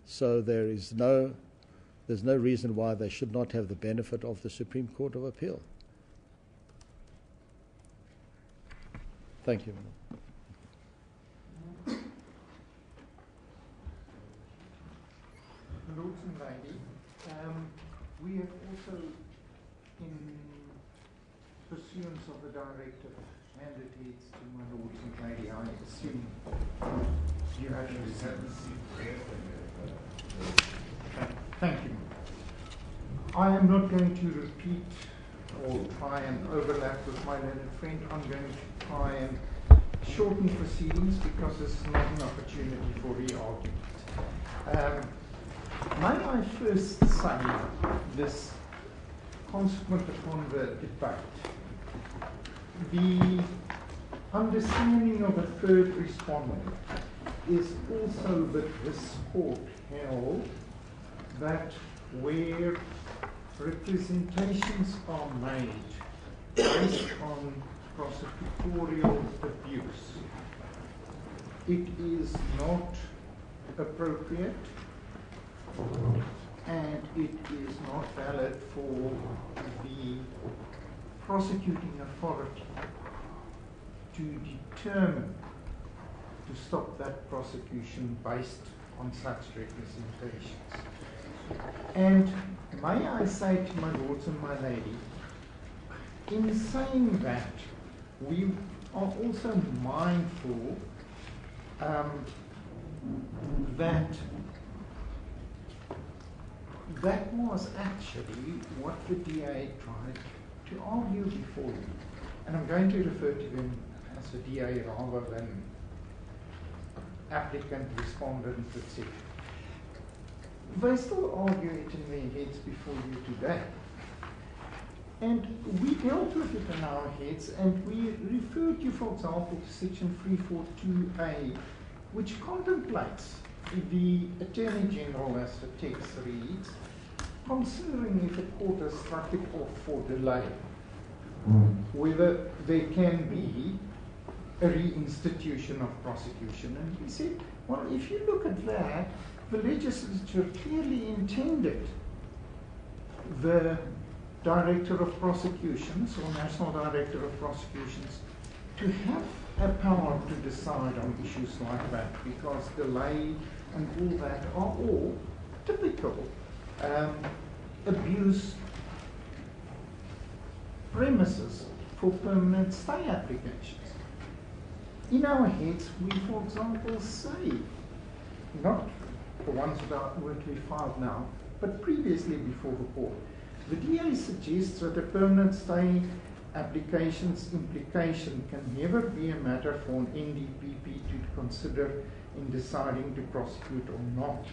Speaker 16: So there's no reason why they should not have the benefit of the Supreme Court of Appeal. Thank you.
Speaker 2: Lords and ladies, we have also, in pursuance of the directive handed heads to my lords and lady, I assume you have to Thank you. I am not going to repeat or try and overlap with my learned friend. I'm going to try and shorten proceedings because this is not an opportunity for re-argument. May I first say this consequent upon the debate. The understanding of a third respondent is also that this court held that where representations are made based on prosecutorial abuse, it is not appropriate and it is not valid for the prosecuting authority to determine to stop that prosecution based on such representations. And may I say to my lords and my lady, in saying that, we are also mindful that was actually what the DA tried to argue before you. And I'm going to refer to them as a DA rather than applicant, respondent, etc. They still argue it in their heads before you today. And we dealt with it in our heads, and we referred you, for example, to section 342A, which contemplates the Attorney General, as the text reads, considering if a court has struck it off for delay, whether there can be a reinstitution of prosecution. And he said, well, if you look at that, the legislature clearly intended the Director of Prosecutions or National Director of Prosecutions to have a power to decide on issues like that, because delay and all that are all typical abuse premises for permanent stay applications. In our heads, we, for example, say, not the ones that were to be filed now, but previously before the court, the DA suggests that a permanent stay application's implication can never be a matter for an NDPP to consider in deciding to prosecute or not.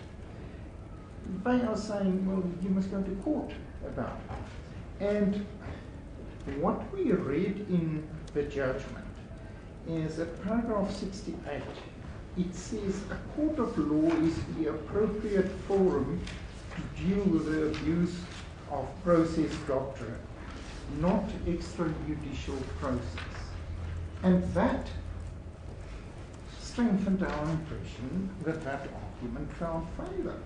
Speaker 2: They are saying, well, you must go to court about it. And what we read in the judgment is at paragraph 68. It says a court of law is the appropriate forum to deal with the abuse of process doctrine, not extrajudicial process. And that strengthened our impression that that argument found favour.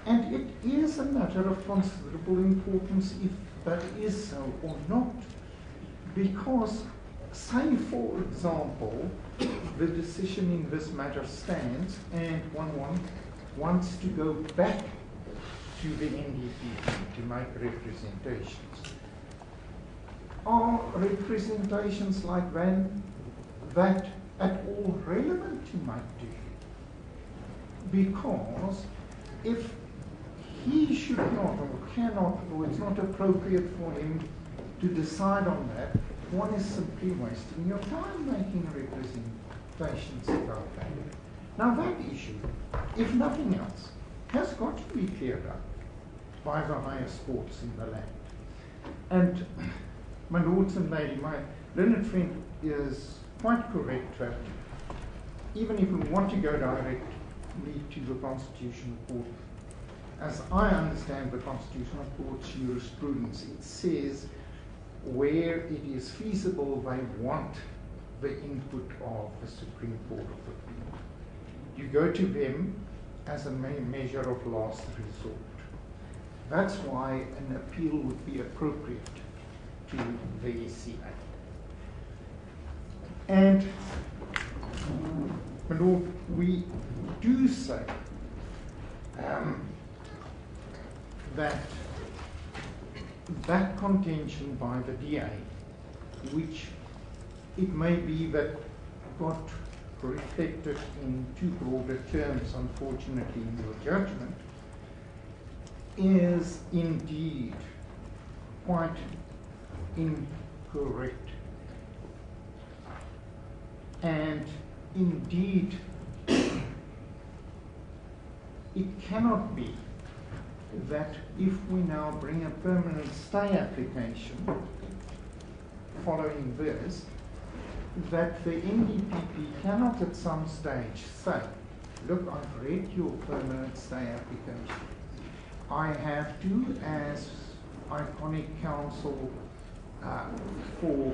Speaker 2: And it is a matter of considerable importance if that is so or not. Because, say for example, the decision in this matter stands and one wants to go back to the NDP to make representations. Are representations like that at all relevant to make to you? Because if he should not or cannot, or it's not appropriate for him to decide on that, one is simply wasting your time making representations about that. Now that issue, if nothing else, has got to be cleared up by the highest courts in the land. And my lords and ladies, my learned friend is quite correct that even if we want to go directly to the Constitutional Court, as I understand the Constitutional Court's jurisprudence, it says where it is feasible they want the input of the Supreme Court of Appeal. You go to them as a measure of last resort. That's why an appeal would be appropriate to the SCA. And my Lord, we do say that contention by the DA, which it may be that got reflected in too broader terms, unfortunately, in your judgment, is indeed quite incorrect. And indeed, it cannot be that if we now bring a permanent stay application following this, that the NDPP cannot at some stage say, look, I've read your permanent stay application. I have to, as iconic counsel for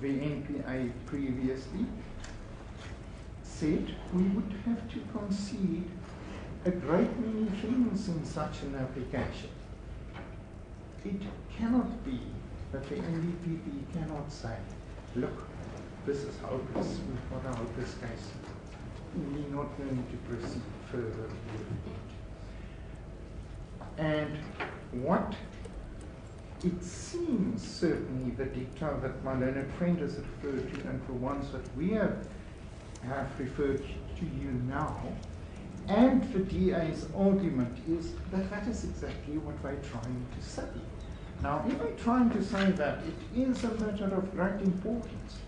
Speaker 2: the NPA previously said, we would have to concede a great many things in such an application. It cannot be that the NDPP cannot say, look, this is hopeless, we've got a hopeless case. We're not going to proceed further with it. And what it seems certainly the dicta that my learned friend has referred to, and the ones that we have referred to you now, and the DA's argument is that that is exactly what they're trying to say. Now, if they're trying to say that, it is a matter of great importance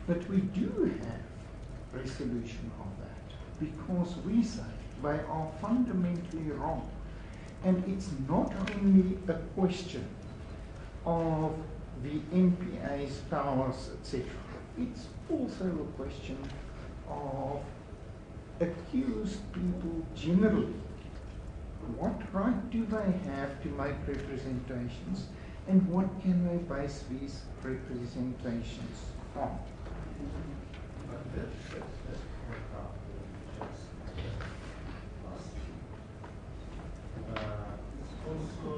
Speaker 2: that we do have resolution of that, because we say they are fundamentally wrong. And it's not only a question of the NPA's powers, etc. It's also a question of accused people generally. What right do they have to make representations, and what can they base these representations on?
Speaker 4: Also,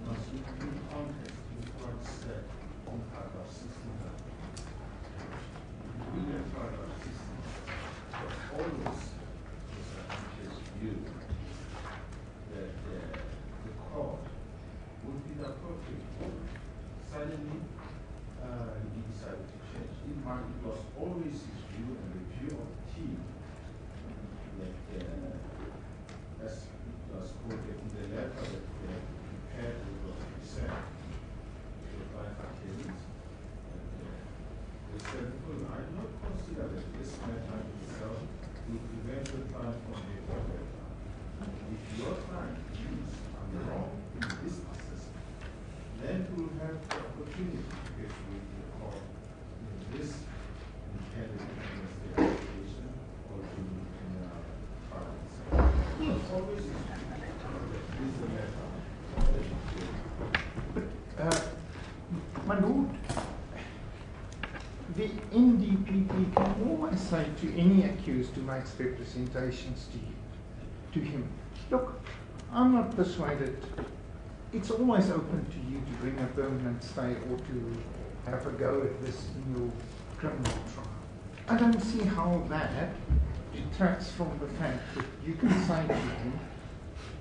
Speaker 4: must be in context with what said in paragraph 69. We in paragraph 69 was always his view that the court would be the appropriate court. Suddenly, he decided to change. In fact, it was always his view and the view of the team that, as it was quoted in the letter that they had prepared with what he said, to the five attendants, they said, well, I do not consider that this matter itself will prevent the client from being covered. If your client views are wrong in this assessment, then we will have the opportunity to get with the court in this intended investigation or to in trial itself. It's always is the matter.
Speaker 2: My Lord, the NDPP can always say to any accused who makes representations to you, to him, look, I'm not persuaded. It's always open to you to bring a permanent stay or to have a go at this in your criminal trial. I don't see how that detracts from the fact that you can say to him,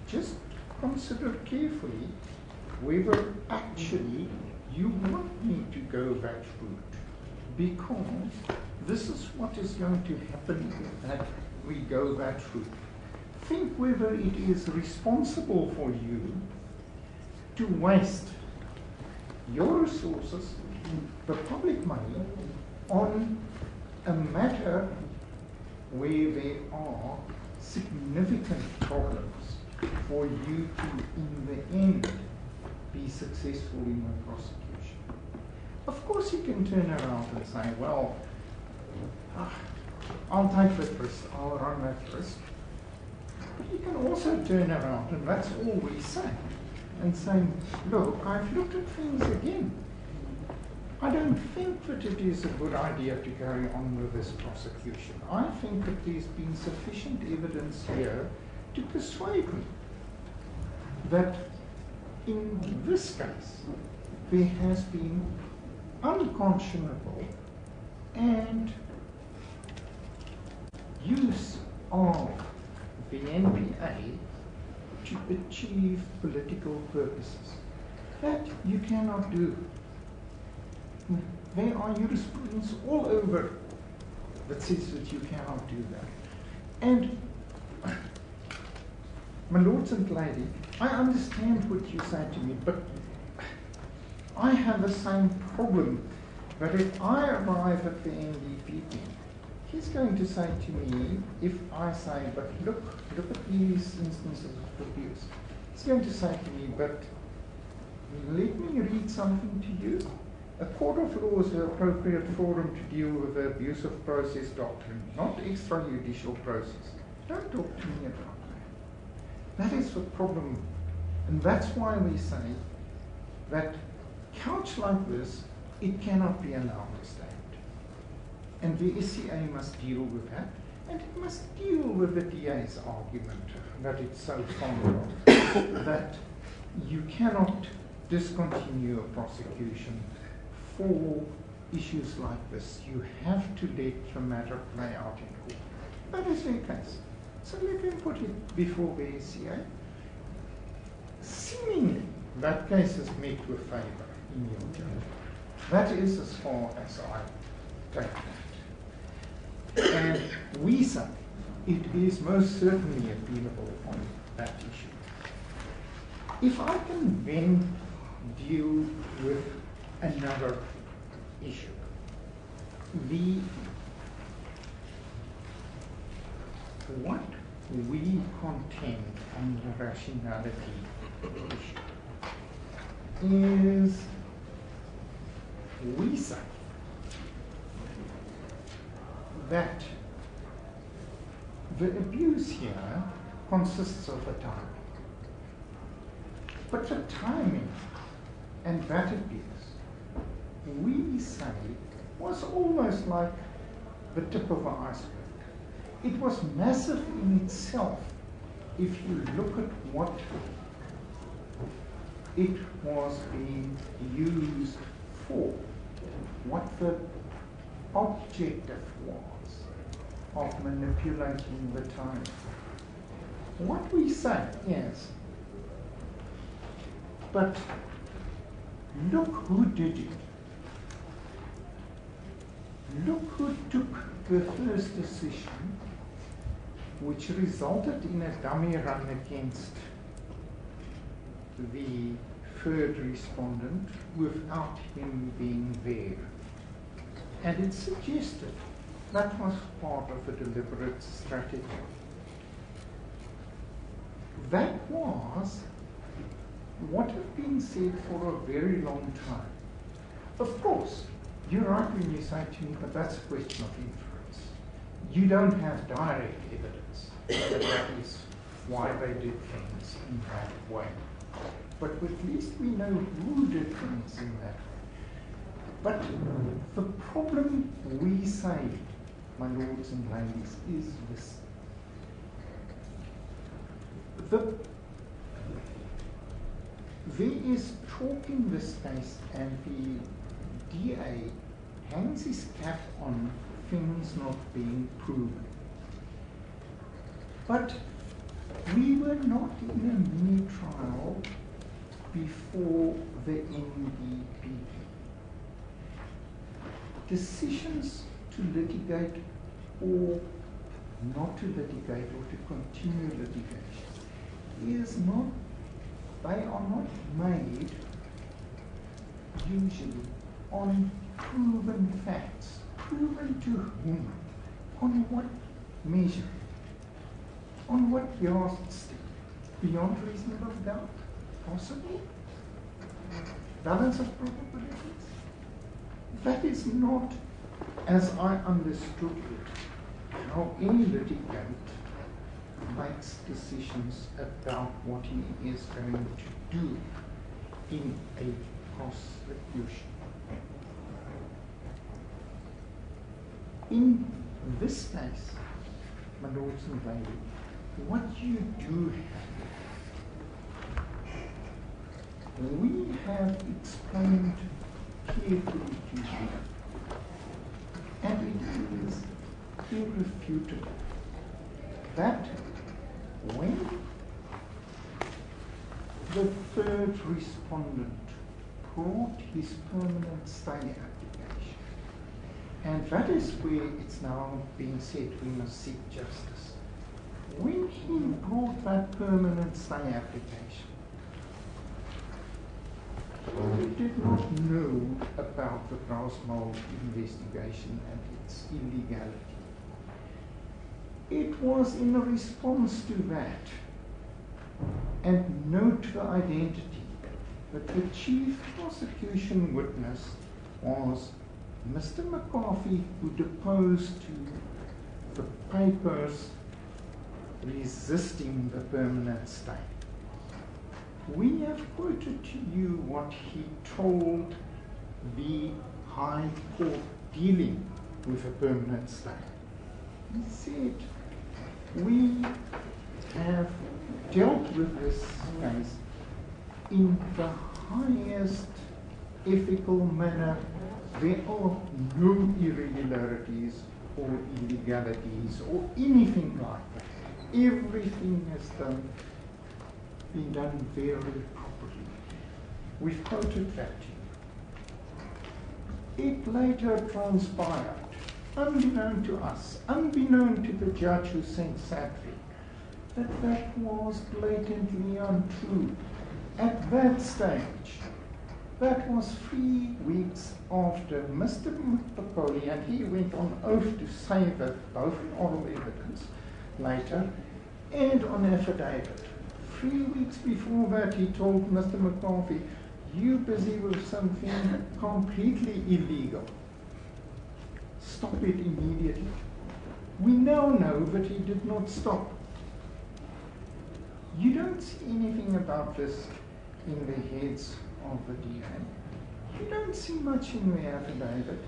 Speaker 2: just consider carefully whether actually you want me to go that route, because this is what is going to happen if that we go that route. Think whether it is responsible for you to waste your resources, the public money, on a matter where there are significant problems for you to, in the end, be successful in the prosecution. Of course, you can turn around and say, well, I'll take that risk, I'll run that risk. But you can also turn around, and that's all we say, and say, look, I've looked at things again. I don't think that it is a good idea to carry on with this prosecution. I think that there's been sufficient evidence here to persuade me that in this case there has been unconscionable and use of the NPA to achieve political purposes. That you cannot do. There are jurisprudence all over that says that you cannot do that. And, my lords and lady, I understand what you say to me, but I have the same problem that if I arrive at the NDP meeting, he's going to say to me, if I say, but look at these instances of abuse, he's going to say to me, but let me read something to you. A court of law is the appropriate forum to deal with the abuse of process doctrine, not extrajudicial process. Don't talk to me about that. That is the problem. And that's why we say that couched like this, it cannot be allowed to stand. And the SCA must deal with that, and it must deal with the DA's argument that it's so fond of, that you cannot discontinue a prosecution for issues like this. You have to let the matter play out in court. That is their case. So let them put it before the SCA. Seemingly, that case is met with favour in your judgment. That is as far as I take that. And we say it is most certainly appealable on that issue. If I can then deal with another issue, what we contend on the rationality issue is, we say that the abuse here consists of a timing. But the timing and that abuse, we say, was almost like the tip of an iceberg. It was massive in itself if you look at what it was being used for, what the objective was of manipulating the time. What we say is, but look who did it. Look who took the first decision, which resulted in a dummy run against the third respondent without him being there. And it suggested that was part of a deliberate strategy. That was what had been said for a very long time. Of course, you're right when you say to me, but that's a question of inference. You don't have direct evidence that that is why they did things in that way. But at least we know who did things in that way. But the problem we say, my lords and ladies, is this. There is talk in this case, and the DA hangs his cap on things not being proven. But we were not in a mini trial before the NDP. Decisions to litigate or not to litigate or to continue litigation they are not made usually on proven facts. Proven to whom? On what measure? On what yardstick? Beyond reasonable doubt? Possibly? Balance of probabilities? That is not, as I understood it, how any litigant makes decisions about what he is going to do in a prosecution. In this case, my lords and ladies, what you do have, we have explained carefully to you, and it is irrefutable that when the third respondent brought his permanent stay application, and that is where it's now being said we must seek justice. When he brought that permanent stay application, he did not know about the grass mold investigation and its illegality. It was in response to that, and note the identity, that the chief prosecution witness was Mr. McCarthy, who deposed to the papers resisting the permanent stay. We have quoted to you what he told the High Court dealing with a permanent stay. He said, we have dealt with this case in the highest ethical manner. There are no irregularities or illegalities or anything like that. Everything has been done very properly. We've quoted that to you. It later transpired, unbeknown to us, unbeknown to the judge who sent Sadly, that that was blatantly untrue. At that stage, that was 3 weeks after Mr. Mutapoli, and he went on oath to say that both in oral evidence later and on affidavit. 3 weeks before that, he told Mr. McCarthy, "You busy with something completely illegal. Stop it immediately." We now know that he did not stop. You don't see anything about this in the heads of the DA. You don't see much in the affidavit.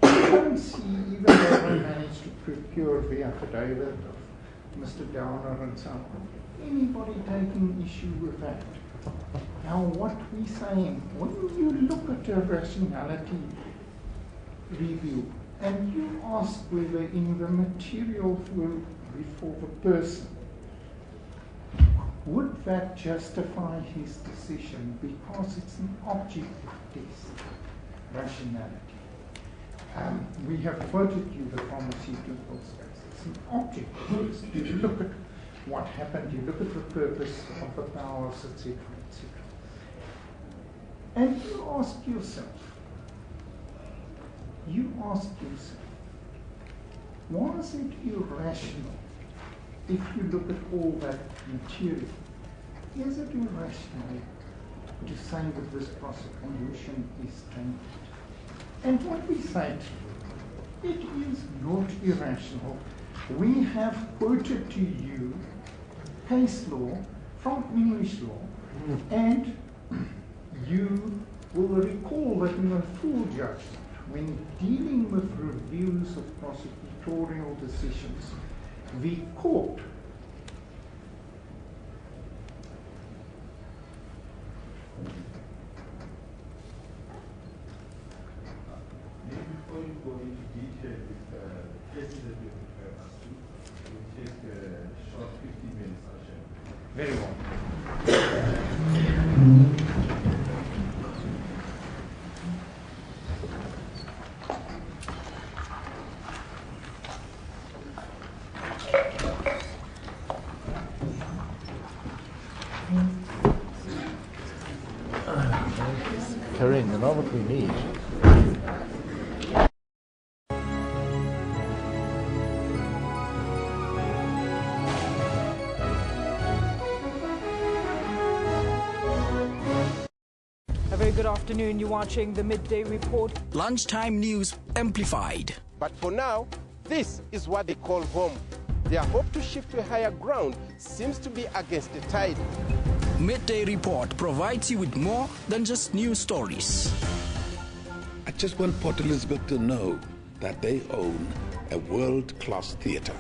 Speaker 2: You don't see, even though they managed to procure the affidavit of Mr. Downer and so on, anybody taking issue with that. Now what we're saying, when you look at a rationality review and you ask whether in the material before the person, would that justify his decision because it's an objective test, rationality. We have quoted you the pharmaceuticals case. It's an objective test. You look at what happened, you look at the purpose of the powers, etc., etc. And you ask yourself, was it irrational? If you look at all that material, is it irrational to say that this prosecution is tainted? And what we say to you, it is not irrational. We have quoted to you case law from English law, and you will recall that in a full judgment, when dealing with reviews of prosecutorial decisions, the court
Speaker 4: we go into detail with the cases that we prepared us to, we'll take a short 15 minutes session.
Speaker 1: Very well.
Speaker 2: Corinne, you know what we need?
Speaker 7: A very good afternoon. You're watching the Midday Report.
Speaker 15: Lunchtime news amplified.
Speaker 21: But for now, this is what they call home. Their hope to shift to a higher ground seems to be against the tide.
Speaker 15: Midday Report provides you with more than just news stories.
Speaker 19: I just want Port Elizabeth to know that they own a world-class theatre.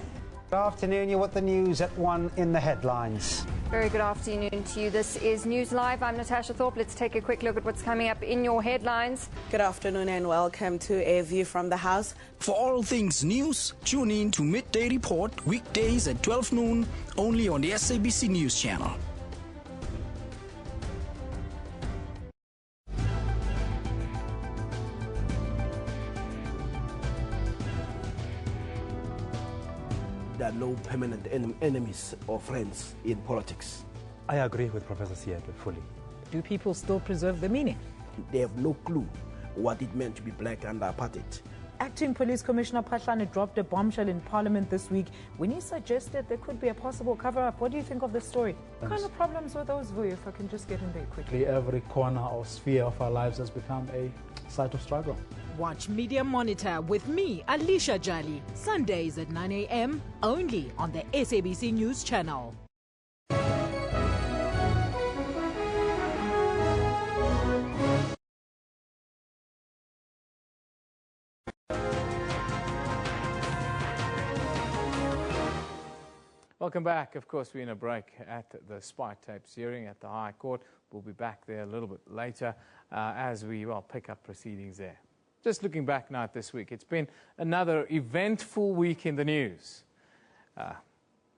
Speaker 20: Good afternoon. You're with the news at 1 in the headlines.
Speaker 23: Very good afternoon to you. This is News Live. I'm Natasha Thorpe. Let's take a quick look at what's coming up in your headlines.
Speaker 24: Good afternoon and welcome to A View from the House.
Speaker 15: For all things news, tune in to Midday Report weekdays at 12 noon only on the SABC News channel.
Speaker 27: There are no permanent enemies or friends in politics.
Speaker 28: I agree with Professor Siete fully.
Speaker 7: Do people still preserve the meaning?
Speaker 27: They have no clue what it meant to be black under apartheid.
Speaker 7: Acting Police Commissioner Phahlane dropped a bombshell in Parliament this week when he suggested there could be a possible cover-up. What do you think of this story? What kind of problems were those, Vuyo, if I can just get in there quickly?
Speaker 10: Every corner or sphere of our lives has become a site of struggle.
Speaker 7: Watch Media Monitor with me, Alicia Jali, Sundays at 9 a.m. only on the SABC News channel.
Speaker 1: Welcome back. Of course, we're in a break at the spy tapes hearing at the High Court. We'll be back there a little bit later as we pick up proceedings there. Just looking back now at this week, it's been another eventful week in the news.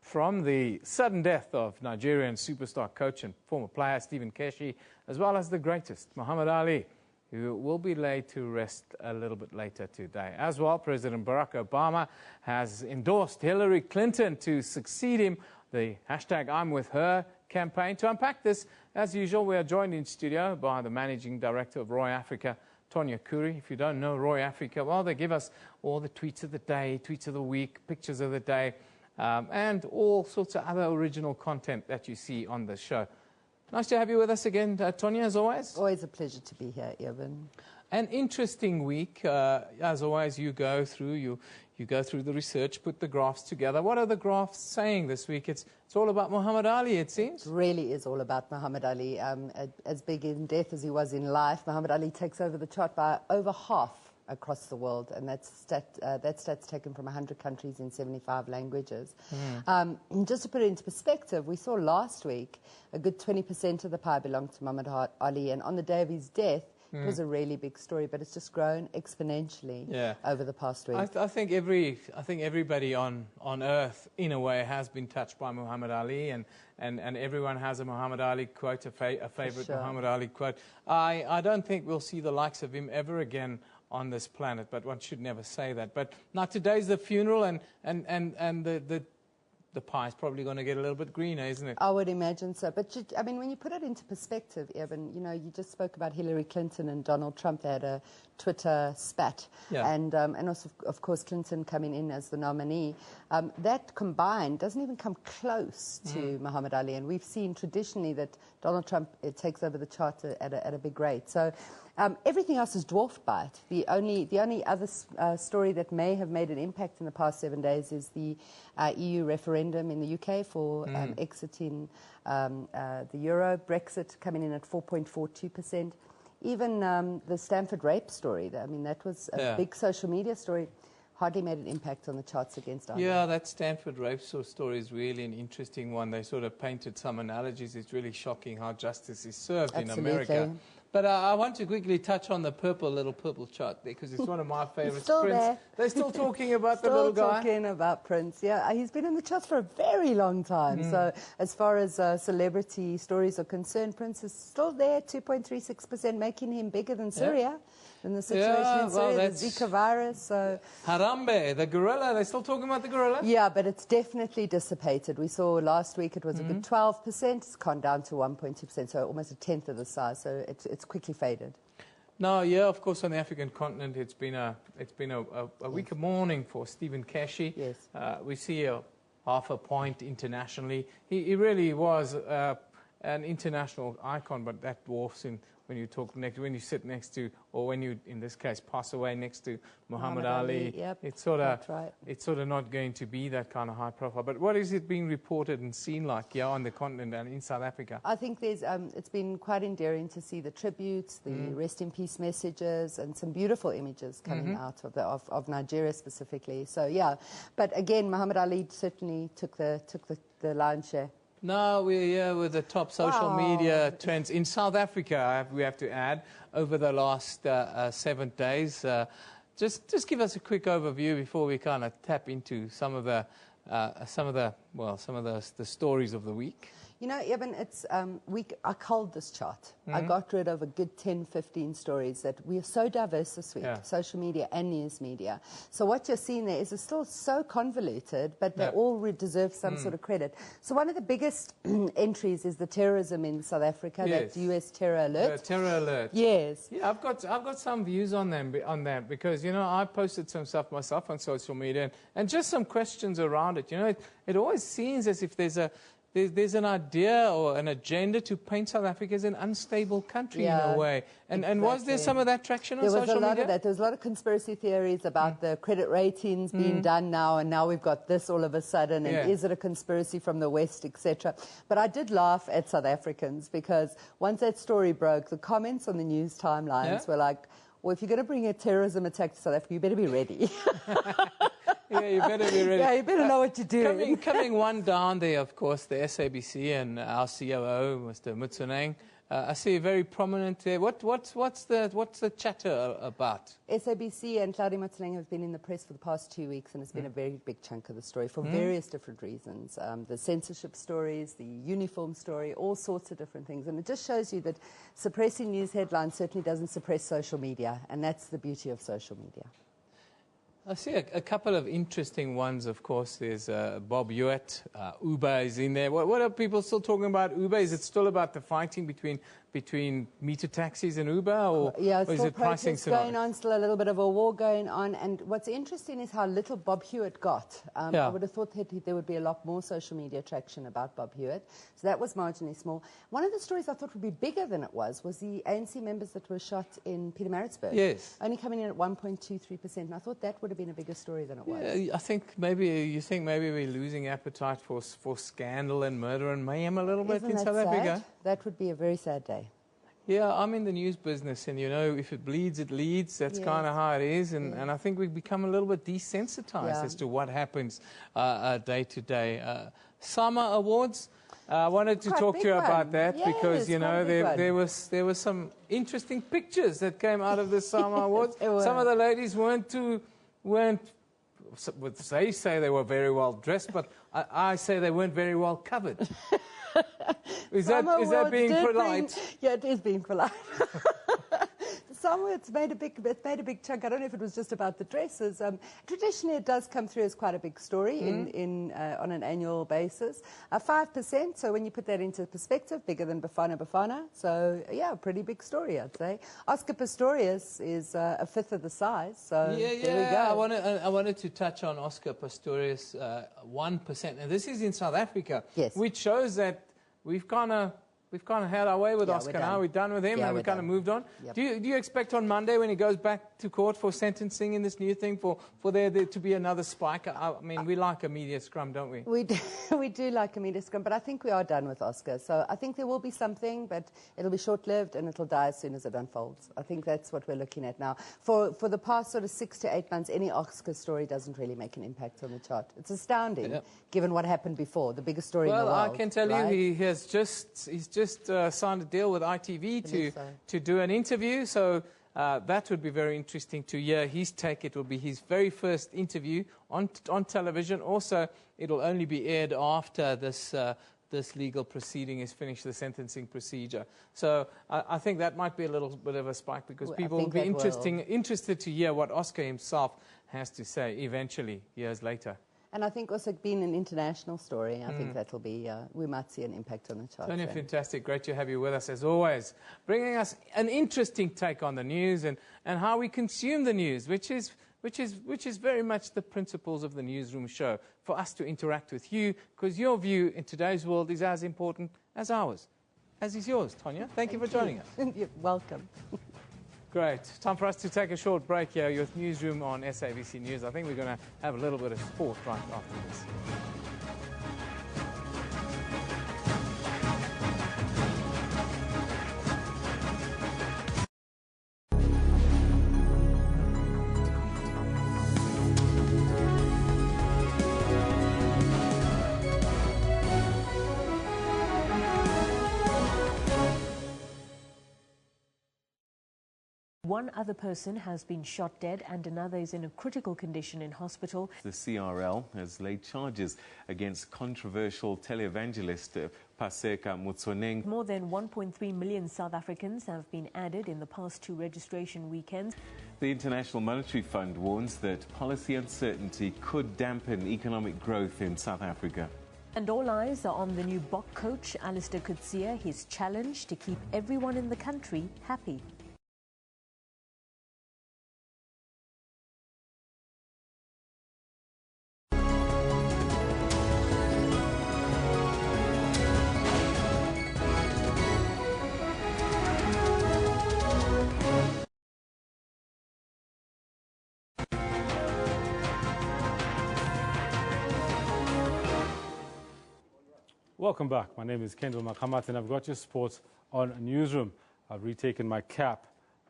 Speaker 1: From the sudden death of Nigerian superstar coach and former player Stephen Keshi, as well as the greatest, Muhammad Ali, who will be laid to rest a little bit later today. As well, President Barack Obama has endorsed Hillary Clinton to succeed him, the hashtag I'm With Her campaign. To unpack this, as usual, we are joined in studio by the Managing Director of Roy Africa, Tonya Kuri. If you don't know Roy Africa, well, they give us all the tweets of the day, tweets of the week, pictures of the day, and all sorts of other original content that you see on the show. Nice to have you with us again, Tonya, as always.
Speaker 29: Always a pleasure to be here, Evan.
Speaker 1: An interesting week. As always, you go through the research, put the graphs together. What are the graphs saying this week? It's all about Muhammad Ali, it seems.
Speaker 29: It really is all about Muhammad Ali. As big in death as he was in life, Muhammad Ali takes over the chart by over half across the world, and that stat's taken from 100 countries in 75 languages. Just to put it into perspective, we saw last week a good 20% of the pie belonged to Muhammad Ali, and on the day of his death, it was a really big story, but it's just grown exponentially over the past week.
Speaker 1: I think everybody on earth, in a way, has been touched by Muhammad Ali, and everyone has a Muhammad Ali quote, a favorite Muhammad Ali quote. I don't think we'll see the likes of him ever again on this planet, but one should never say that. But now today's the funeral, and the pie is probably going to get a little bit greener, isn't it?
Speaker 29: I would imagine so. But, I mean, when you put it into perspective, Evan, you know, you just spoke about Hillary Clinton and Donald Trump. They had a Twitter spat.
Speaker 1: Yeah.
Speaker 29: And also, of course, Clinton coming in as the nominee. That combined doesn't even come close to Muhammad Ali. And we've seen traditionally that Donald Trump takes over the chart at a big rate. So everything else is dwarfed by it. The only other story that may have made an impact in the past 7 days is the EU referendum in the UK for exiting the euro. Brexit coming in at 4.42%. Even the Stanford rape story, I mean, that was a big social media story. Hardly made an impact on the charts against Ireland.
Speaker 1: Yeah, that Stanford rape story is really an interesting one. They sort of painted some analogies. It's really shocking how justice is served in America But I want to quickly touch on the little purple chart there, because it's one of my favorites.
Speaker 29: Still
Speaker 1: Prince.
Speaker 29: there.
Speaker 1: They're still talking about
Speaker 29: Still
Speaker 1: the little guy.
Speaker 29: talking about Prince, yeah. He's been in the charts for a very long time. So as far as celebrity stories are concerned, Prince is still there, 2.36%, making him bigger than Syria. In the situation in Syria, the Zika virus. So
Speaker 1: Harambe, the gorilla, they're still talking about the gorilla?
Speaker 29: Yeah, but it's definitely dissipated. We saw last week it was a good 12%. It's gone down to 1.2%, so almost a tenth of the size. So it's quickly faded.
Speaker 1: No, yeah, of course, on the African continent, it's been a week of mourning for Stephen Keshi.
Speaker 29: Yes.
Speaker 1: We see a half a point internationally. He really was an international icon, but that dwarfs him when you when you sit next to, or when you, in this case, pass away next to Muhammad Ali.
Speaker 29: Yep,
Speaker 1: it's sort of
Speaker 29: right.
Speaker 1: It's sort of not going to be that kind of high profile. But what is it being reported and seen like here on the continent and in South Africa?
Speaker 29: I think there's it's been quite endearing to see the tributes, the rest in peace messages, and some beautiful images coming out of Nigeria specifically. So yeah, but again, Muhammad Ali certainly took the lion's share.
Speaker 1: No, we're here with the top social media trends in South Africa, we have to add, over the last 7 days. Just give us a quick overview before we kind of tap into some of the stories of the week.
Speaker 29: You know, Eben, it's I culled this chart. I got rid of a good 10, 15 stories that we are so diverse this week, social media and news media. So what you're seeing there is it's still so convoluted, but they all deserve some sort of credit. So one of the biggest entries is the terrorism in South Africa, that US terror alert.
Speaker 1: Terror alert.
Speaker 29: Yes.
Speaker 1: Yeah, I've got some views on that because, you know, I posted some stuff myself on social media and just some questions around it. You know, it always seems as if there's an idea or an agenda to paint South Africa as an unstable country in a way. And was there some of that traction on social media?
Speaker 29: There was a lot of that. There was a lot of conspiracy theories about the credit ratings being done now, and now we've got this all of a sudden, and is it a conspiracy from the West, etc. But I did laugh at South Africans because once that story broke, the comments on the news timelines were like, well, if you're going to bring a terrorism attack to South Africa, you better be ready.
Speaker 1: Yeah, you better be ready.
Speaker 29: Yeah, you better know what you're doing.
Speaker 1: Coming one down there, of course, the SABC and our COO, Mr. Mutsuneng. I see very prominent there. What's the chatter about?
Speaker 29: SABC and Claudia Mutsuneng have been in the press for the past 2 weeks, and it's been a very big chunk of the story for various different reasons. The censorship stories, the uniform story, all sorts of different things. And it just shows you that suppressing news headlines certainly doesn't suppress social media, and that's the beauty of social media.
Speaker 1: I see a couple of interesting ones, of course. There's Bob Hewitt. Uber is in there. What are people still talking about Uber? Is it still about the fighting between meter taxis and Uber? Or is it pricing
Speaker 29: going on, still a little bit of a war going on. And what's interesting is how little Bob Hewitt got. I would have thought that there would be a lot more social media traction about Bob Hewitt. So that was marginally small. One of the stories I thought would be bigger than it was the ANC members that were shot in Pietermaritzburg.
Speaker 1: Yes.
Speaker 29: Only coming in at 1.23%. And I thought that would have been a bigger story than it was.
Speaker 1: I think maybe we're losing appetite for scandal and murder and mayhem a little bit in South Africa.
Speaker 29: That would be a very sad day.
Speaker 1: Yeah, I'm in the news business, and you know, if it bleeds, it leads. That's kind of how it is, and I think we've become a little bit desensitized as to what happens day to day. Summer Awards. I wanted to talk to you about that because you know there was some interesting pictures that came out of the Summer Awards. Some of the ladies they say they were very well dressed, but I say they weren't very well covered. Is that being polite?
Speaker 29: Yeah, it is being polite. Somewhere it's made a big chunk. I don't know if it was just about the dresses. Traditionally, it does come through as quite a big story on an annual basis. 5%. So when you put that into perspective, bigger than Bafana. So yeah, pretty big story, I'd say. Oscar Pistorius is a fifth of the size. So there we go.
Speaker 1: I wanted to touch on Oscar Pistorius, 1%, and this is in South Africa, which shows that we've kind of had our way with Oscar now. We're done with him and we've kind of moved on. Yep. Do you expect on Monday when he goes back to court for sentencing in this new thing for there to be another spike? I mean, we like a media scrum, don't we?
Speaker 29: We do like a media scrum, but I think we are done with Oscar. So I think there will be something, but it'll be short-lived and it'll die as soon as it unfolds. I think that's what we're looking at now. For the past sort of 6 to 8 months, any Oscar story doesn't really make an impact on the chart. It's astounding, given what happened before, the biggest story in the world.
Speaker 1: Well, I can tell you he's just just signed a deal with ITV to do an interview. So that would be very interesting to hear his take. It will be his very first interview on television. Also, it will only be aired after this legal proceeding is finished, the sentencing procedure. So I think that might be a little bit of a spike, because people will be interested to hear what Oscar himself has to say eventually, years later.
Speaker 29: And I think also being an international story, I think that'll be, we might see an impact on the chart.
Speaker 1: Tony, fantastic. Great to have you with us as always, bringing us an interesting take on the news and how we consume the news, which is very much the principles of the Newsroom show, for us to interact with you, because your view in today's world is as important as ours, as is yours, Tonya. Thank you for joining us.
Speaker 29: You're welcome.
Speaker 1: Great. Time for us to take a short break here with Newsroom on SABC News. I think we're going to have a little bit of sport right after this.
Speaker 17: One other person has been shot dead and another is in a critical condition in hospital.
Speaker 18: The CRL has laid charges against controversial televangelist Paseka Motsoneng.
Speaker 17: More than 1.3 million South Africans have been added in the past 2 registration weekends.
Speaker 18: The International Monetary Fund warns that policy uncertainty could dampen economic growth in South Africa.
Speaker 17: And all eyes are on the new Bok coach, Alistair Coetzee, his challenge to keep everyone in the country happy.
Speaker 3: Welcome back. My name is Kendall Makamat and I've got your sports on Newsroom. I've retaken my cap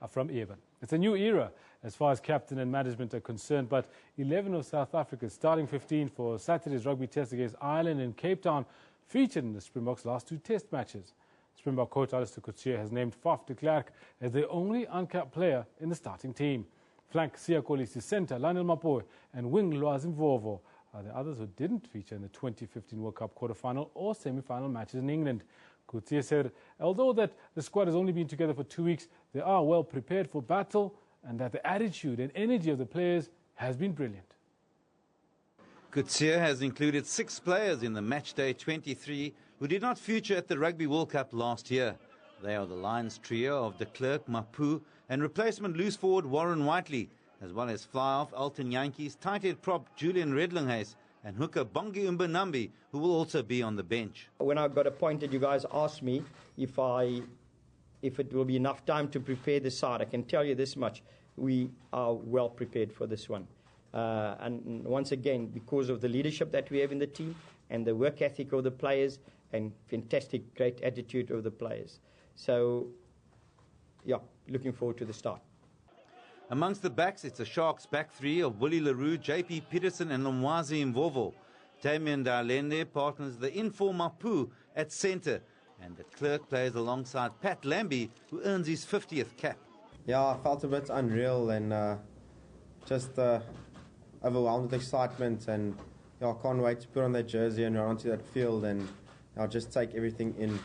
Speaker 3: from Eben. It's a new era as far as captain and management are concerned, but 11 of South Africa's starting 15 for Saturday's rugby test against Ireland in Cape Town featured in the Springboks' last 2 test matches. Springbok coach Alistair Coetzee has named Faf de Klerk as the only uncapped player in the starting team. Flank Siyakolisi centre Lionel Mapoe and wing Lwazi Mvovo are the others who didn't feature in the 2015 World Cup quarter-final or semi-final matches in England. Coetzee said, although that the squad has only been together for 2 weeks, they are well prepared for battle and that the attitude and energy of the players has been brilliant.
Speaker 5: Coetzee has included 6 players in the Matchday 23 who did not feature at the Rugby World Cup last year. They are the Lions trio of de Klerk, Mapoe and replacement loose forward Warren Whiteley, as well as fly-off Alton Yankees tight head prop Julian Redlinghuis and hooker Bongi Umbanambi, who will also be on the bench.
Speaker 6: When I got appointed, you guys asked me if it will be enough time to prepare the side. I can tell you this much, we are well prepared for this one. And once again, because of the leadership that we have in the team and the work ethic of the players and fantastic, great attitude of the players. So, yeah, looking forward to the start.
Speaker 5: Amongst the backs, it's a Sharks back 3 of Willie Leroux, JP Peterson and Lomwazi Mvovo. Damien Dalende partners the inform Mapoe at centre, and the Klerk plays alongside Pat Lambie, who earns his 50th cap.
Speaker 8: Yeah, I felt a bit unreal and just overwhelmed with excitement, and I can't wait to put on that jersey and run onto that field and I'll just take everything in,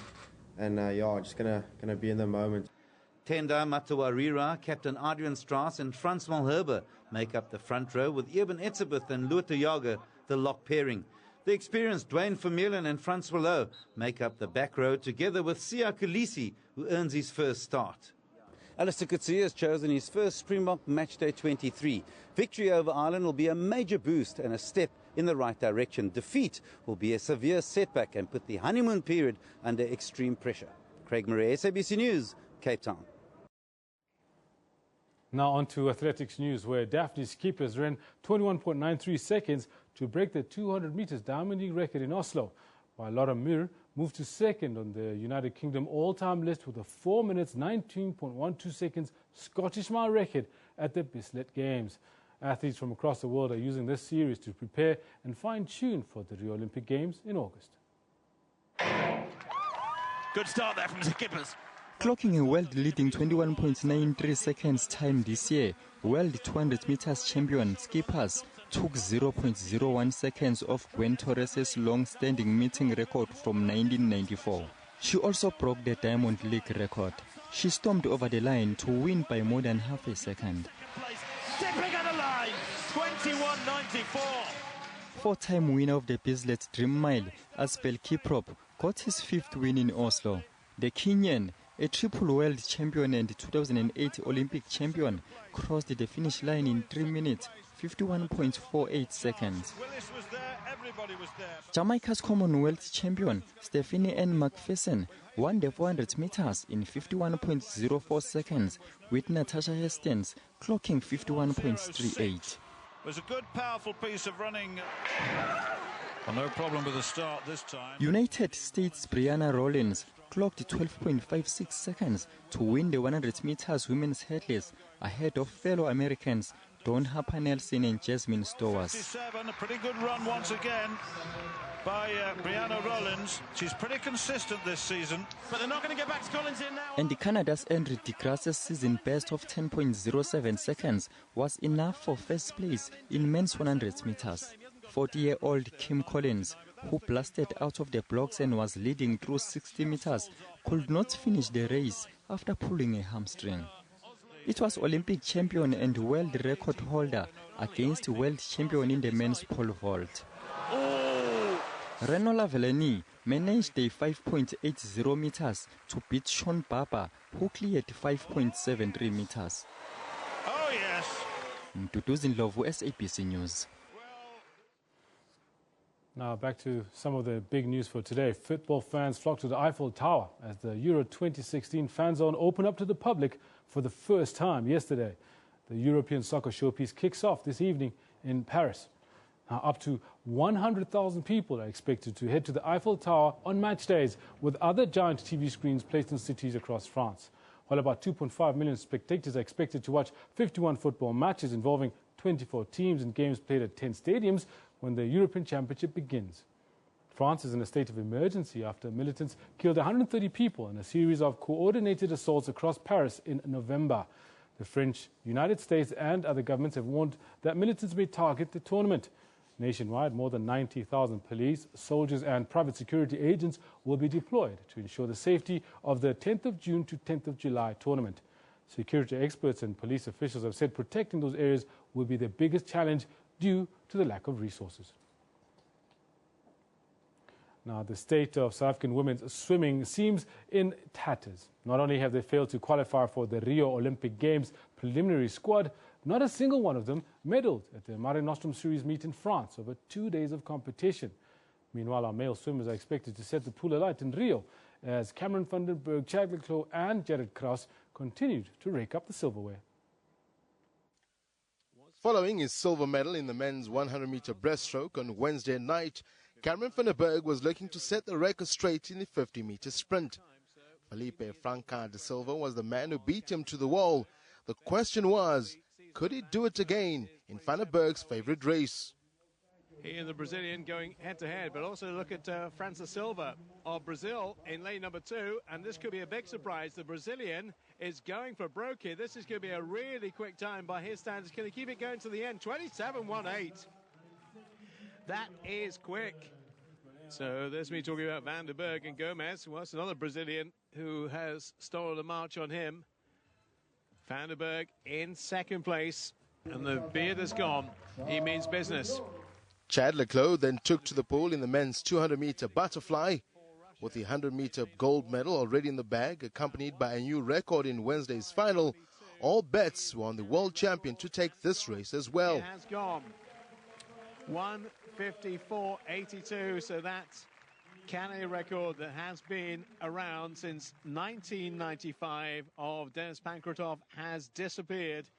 Speaker 8: and just gonna be in the moment.
Speaker 5: Tenda Matawarira, Captain Adrian Strauss and Frans Malherbe make up the front row, with Eben Etzebeth and Luther Jager the lock pairing. The experienced Dwayne Vermeulen and Frans Willow make up the back row, together with Sia Kolisi, who earns his first start. Alistair Coetzee has chosen his first Springbok Matchday 23. Victory over Ireland will be a major boost and a step in the right direction. Defeat will be a severe setback and put the honeymoon period under extreme pressure. Craig Murray, SABC News, Cape Town.
Speaker 3: Now on to athletics news, where Daphne's keepers ran 21.93 seconds to break the 200 meters diamond record in Oslo, while Laura Muir moved to second on the United Kingdom all-time list with a 4 minutes 19.12 seconds Scottish mile record at the Bislett Games. Athletes from across the world are using this series to prepare and fine-tune for the Rio Olympic Games in August.
Speaker 9: Good start there from the Kippers.
Speaker 11: Clocking a world-leading 21.93 seconds time this year, world 200 meters champion skippers took 0.01 seconds off Gwen Torres' long-standing meeting record from 1994. She also broke the Diamond League record. She stormed over the line to win by more than half a second.
Speaker 9: Stepping at the line, 21.94.
Speaker 11: Four-time winner of the Bislett Dream Mile, Asbel Kiprop, got his fifth win in Oslo. The Kenyan, a triple world champion and 2008 Olympic champion, crossed the finish line in 3 minutes, 51.48 seconds.
Speaker 9: Willis was there, everybody was there.
Speaker 11: Jamaica's Commonwealth champion, Stephanie Ann McPherson, won the 400 meters in 51.04 seconds, with Natasha Hastings clocking 51.38.
Speaker 9: It was a good, powerful piece of running. Well, no problem with the start this time.
Speaker 11: United States' Brianna Rollins clocked 12.56 seconds to win the 100 meters women's hurdles ahead of fellow Americans Dawn Harper Nelson and Jasmine Stowers.
Speaker 9: 57, a pretty good run once again by Brianna Rollins. She's pretty consistent this season. But they're not going to get back to Collins in now.
Speaker 11: And Canada's Andrew DeGrasse's season best of 10.07 seconds was enough for first place in men's 100 meters. 40-year-old Kim Collins, who blasted out of the blocks and was leading through 60 meters, could not finish the race after pulling a hamstring. It was Olympic champion and world record holder against world champion in the men's pole vault. Reno Lavellani managed a 5.80 meters to beat Sean Barber, who cleared 5.73 meters.
Speaker 9: Oh, yes.
Speaker 11: Mduduzi Ndlovu, SABC News.
Speaker 3: Now back to some of the big news for today. Football fans flocked to the Eiffel Tower as the Euro 2016 fan zone opened up to the public for the first time yesterday. The European soccer showpiece kicks off this evening in Paris. Now up to 100,000 people are expected to head to the Eiffel Tower on match days, with other giant TV screens placed in cities across France. While about 2.5 million spectators are expected to watch 51 football matches involving 24 teams and games played at 10 stadiums when the European Championship begins. France is in a state of emergency after militants killed 130 people in a series of coordinated assaults across Paris in November. The French, United States and other governments have warned that militants may target the tournament. Nationwide, more than 90,000 police, soldiers and private security agents will be deployed to ensure the safety of the 10th of June to 10th of July tournament. Security experts and police officials have said protecting those areas will be the biggest challenge due to the lack of resources. Now, the state of South African women's swimming seems in tatters. Not only have they failed to qualify for the Rio Olympic Games preliminary squad, not a single one of them medaled at the Mare Nostrum Series meet in France over 2 days of competition. Meanwhile, our male swimmers are expected to set the pool alight in Rio as Cameron van den Berg, Chad Leclos and Jared Kraus continued to rake up the silverware.
Speaker 12: Following his silver medal in the men's 100-meter breaststroke on Wednesday night, Cameron van der Berg was looking to set the record straight in the 50-meter sprint. Felipe Franca de Silva was the man who beat him to the wall. The question was, could he do it again in van der Berg's favorite race?
Speaker 13: He and the Brazilian going head-to-head, but also look at França Silva of Brazil in lane number 2, and this could be a big surprise. The Brazilian is going for broke here. This is going to be a really quick time by his standards. Can he keep it going to the end? 27.18. That is quick. So there's me talking about Van der Berg and Gomez. Well, that's another Brazilian who has stolen a march on him. Van der Berg in second place, and the beard is gone. He means business.
Speaker 12: Chad Leclos then took to the pool in the men's 200-meter butterfly. With the 100-meter gold medal already in the bag, accompanied by a new record in Wednesday's final, all bets were on the world champion to take this race as well.
Speaker 13: It has gone 1:54.82, so that's a record that has been around since 1995 of Denis Pankratov has disappeared.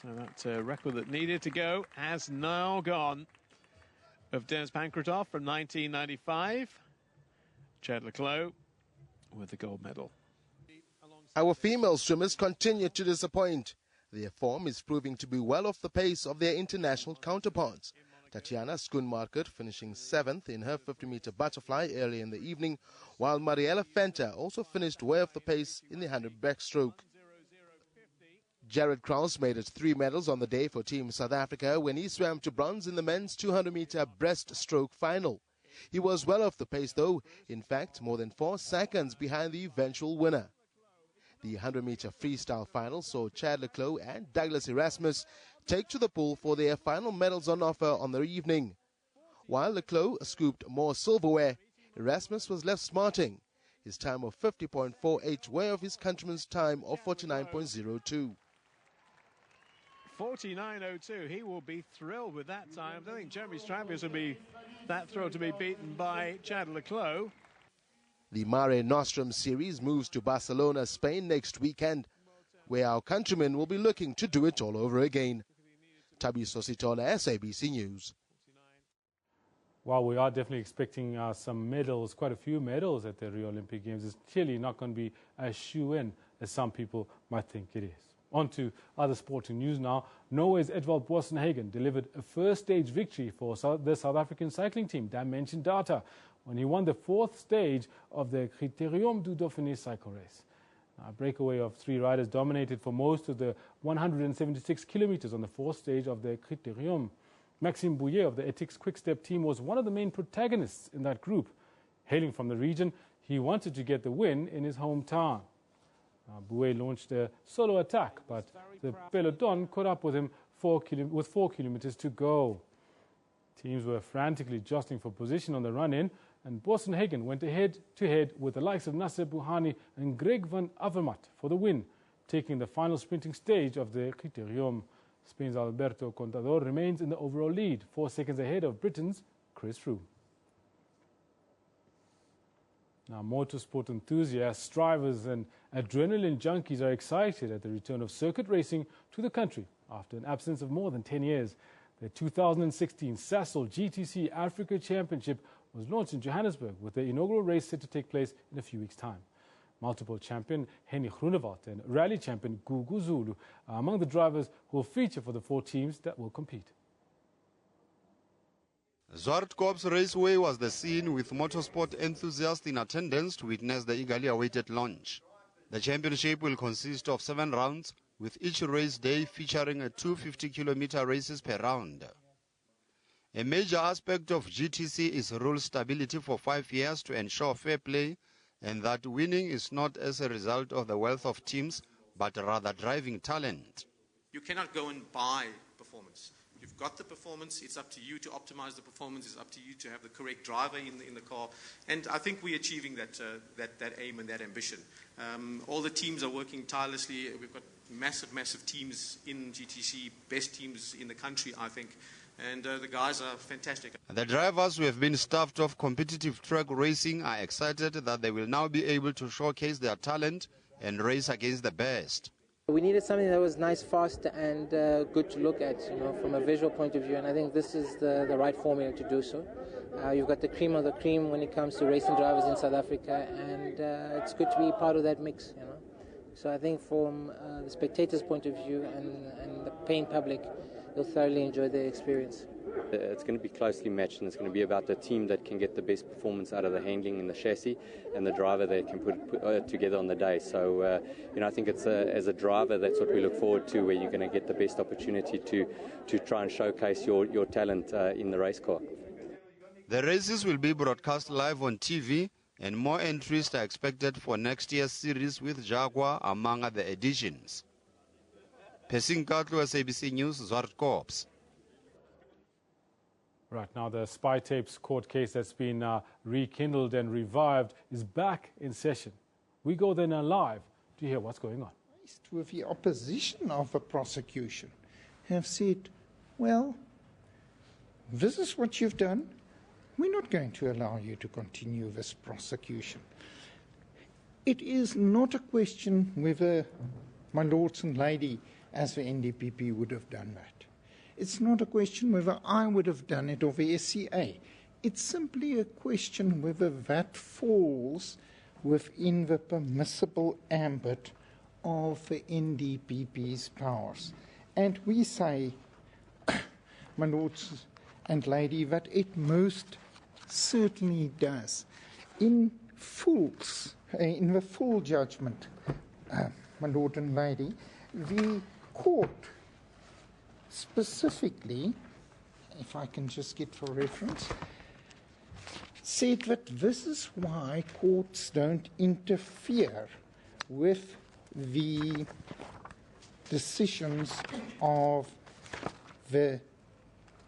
Speaker 13: So that record that needed to go has now gone of Denis Pankratov from 1995. Chad Leclos with the gold medal.
Speaker 12: Our female swimmers continue to disappoint. Their form is proving to be well off the pace of their international counterparts. Tatiana Schoonmarket finishing 7th in her 50-meter butterfly early in the evening, while Mariella Fenta also finished way off the pace in the 100 backstroke. Jared Krause made it 3 medals on the day for Team South Africa when he swam to bronze in the men's 200-meter breaststroke final. He was well off the pace though, in fact more than 4 seconds behind the eventual winner. The 100-meter freestyle final saw Chad Leclos and Douglas Erasmus take to the pool for their final medals on offer on the evening. While Leclos scooped more silverware, Erasmus was left smarting. His time of 50.48 way of his countryman's time of 49.02.
Speaker 13: 49.02. He will be thrilled with that time. I don't think Jeremy Strambius will be that thrilled to be beaten by Chad Leclos.
Speaker 12: The Mare Nostrum series moves to Barcelona, Spain next weekend, where our countrymen will be looking to do it all over again. Tabi Sositola, SABC News.
Speaker 3: While we are definitely expecting some medals, quite a few medals at the Rio Olympic Games, it's clearly not going to be as shoe-in as some people might think it is. On to other sporting news now. Norway's Edvald Boasson-Hagen delivered a first-stage victory for the South African cycling team, Dimension Data, when he won the 4th stage of the Critérium du Dauphiné cycle race. A breakaway of 3 riders dominated for most of the 176 kilometers on the 4th stage of the Critérium. Maxime Bouillet of the Ethics Quick-Step team was one of the main protagonists in that group. Hailing from the region, he wanted to get the win in his hometown. Bouillet launched a solo attack, but the peloton caught up with him with 4 kilometers to go. Teams were frantically jostling for position on the run-in, and Boasson-Hagen went head-to-head with the likes of Nasser Bouhanni and Greg van Avermaet for the win, taking the final sprinting stage of the Critérium. Spain's Alberto Contador remains in the overall lead, 4 seconds ahead of Britain's Chris Froome. Now, motorsport enthusiasts, drivers and adrenaline junkies are excited at the return of circuit racing to the country after an absence of more than 10 years. The 2016 Sasol GTC Africa Championship was launched in Johannesburg, with the inaugural race set to take place in a few weeks' time. Multiple champion Henny Groenewald and rally champion Gugu Zulu are among the drivers who will feature for the 4 teams that will compete.
Speaker 2: Zwartkops Raceway was the scene, with motorsport enthusiasts in attendance to witness the eagerly awaited launch. The championship will consist of 7 rounds, with each race day featuring 250-kilometer races per round. A major aspect of GTC is rule stability for 5 years to ensure fair play, and that winning is not as a result of the wealth of teams, but rather driving talent.
Speaker 4: You cannot go and buy performance. You've got the performance, it's up to you to optimize the performance, it's up to you to have the correct driver in the car, and I think we're achieving that aim and that ambition. All the teams are working tirelessly. We've got massive teams in GTC, best teams in the country, I think, and the guys are fantastic.
Speaker 2: The drivers who have been staffed of competitive track racing are excited that they will now be able to showcase their talent and race against the best.
Speaker 14: We needed something that was nice, fast, and good to look at, from a visual point of view, and I think this is the right formula to do so. You've got the cream of the cream when it comes to racing drivers in South Africa, and it's good to be part of that mix, So I think from the spectators' point of view and the paying public, they'll thoroughly enjoy the experience.
Speaker 16: It's going to be closely matched, and it's going to be about the team that can get the best performance out of the handling and the chassis, and the driver that can put together on the day. So, I think it's as a driver, that's what we look forward to, where you're going to get the best opportunity to try and showcase your talent in the race car.
Speaker 2: The races will be broadcast live on TV, and more entries are expected for next year's series, with Jaguar among other editions. Pesing Katlu, SABC News, Zwartkops.
Speaker 3: Right, now the spy tapes court case that's been rekindled and revived is back in session. We go there now live to hear what's going on.
Speaker 19: With the opposition of the prosecution have said, well, this is what you've done. We're not going to allow you to continue this prosecution. It is not a question whether my lords and lady, as the NDPP, would have done that. It's not a question whether I would have done it or the SCA. It's simply a question whether that falls within the permissible ambit of the NDPP's powers. And we say, my lords and lady, that it most certainly does. In the full judgment, my lord and lady, the court specifically, if I can just get for reference, said that this is why courts don't interfere with the decisions of the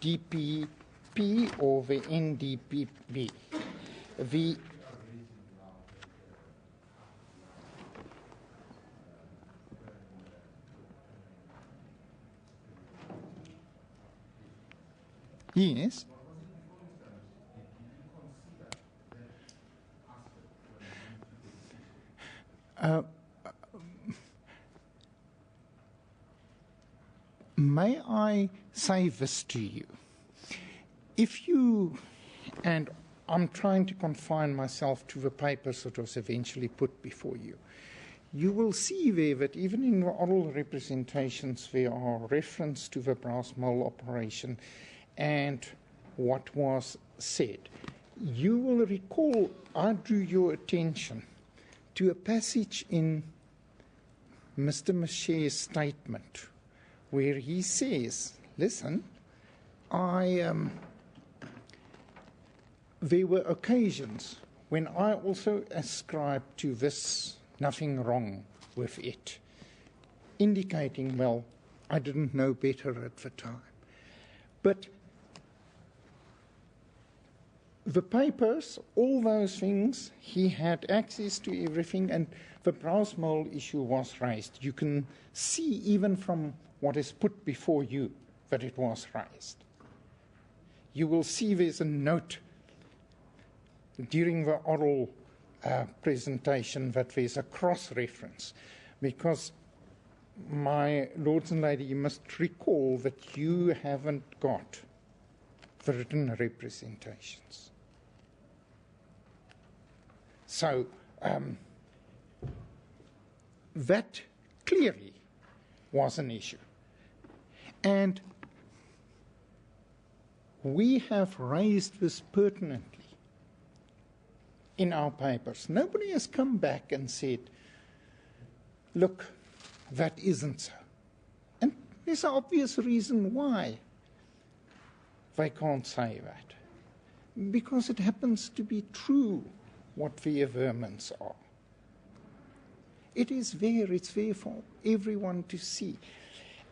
Speaker 19: DPP or the NDPP. Yes. May I say this to you? If you, and I'm trying to confine myself to the papers that was eventually put before you, you will see there that even in the oral representations there are reference to the brass mole operation and what was said. You will recall I drew your attention to a passage in Mr. Mache's statement where he says, listen, there were occasions when I also ascribed to this nothing wrong with it, indicating, well, I didn't know better at the time. But the papers, all those things, he had access to everything, and the brass mole issue was raised. You can see even from what is put before you that it was raised. You will see there's a note during the oral presentation that there's a cross-reference, because, my lords and ladies, you must recall that you haven't got the written representations. So that clearly was an issue. And we have raised this pertinently in our papers. Nobody has come back and said, look, that isn't so. And there's an obvious reason why they can't say that. Because it happens to be true what the averments are. It is there, it's there for everyone to see.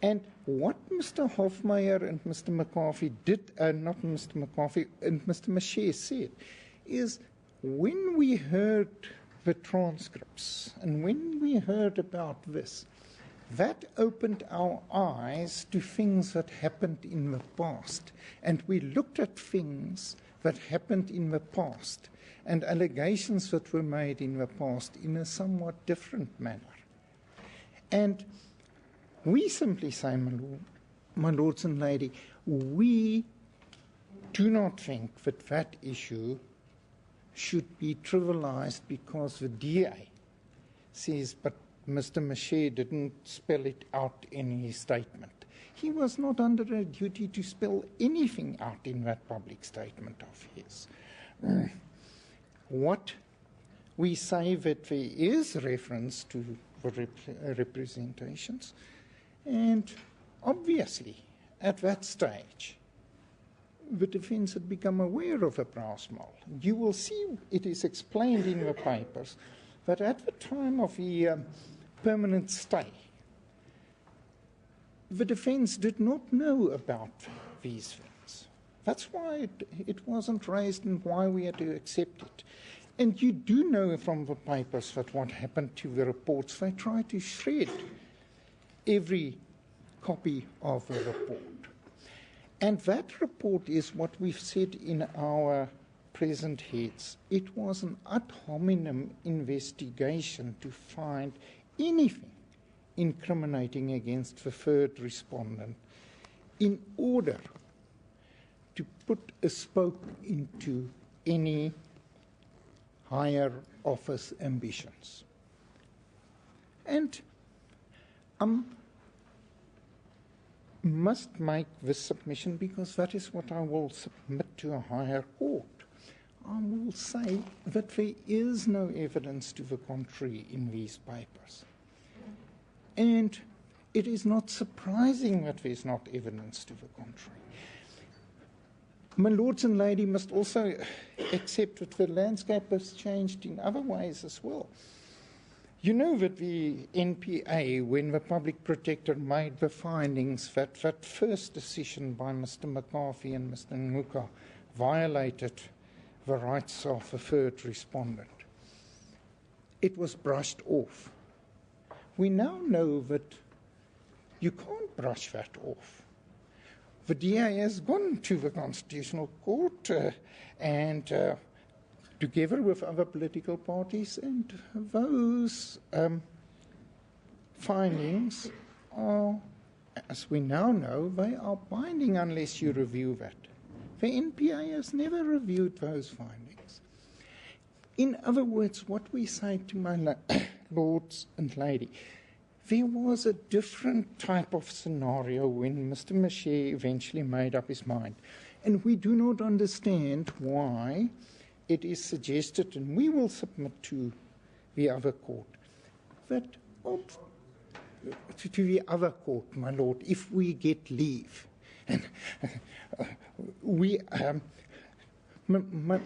Speaker 19: And what Mr. Hofmeyer and Mr. McCarthy did, not Mr. McCarthy, and Mr. Mache said, is when we heard the transcripts and when we heard about this, that opened our eyes to things that happened in the past. And we looked at things that happened in the past and allegations that were made in the past in a somewhat different manner. And we simply say, my lords and ladies, we do not think that that issue should be trivialized because the DA says, but Mr. Mache didn't spell it out in his statement. He was not under a duty to spell anything out in that public statement of his. What we say that there is reference to the representations, and obviously at that stage the defence had become aware of a brass mole. You will see it is explained in the papers that at the time of the permanent stay, the defence did not know about these things. That's why it wasn't raised and why we had to accept it. And you do know from the papers that what happened to the reports, they tried to shred every copy of the report. And that report is what we've said in our present heads. It was an ad hominem investigation to find anything incriminating against the third respondent in order to put a spoke into any higher office ambitions. And must make this submission because that is what I will submit to a higher court. I will say that there is no evidence to the contrary in these papers. And it is not surprising that there's not evidence to the contrary. My lords and ladies must also accept that the landscape has changed in other ways as well. You know that the NPA, when the Public Protector made the findings that that first decision by Mr. McCarthy and Mr. Nguka violated the rights of the third respondent, it was brushed off. We now know that you can't brush that off. The DA has gone to the Constitutional Court and together with other political parties, and those findings are, as we now know, they are binding unless you review that. The NPA has never reviewed those findings. In other words, what we say to my lords and ladies, there was a different type of scenario when Mr. Maché eventually made up his mind. And we do not understand why it is suggested, and we will submit to the other court, that to the other court, my lord, if we get leave. And we, my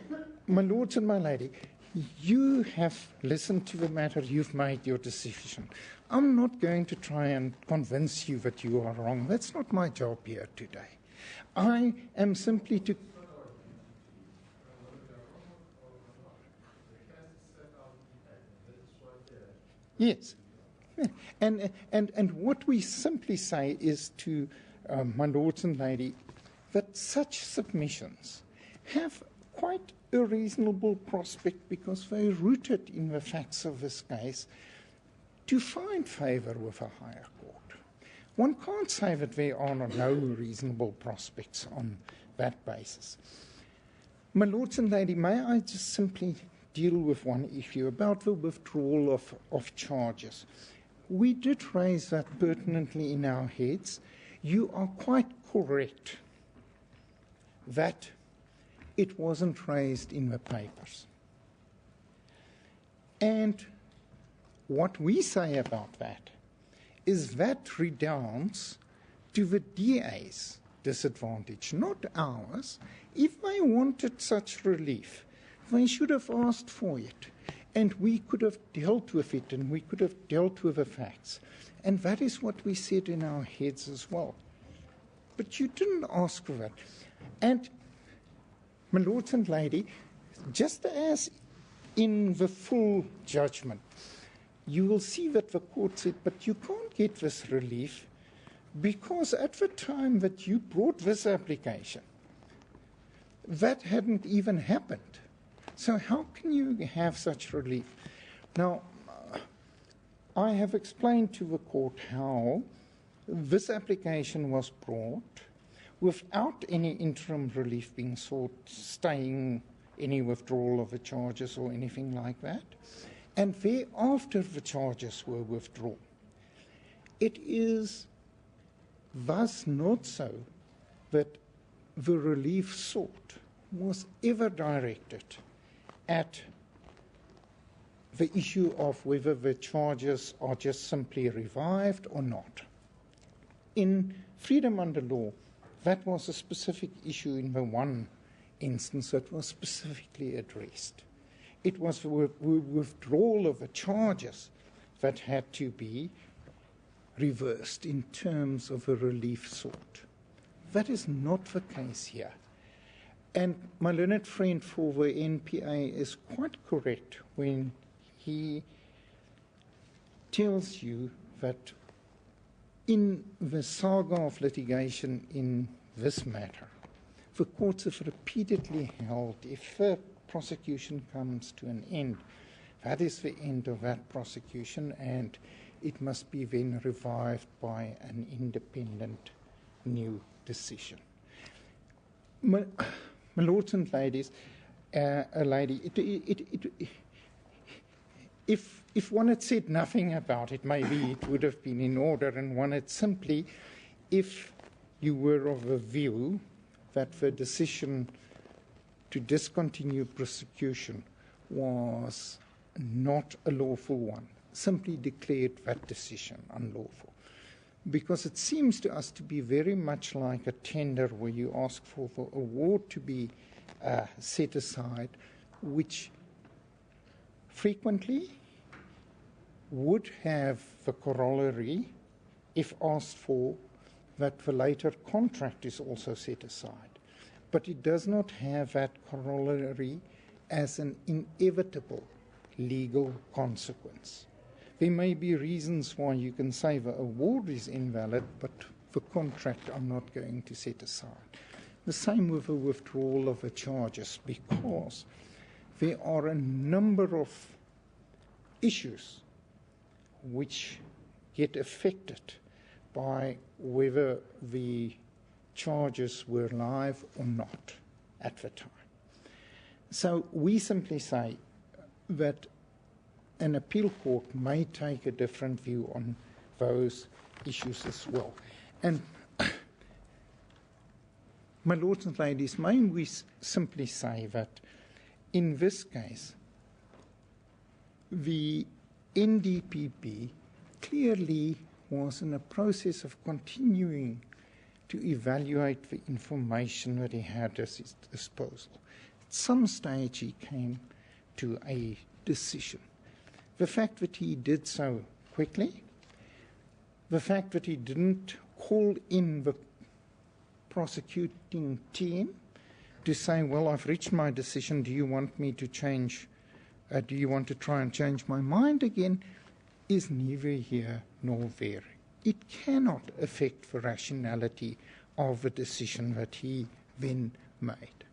Speaker 19: lords and my lady, you have listened to the matter, you've made your decision. I'm not going to try and convince you that you are wrong. That's not my job here today. I am simply to... Yes. And what we simply say is to my lords and ladies that such submissions have quite a reasonable prospect because they're rooted in the facts of this case to find favour with a higher court. One can't say that there are no reasonable prospects on that basis. My lords and ladies, may I just simply deal with one issue about the withdrawal of charges. We did raise that pertinently in our heads. You are quite correct that it wasn't raised in the papers. And what we say about that is that redounds to the DA's disadvantage, not ours. If they wanted such relief, they should have asked for it, and we could have dealt with it, and we could have dealt with the facts. And that is what we said in our heads as well. But you didn't ask for that. And, my lords and ladies, just as in the full judgment, you will see that the court said, but you can't get this relief because at the time that you brought this application, that hadn't even happened. So how can you have such relief? Now, I have explained to the court how this application was brought without any interim relief being sought, staying any withdrawal of the charges or anything like that, and thereafter the charges were withdrawn. It is thus not so that the relief sought was ever directed at the issue of whether the charges are just simply revived or not. In freedom under law, that was a specific issue in the one instance that was specifically addressed. It was the withdrawal of the charges that had to be reversed in terms of a relief sought. That is not the case here. And my learned friend for the NPA is quite correct when he tells you that in the saga of litigation in this matter, the courts have repeatedly held if the prosecution comes to an end, that is the end of that prosecution, and it must be then revived by an independent new decision. My lords and ladies, if one had said nothing about it, maybe it would have been in order, and one had simply, if you were of the view that the decision to discontinue prosecution was not a lawful one, simply declared that decision unlawful. Because it seems to us to be very much like a tender where you ask for the award to be set aside, which frequently would have the corollary, if asked for, that the later contract is also set aside. But it does not have that corollary as an inevitable legal consequence. There may be reasons why you can say the award is invalid, but the contract I'm not going to set aside. The same with the withdrawal of the charges, because there are a number of issues which get affected by whether the charges were live or not at the time. So we simply say that an appeal court may take a different view on those issues as well. And my lords and ladies, may we simply say that in this case, the NDPP clearly was in a process of continuing to evaluate the information that he had at his disposal. At some stage he came to a decision. The fact that he did so quickly, the fact that he didn't call in the prosecuting team to say, well, I've reached my decision, do you want me to change, do you want to try and change my mind again, is neither here nor there. It cannot affect the rationality of the decision that he then made.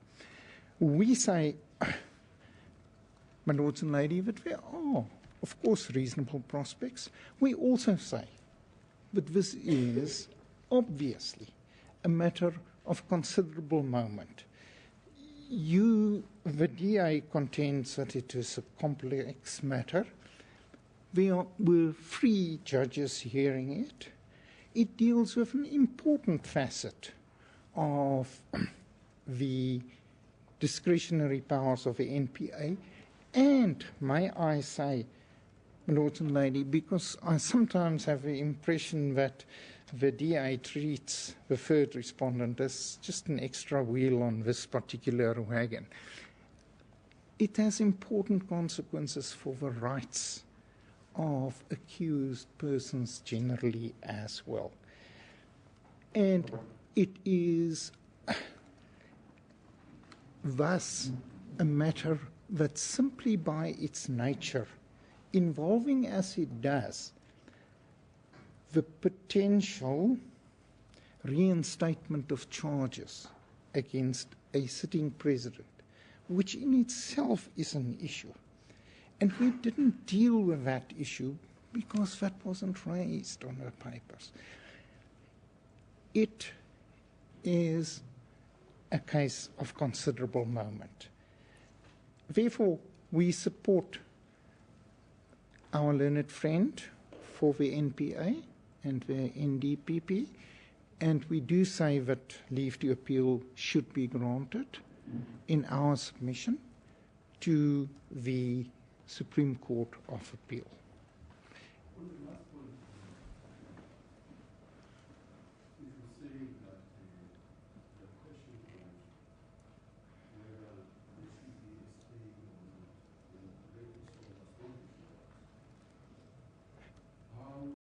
Speaker 19: We say, my lords and ladies, that there are, of course, reasonable prospects. We also say that this is obviously a matter of considerable moment. The DA contends that it is a complex matter. There were 3 judges hearing it. It deals with an important facet of the discretionary powers of the NPA. And may I say, lords and ladies, because I sometimes have the impression that the DA treats the third respondent as just an extra wheel on this particular wagon. It has important consequences for the rights of accused persons generally as well. And it is thus a matter that simply by its nature, involving as it does the potential reinstatement of charges against a sitting president, which in itself is an issue. And we didn't deal with that issue because that wasn't raised on the papers. It is a case of considerable moment. Therefore, we support our learned friend for the NPA and the NDPP, and we do say that leave to appeal should be granted in our submission to the Supreme Court of Appeal.